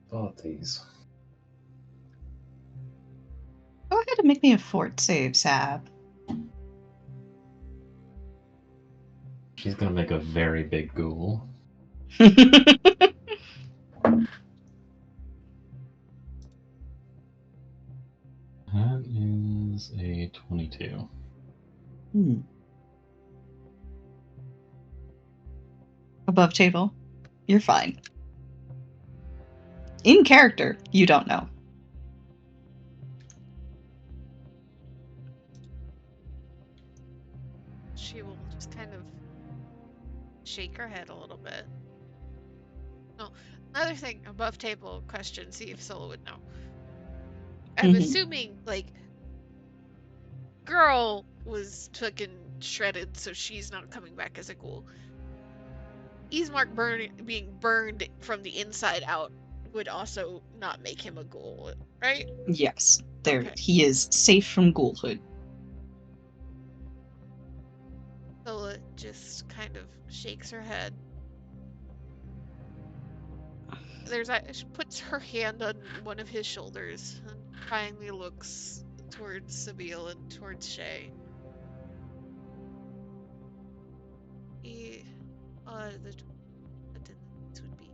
Thought these. Go ahead and make me a fort save, Sab. She's gonna make a very big ghoul. That is a 22. Above table, you're fine. In character, you don't know. she will just kind of shake her head a little bit. No, another thing, above table question, see if Sola would know. I'm assuming, girl was fucking shredded, so she's not coming back as a ghoul. Ismark being burned from the inside out would also not make him a ghoul, right? Yes, Okay. he is safe from ghoulhood. Sola just kind of shakes her head. She puts her hand on one of his shoulders and finally looks towards Sabine and towards Shay. The attendants would be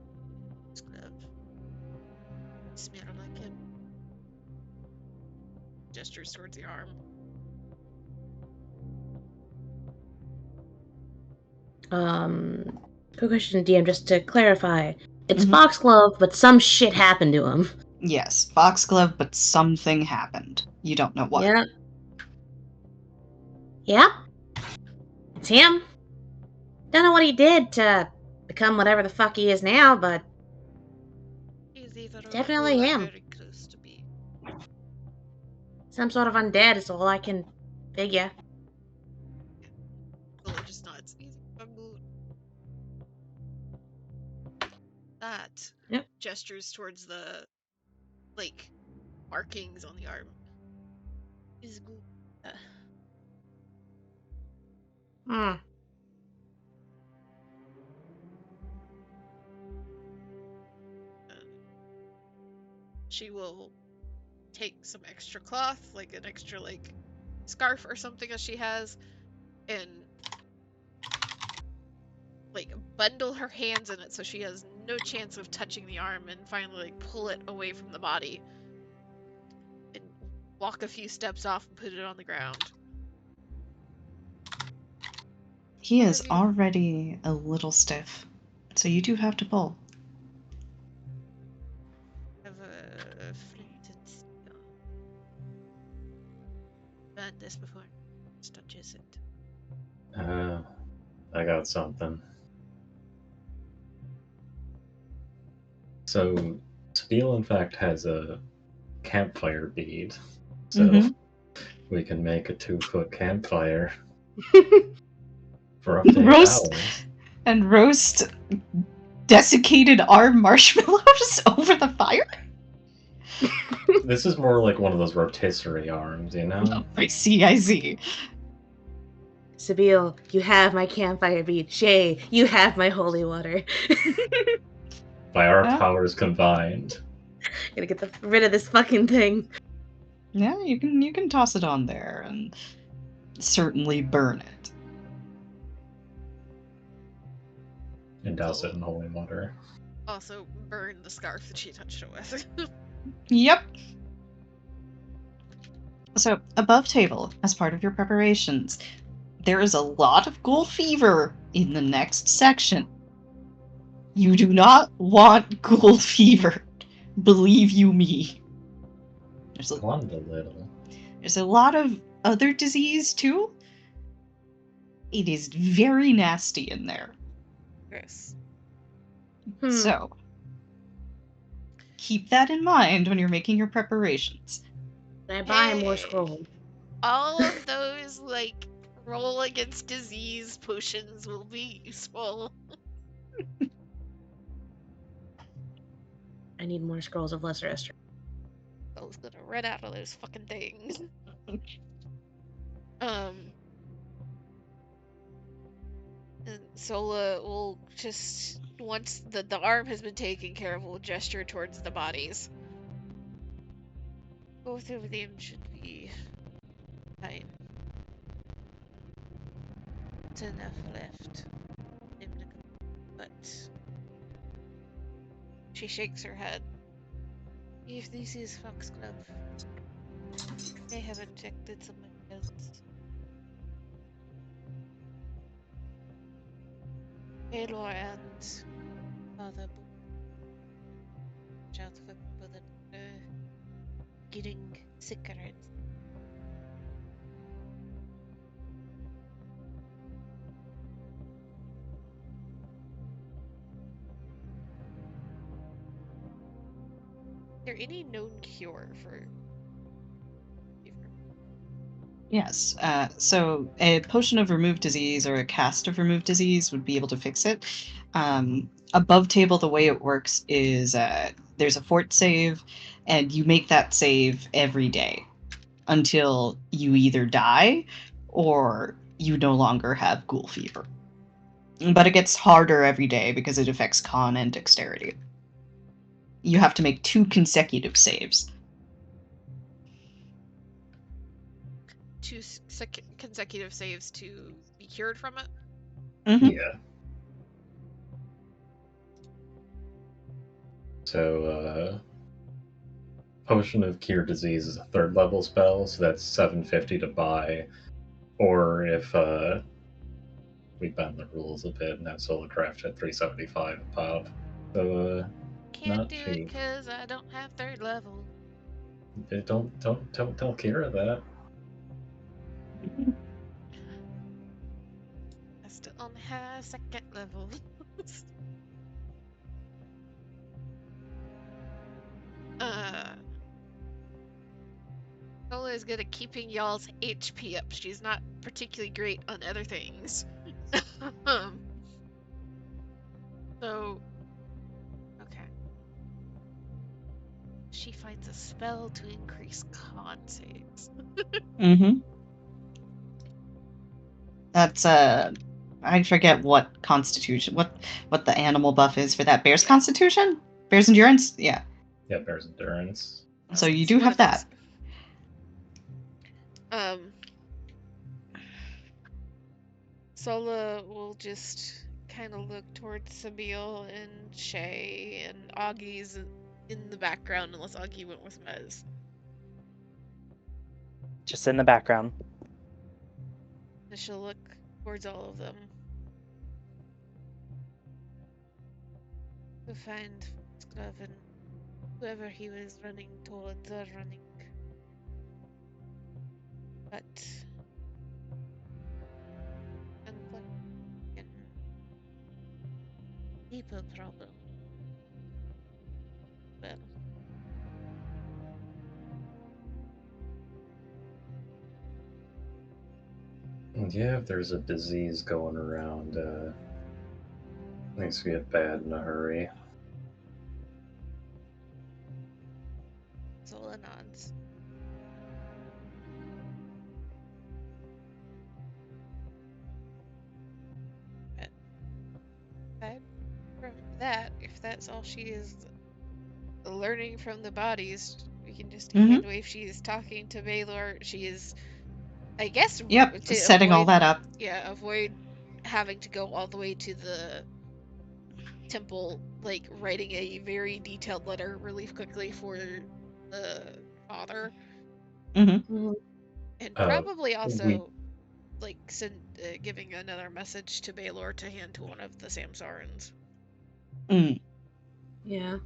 glove. Smell like him. Gestures towards the arm. Quick question, DM, just to clarify. It's Foxglove, but some shit happened to him. Yes, Foxglove, but something happened. You don't know what. Yeah. Yep. It's him. Don't know what he did to become whatever the fuck he is now, but He's either definitely cool or him. very close to be. Some sort of undead is all I can figure. Sola just nods. He's a ghoul. That gestures towards the markings on the arm. Is ghoul. She will take some extra cloth, like an extra scarf or something that she has, and bundle her hands in it so she has no chance of touching the arm, and finally pull it away from the body and walk a few steps off and put it on the ground. He is already a little stiff, so you do have to pull. Have a flint and steel. burn this before it touches it. I got something. So, Steel, in fact, has a campfire bead. So, Mhm. we can make a 2-foot campfire for up to 8 Roast hours. and roast desiccated arm marshmallows over the fire? This is more like one of those rotisserie arms, you know? I see. Sabille, you have my campfire bead. Shay, you have my holy water. By our Yeah. powers combined. Gotta get rid of this fucking thing. Yeah, you can toss it on there and certainly burn it. And douse it in holy water. Also, burn the scarf that she touched it with. Yep. So, above table, as part of your preparations, there is a lot of ghoul fever in the next section. You do not want ghoul fever. Believe you me. There's Want a little. There's a lot of other disease too. It is very nasty in there. Gross. So, keep that in mind when you're making your preparations. Can I buy more Hey. scrolls? All of those, like, roll against disease potions will be useful. I need more scrolls of lesser Esther. I was gonna run out of those fucking things. And Sola will just, once the arm has been taken care of, will gesture towards the bodies. Both of them should be fine. There's enough left. But she shakes her head. If this is Foxglove, they have injected something else. Taylor and Father watch out for people that are getting sicker. Is there any known cure for fever? Yes. So a potion of remove disease or a cast of remove disease would be able to fix it. Above table, the way it works is there's a fort save, and you make that save every day until you either die or you no longer have ghoul fever. But it gets harder every day because it affects con and dexterity. You have to make 2 consecutive saves. 2 consecutive saves to be cured from it? Mm-hmm. Yeah. So, Potion of Cure Disease is a 3rd level spell, so that's $750 to buy. Or if we bend the rules a bit and have Solar Craft at $375 a pop. So, Can't not do it cheap. because I don't have 3rd level. Don't tell Kira that. I still only have 2nd level. Sola is good at keeping y'all's HP up. She's not particularly great on other things. So, okay. She finds a spell to increase con saves. Mm-hmm. That's I forget what constitution, what the animal buff is for that. Bear's constitution? Bear's endurance? Yeah. Yeah, Bear's Endurance. So you It's do one have of those. that. Sola will just kind of look towards Sabille and Shay, and Augie's in the background unless Augie went with Mez. Just in the background. And she'll look towards all of them. To find Foxglove and whoever he was running towards are running. But Yeah, if there's a disease going around, things get bad in a hurry. Zola nods. But aside from that, if that's all she is learning from the bodies, we can just hand wave she is talking to Baylor. She is, I guess, Yep, to setting all avoid, that up. yeah, avoid having to go all the way to the temple, like writing a very detailed letter really quickly for the father, Mhm. and Uh, probably we also like giving another message to Baylor to hand to one of the Samsarans. Yeah.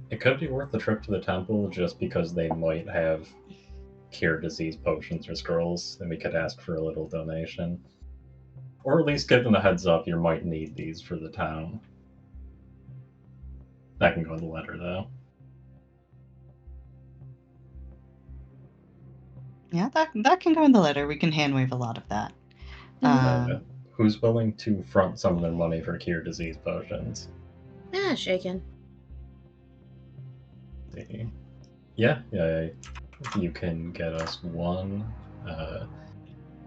It could be worth the trip to the temple just because they might have cure disease potions or scrolls, and we could ask for a little donation. Or at least give them a heads up you might need these for the town. That can go in the letter, though. Yeah, that can go in the letter. We can hand wave a lot of that. Who's willing to front some of their money for cure disease potions? Yeah, shaken. Yeah, you can get us one.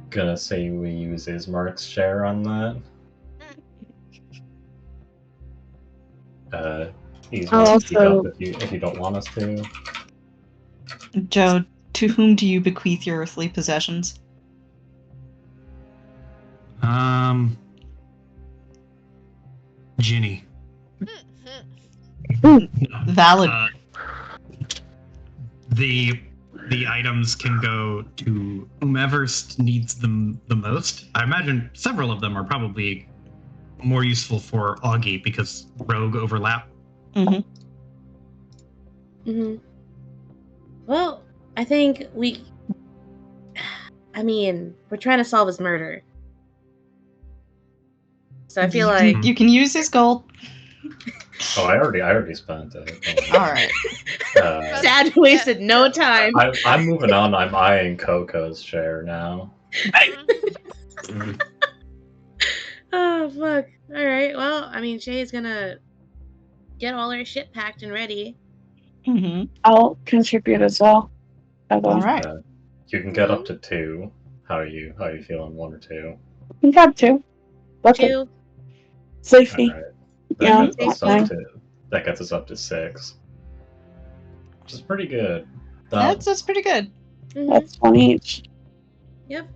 Gonna say we use Ismark's share on that. Ismark, speak up if you don't want us to. Joe, to whom do you bequeath your earthly possessions? Ginny. Valid. The items can go to whomever needs them the most. I imagine several of them are probably more useful for Augie because rogue overlap. Well, I think we're trying to solve his murder. So I feel like you can use his gold. Oh, I already spent it. All right. Sad wasted no time. I'm moving on. I'm eyeing Coco's share now. Oh fuck! All right. Well, Shay's gonna get all her shit packed and ready. I'll contribute as well. All right. You can get up to 2. How are you feeling? 1 or 2? We got 2. Look 2. Safety. All right. Yeah, That gets us up to 6, which is pretty good. That's pretty good. That's 1 each. Yep.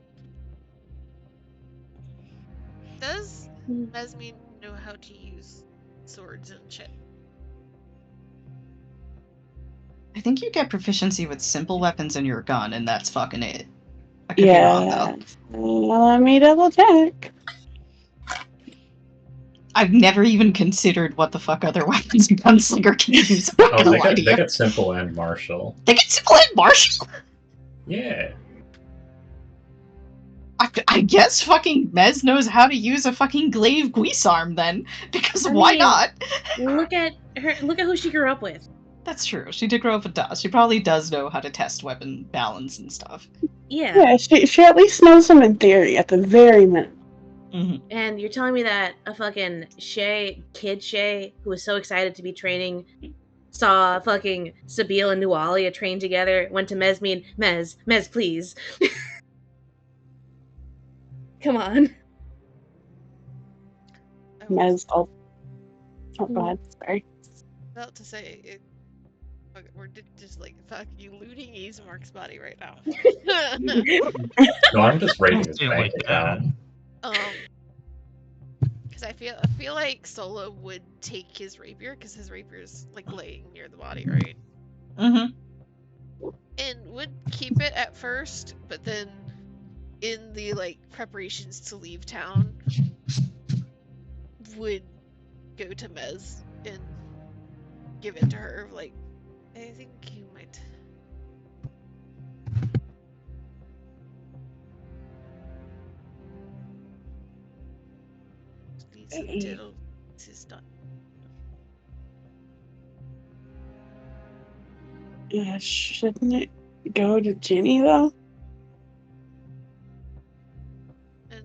Does Mesme know how to use swords and shit? I think you get proficiency with simple weapons in your gun, and that's fucking it. I could be wrong, though. Let me double check. I've never even considered what the fuck other weapons a gunslinger can use. They get simple and martial. They get simple and martial? Yeah. I guess fucking Mez knows how to use a fucking glaive guisarme then, because why not? Look at her. Look at who she grew up with. That's true. She did grow up with DOS. She probably does know how to test weapon balance and stuff. Yeah. Yeah, she at least knows them in theory, at the very minimum. And you're telling me that a fucking kid Shay, who was so excited to be training, saw fucking Sabine and Nualia train together, went to Mesme and Mez, please. Come on. Mez, oh god, sorry. About to say it. We're just like fuck you looting Ismark's body right now. No, I'm just raiding his bank account. Because I feel like Solo would take his rapier because his rapier's like laying near the body, right? And would keep it at first, but then in the like preparations to leave town, would go to Mez and give it to her. Like, I think you might. Please until this is done. Yeah, shouldn't it go to Ginny though? And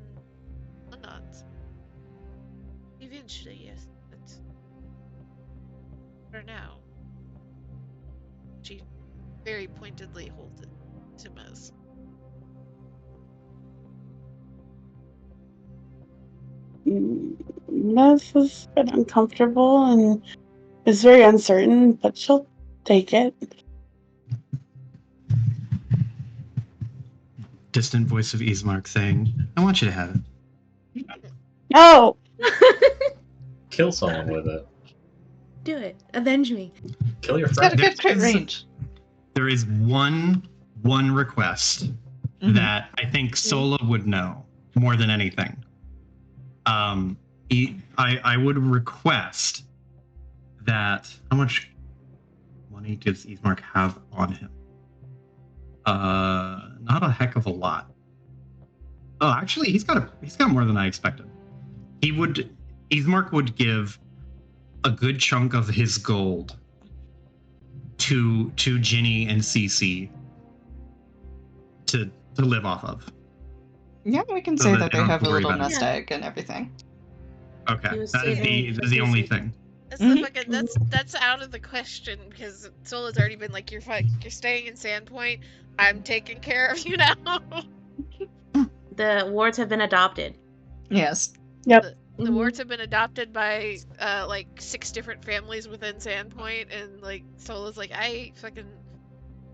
She very pointedly holds it to Mez. This has been uncomfortable and is very uncertain, but she'll take it. Distant voice of Ismark saying, I want you to have it. No! Kill someone with it. Do it. Avenge me. Kill your It's got a friend. good crit There's- range. There is one request Mhm. that I think Sola would know more than anything. I would request that. How much money does Ismark have on him? Not a heck of a lot. Oh, actually, he's got more than I expected. Ismark would give a good chunk of his gold to Ginny and Cece to live off of. Yeah, we can So say that that they they don't have have a to worry little about nest it. egg and everything. Okay, He was that is saving the only Cece. thing. That's Mhm. the fucking that's out of the question because Sola's already been like, you're staying in Sandpoint. I'm taking care of you now. The wards have been adopted. Yes. Mm-hmm. The wards have been adopted by like 6 different families within Sandpoint, and like Sola's like, I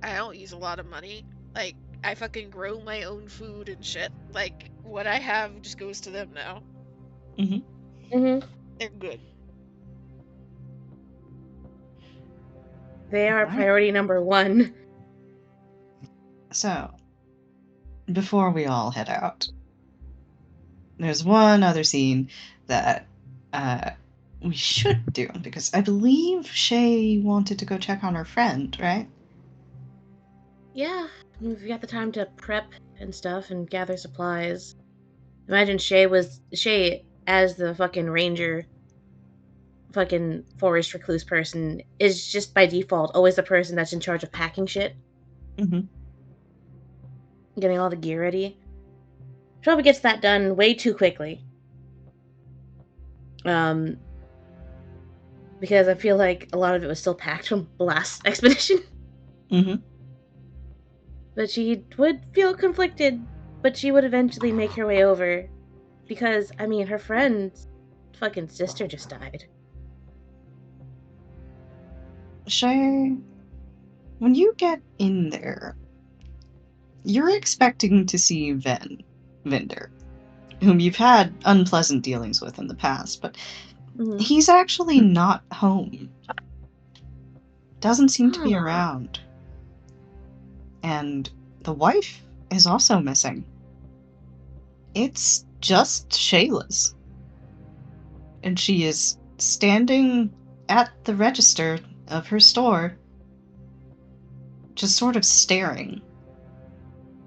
don't use a lot of money. Like, I fucking grow my own food and shit. Like, what I have just goes to them now. Mm-hmm. They're good. They are Alright. priority number 1. So, before we all head out, there's one other scene that we should do, because I believe Shay wanted to go check on her friend, right? Yeah, we've got the time to prep and stuff and gather supplies. Imagine Shay as the fucking ranger, fucking forest recluse person, is just by default always the person that's in charge of packing shit, Mm-hmm. getting all the gear ready. Probably gets that done way too quickly. Because I feel like a lot of it was still packed from the last expedition. Mm-hmm. But she would feel conflicted, but she would eventually make her way over. Because, I mean, her friend's fucking sister just died. Shay, when you get in there, you're expecting to see Vender, whom you've had unpleasant dealings with in the past, but Mhm. he's actually not home. Doesn't seem to be Huh. around. And the wife is also missing. It's just Shayla's. And she is standing at the register of her store, just sort of staring.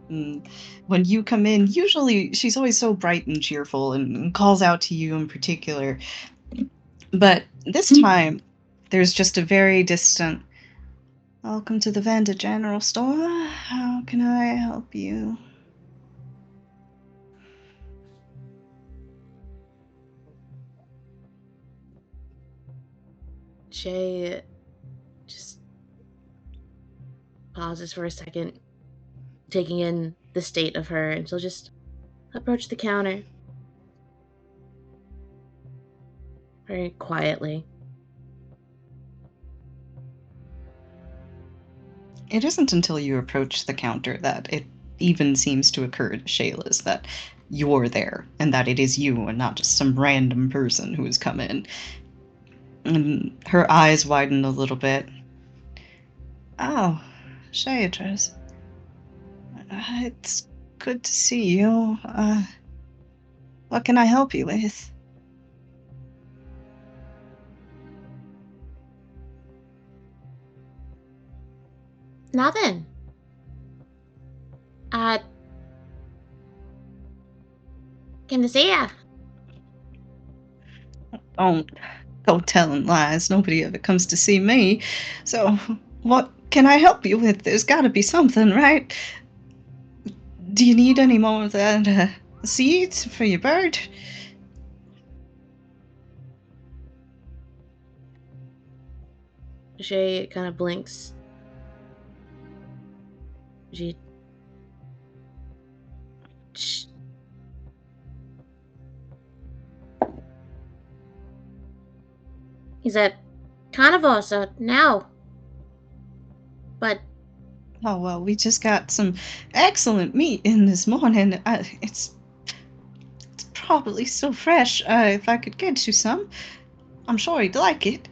And when you come in, usually she's always so bright and cheerful and calls out to you in particular. But this time, there's just a very distant, welcome to the Vanda General Store. How can I help you? Shay just pauses for a second, taking in the state of her, and she'll just approach the counter very quietly. It isn't until you approach the counter that it even seems to occur to Shayla's that you're there, and that it is you and not just some random person who has come in. And her eyes widen a little bit. Oh, Shayla's. It's good to see you. What can I help you with? Nothing. Came to see ya. Don't go telling lies. Nobody ever comes to see me. So, what can I help you with? There's gotta be something, right? Do you need any more of that seed for your bird? Shay kind of blinks She. Shh. He's at carnivore, so now. But Oh, well, we just got some excellent meat in this morning. It's probably still fresh. If I could get you some, I'm sure he'd like it.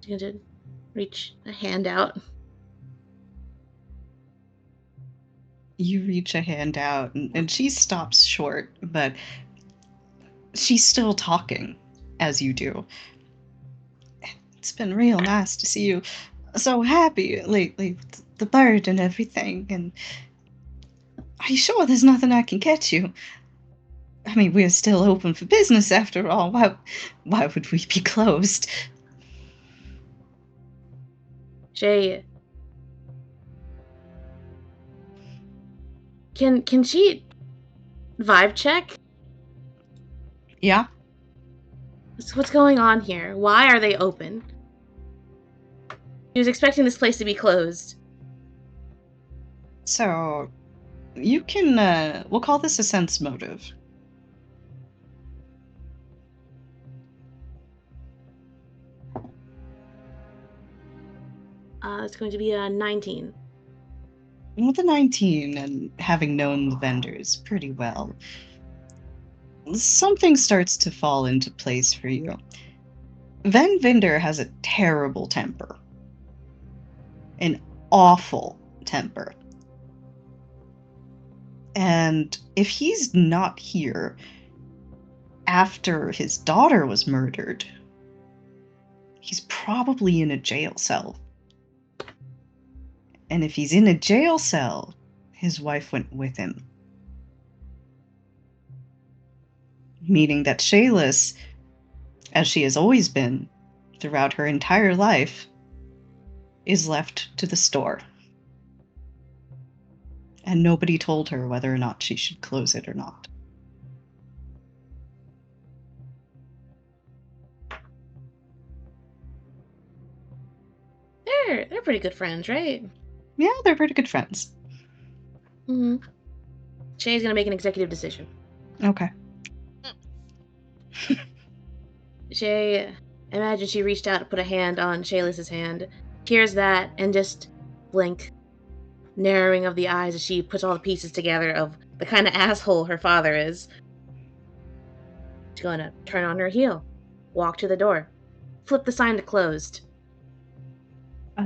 she's going to reach a hand out. You reach a hand out, and she stops short, but she's still talking as you do. It's been real nice to see you so happy lately with the bird and everything. And are you sure there's nothing I can get you? I mean, we're still open for business after all. Why would we be closed? Shay. Can she vibe check? Yeah. What's going on here? Why are they open? She was expecting this place to be closed. So, you can, we'll call this a sense motive. It's going to be a 19. With a 19 and having known the vendors pretty well, something starts to fall into place for you. Vendor has a terrible temper. An awful temper. And if he's not here after his daughter was murdered, he's probably in a jail cell. And if he's in a jail cell, his wife went with him. Meaning that Shayless, as she has always been throughout her entire life, is left to the store. And nobody told her whether or not she should close it or not. They're pretty good friends, right? Yeah, they're pretty good friends. Mm-hmm. Shay's gonna make an executive decision. Okay. Shay, imagine she reached out to put a hand on Shayless's hand, hears that, and just blink. Narrowing of the eyes as she puts all the pieces together of the kind of asshole her father is. She's gonna turn on her heel, walk to the door, flip the sign to closed.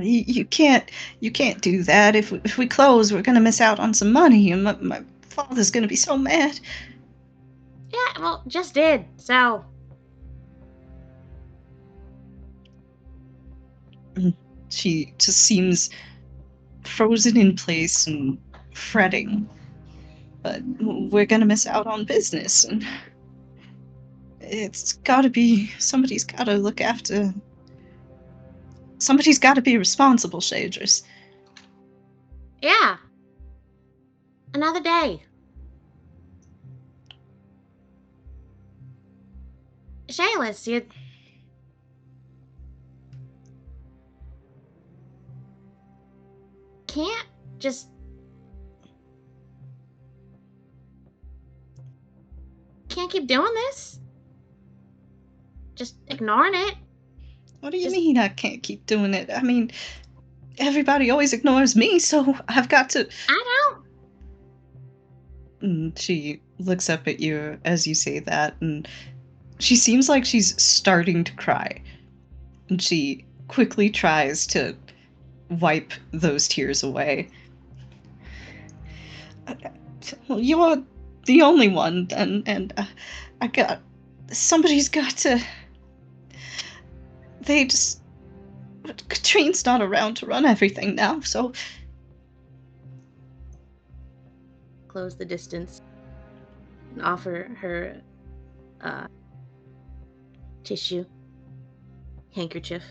You can't do that. If we close, we're gonna miss out on some money, and my father's gonna be so mad. Yeah, well, just did, so. She just seems frozen in place and fretting. But we're gonna miss out on business, and it's gotta be, somebody's gotta look after. Somebody's gotta be responsible, Shadris. Yeah. Another day. Shayless, you. Can't just. Can't keep doing this. Just ignoring it. What do you mean I can't keep doing it? I mean, everybody always ignores me, so I've got to. I don't. And she looks up at you as you say that, and she seems like she's starting to cry. And she quickly tries to wipe those tears away. Well, you're the only one, and I got. Somebody's got to. They just. Katrine's not around to run everything now, so. Close the distance and offer her tissue, handkerchief.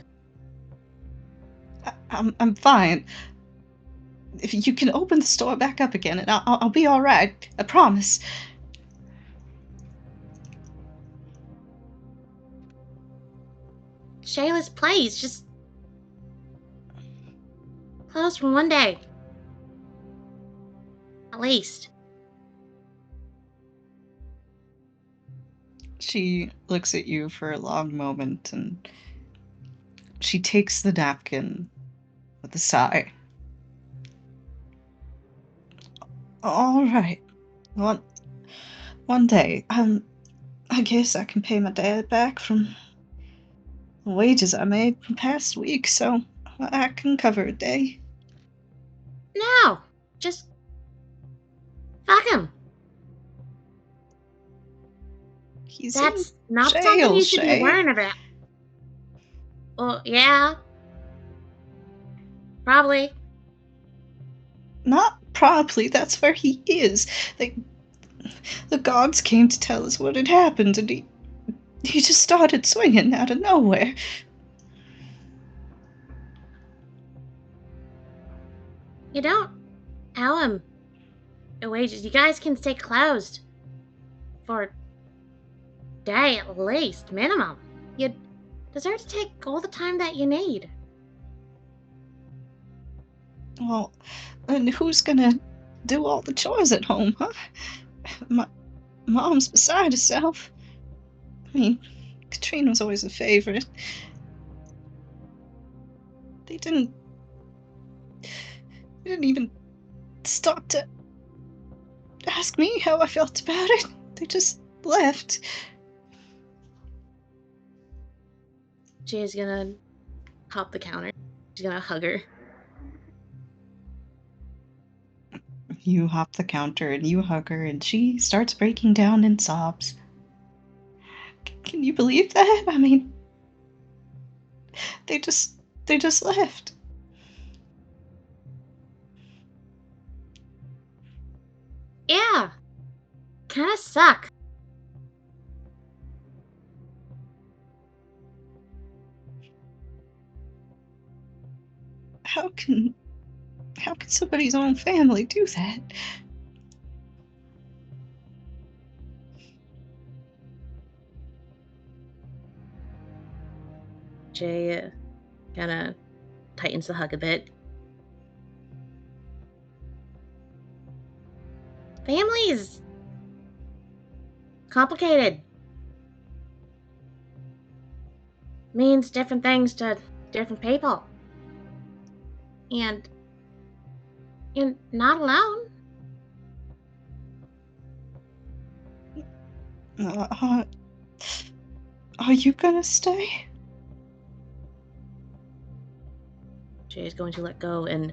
I'm fine. If you can open the store back up again, and I'll be all right. I promise. Shayla's, please, just close for one day. At least. She looks at you for a long moment and she takes the napkin with a sigh. All right. One day. I guess I can pay my dad back from the wages I made from past week, so I can cover a day. No! Just fuck him. He's That's in not something jail, you should be Shay. worrying about. Well, yeah. Probably. Not probably, that's where he is. The gods came to tell us what had happened, and he just started swinging out of nowhere. You don't owe him your wages. You guys can stay closed for a day at least, minimum. You deserve to take all the time that you need. Well, and who's gonna do all the chores at home, huh? My mom's beside herself. I mean, Katrina was always a favorite. They didn't even stop to ask me how I felt about it. They just left. She is gonna hop the counter. She's gonna hug her. You hop the counter and you hug her, and she starts breaking down in sobs. Can you believe that? I mean, they just left. Yeah. Kinda suck. How can somebody's own family do that? Jay kinda tightens the hug a bit. Families complicated. Means different things to different people. And you're not alone. Are you gonna stay? Jay is going to let go and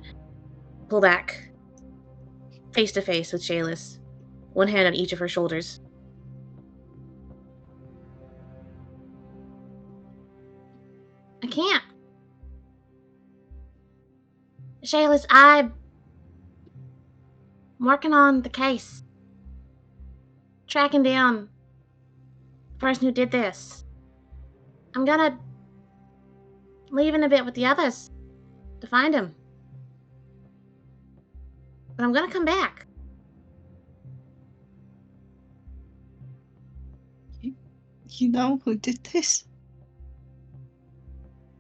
pull back, face to face with Shayless, one hand on each of her shoulders. I can't. Shayless, I'm working on the case. Tracking down the person who did this. I'm gonna leave in a bit with the others to find him. But I'm gonna come back. You know who did this?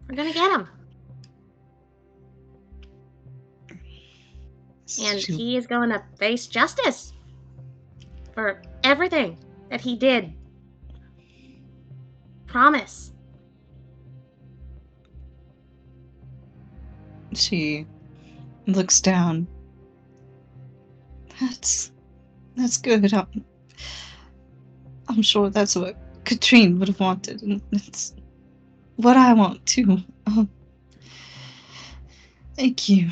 We're gonna get him. And he is going to face justice for everything that he did. Promise. She looks down. That's good. I'm sure that's what Katrine would have wanted, and it's what I want too. Thank you.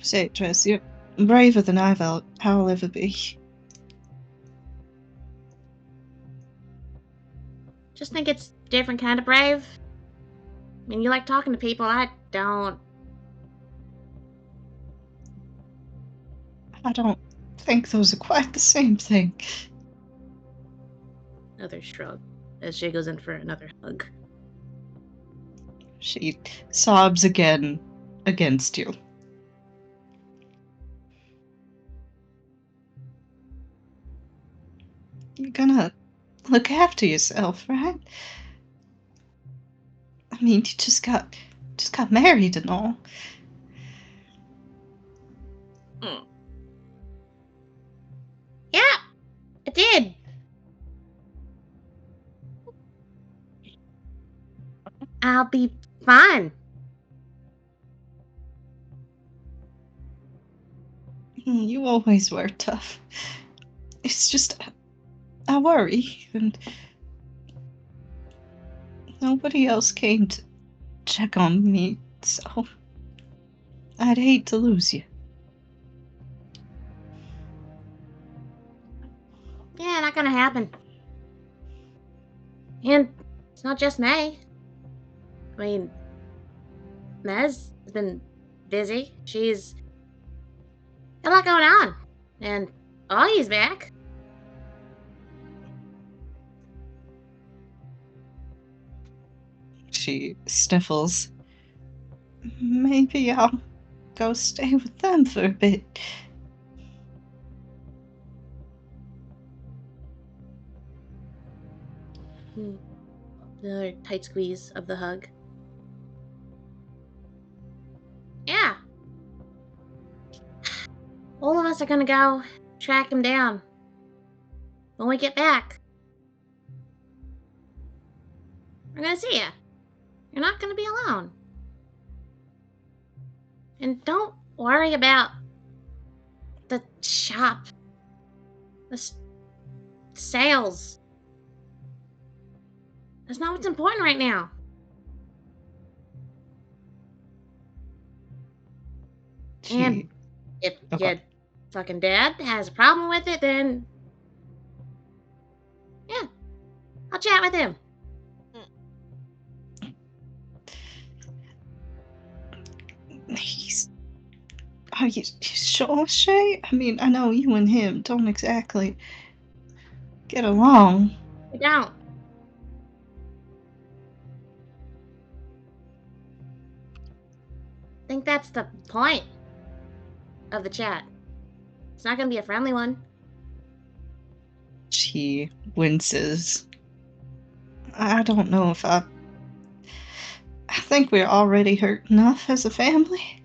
Say it, Tress. You're braver than I'll ever be. Just think it's different kind of brave. I mean, you like talking to people. I don't. I don't think those are quite the same thing. Another shrug as she goes in for another hug. She sobs again against you. You're gonna look after yourself, right? I I mean, you just got married and all. Yeah, I did. I'll be fine. You always were tough. It's just, I worry, and nobody else came to check on me, so I'd hate to lose you. Yeah, not gonna happen. And it's not just May. I mean, Mez has been busy. She's got a lot going on. And Augie's back. She sniffles. Maybe I'll go stay with them for a bit. Another tight squeeze of the hug. Yeah. All of us are gonna go track him down when we get back. We're gonna see ya. You're not gonna be alone. And don't worry about the shop. The sales. That's not what's important right now. And if your fucking dad has a problem with it, then yeah, I'll chat with him. Are you sure, Shay? I mean, I know you and him don't exactly get along. We don't. I think that's the point of the chat. It's not gonna be a friendly one. She winces. I don't know if I think we're already hurt enough as a family.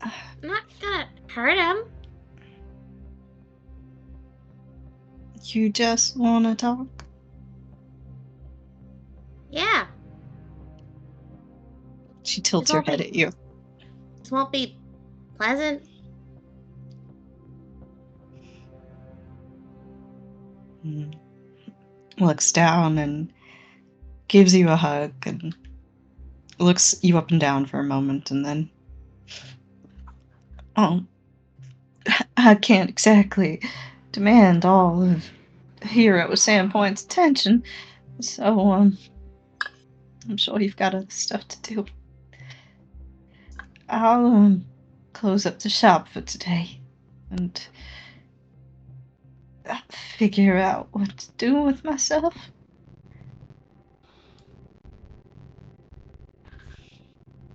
I'm not gonna hurt him. You just want to talk? Yeah. She tilts her head at you. This won't be pleasant. Looks down and gives you a hug and looks you up and down for a moment and then... Oh, I can't exactly demand all of Hero Sandpoint's attention, so, I'm sure you've got other stuff to do. I'll, close up the shop for today and figure out what to do with myself.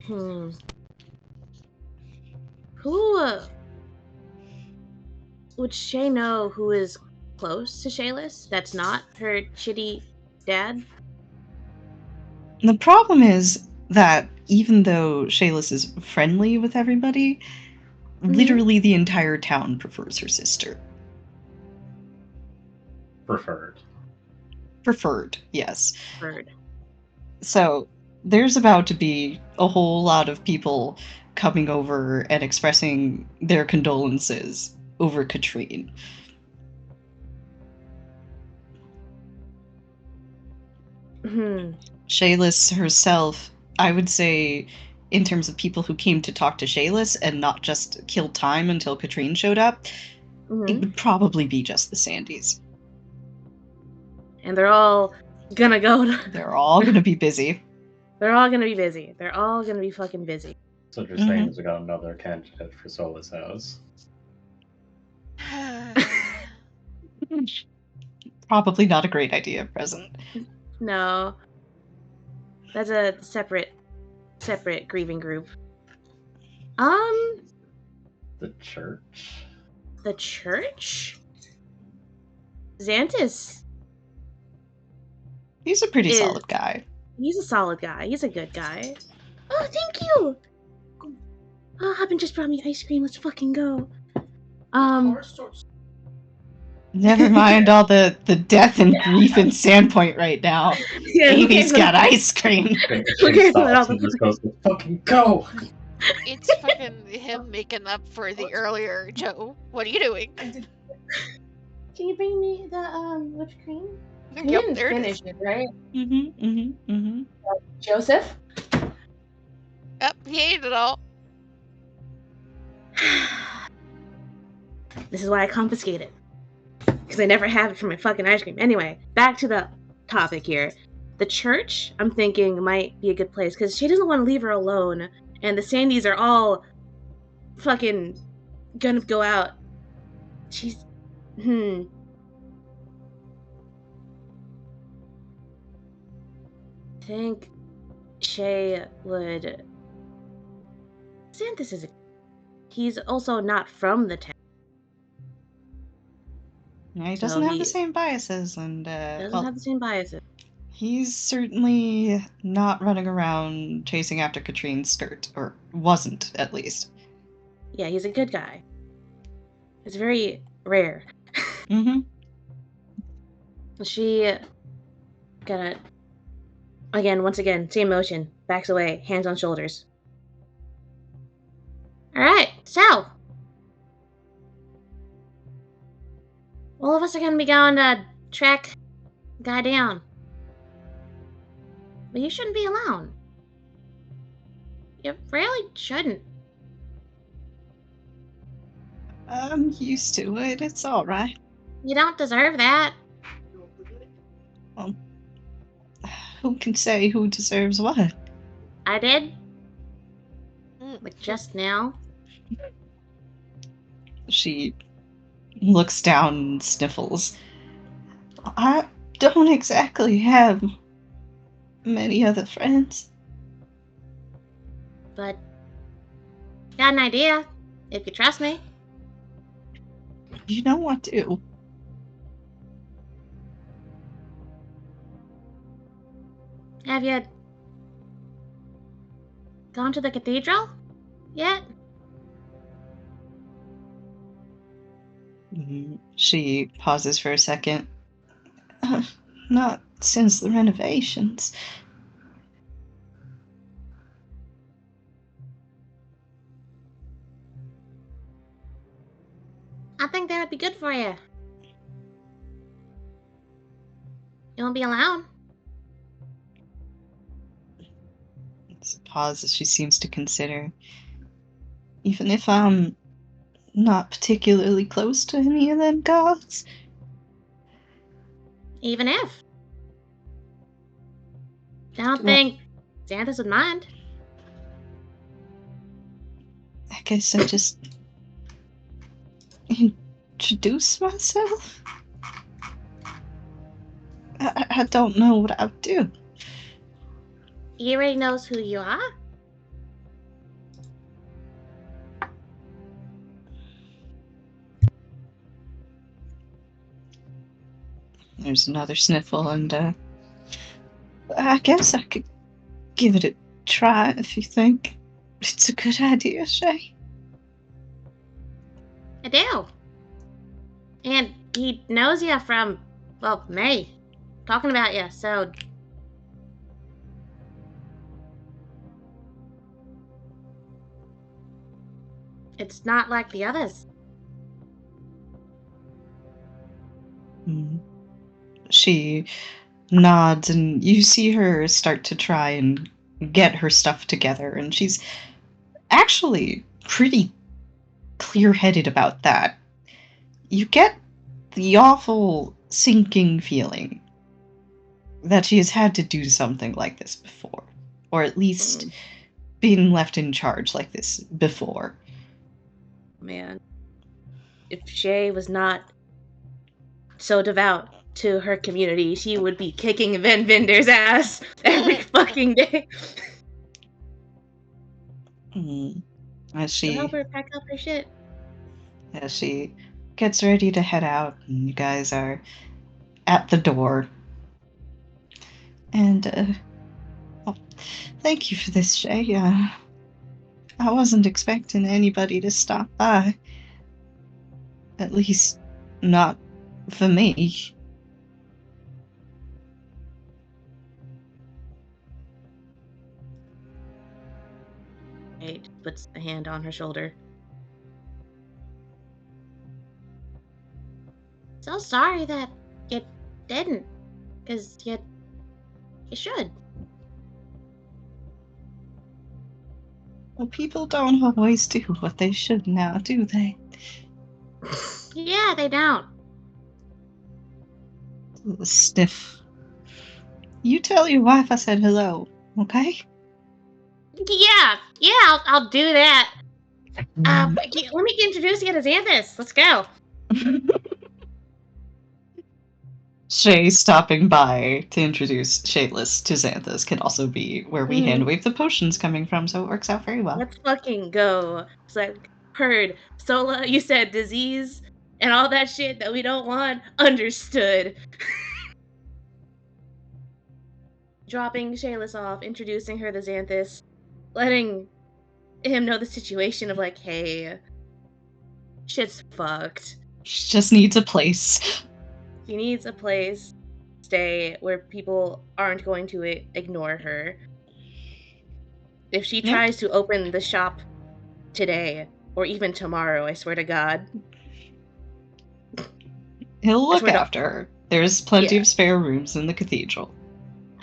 Who, would Shay know who is close to Shayless? That's not her shitty dad? The problem is that even though Shayless is friendly with everybody, literally the entire town prefers her sister. Preferred, yes. Preferred. So there's about to be a whole lot of people coming over and expressing their condolences over Katrine. Shayless herself, I would say, in terms of people who came to talk to Shayless and not just kill time until Katrine showed up, it would probably be just the Sandys. And they're all gonna go to... They're all gonna be busy. They're all gonna be busy. They're all gonna be fucking busy. So what you're saying is we got another candidate for Solace House. Probably not a great idea at present. No. That's a separate grieving group. The church? The church? Xantis. He's a pretty solid guy. He's a solid guy. He's a good guy. Oh, thank you. Oh, Hubin just brought me ice cream. Let's fucking go. Never mind all the death and grief in Sandpoint right now. Yeah, who Amy's cares about got ice cream. And Who Shay cares about all stops the and just goes, "Fucking go!" It's fucking him making up for the earlier Joe. What are you doing? Can you bring me the whipped cream? You Yep, didn't there it finish is. it, right? Mm-hmm. Joseph? Yep, he ate it all. This is why I confiscate it. Because I never have it for my fucking ice cream. Anyway, back to the topic here. The church, I'm thinking, might be a good place. Because she doesn't want to leave her alone. And the Sandys are all fucking gonna go out. She's... I think Shay would... Xanthus is he's also not from the town. Yeah, he So doesn't have he the same biases, and doesn't have the same biases. he's certainly not running around chasing after Katrine's skirt, or wasn't, at least. Yeah, he's a good guy. It's very rare. Mm-hmm. She gonna once again, same motion, backs away, hands on shoulders. Alright, so all of us are gonna be going to track the guy down. But you shouldn't be alone. You really shouldn't. I'm used to it. It's all right. You don't deserve that. Who can say who deserves what? I did. Mm. Like just now. She looks down and sniffles. I don't exactly have many other friends. But got an idea, if you trust me. You know what to do. Have you gone to the cathedral yet? She pauses for a second. Not since the renovations. I think that would be good for you. You won't be alone. It's a pause as she seems to consider. Even if I'm not particularly close to any of them gods. Even if. I don't think Xanthus would mind. I guess I just introduce myself. I don't know what I would do. He already knows who you are. There's another sniffle, and I guess I could give it a try if you think it's a good idea, Shay. I do. And he knows you from, well, me. Talking about you, so... It's not like the others. She nods, and you see her start to try and get her stuff together, and she's actually pretty clear-headed about that. You get the awful sinking feeling that she has had to do something like this before, or at least been left in charge like this before. Man. If Shay was not so devout to her community, she would be kicking Van Vinder's ass every fucking day. As So help her pack up her shit. As she gets ready to head out, and you guys are at the door. And Thank you for this, Shay. I wasn't expecting anybody to stop by. At least, not for me. He puts a hand on her shoulder. So sorry that you didn't, because you should. Well, people don't always do what they should now, do they? Yeah, they don't. Sniff. You tell your wife I said hello, okay? Yeah, I'll do that. Let me introduce you to Xanthus. Let's go. Shay stopping by to introduce Shayless to Xanthus can also be where we hand wave the potions coming from, so it works out very well. Let's fucking go. It's like, heard. Sola, you said disease and all that shit that we don't want. Understood. Dropping Shayless off, introducing her to Xanthus, letting him know the situation of like, hey, shit's fucked. She just needs a place. She needs a place to stay where people aren't going to ignore her. If she tries to open the shop today or even tomorrow, I swear to God, He'll look swear to- after her. There's plenty Yeah. of spare rooms in the cathedral.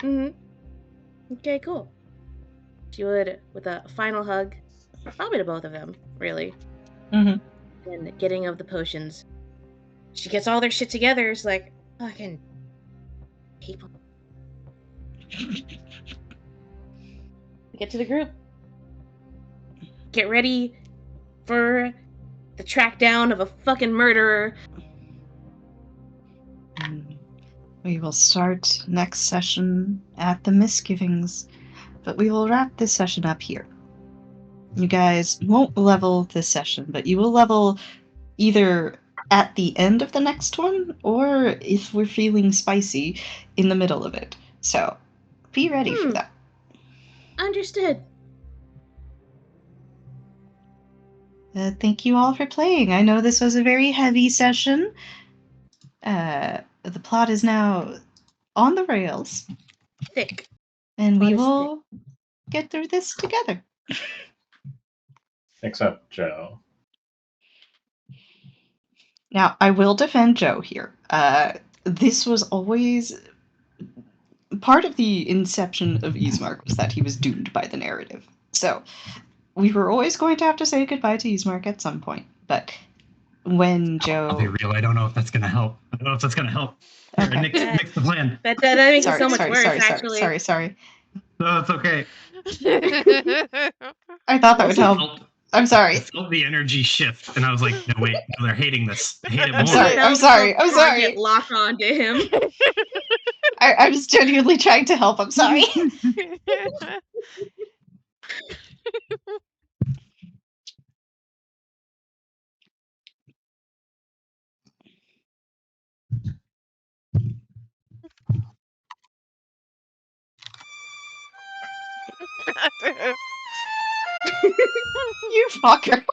Okay, cool. She would, with a final hug, probably to both of them, really. And getting of the potions. She gets all their shit together. It's like, fucking people. Get to the group. Get ready for the track down of a fucking murderer. We will start next session at the Misgivings, but we will wrap this session up here. You guys won't level this session, but you will level either at the end of the next one, or if we're feeling spicy, in the middle of it. So, be ready for that. Understood. Thank you all for playing. I know this was a very heavy session. The plot is now on the rails. Thick. And we Plot is will get through this together. Except Joe. Now, I will defend Joe here. This was always part of the inception of Ismark was that he was doomed by the narrative. So we were always going to have to say goodbye to Ismark at some point. But when Joe, I'll be real. I don't know if that's gonna help. I don't know if that's gonna help. Okay. Nix the plan. That makes it so much worse, actually. Sorry. No, it's okay. I thought that would help. I'm sorry. I felt the energy shift, and I was like, "No, wait, no, they're hating this. They hate it more." I'm sorry. Target lock onto him. I was genuinely trying to help. I'm sorry. You fucker.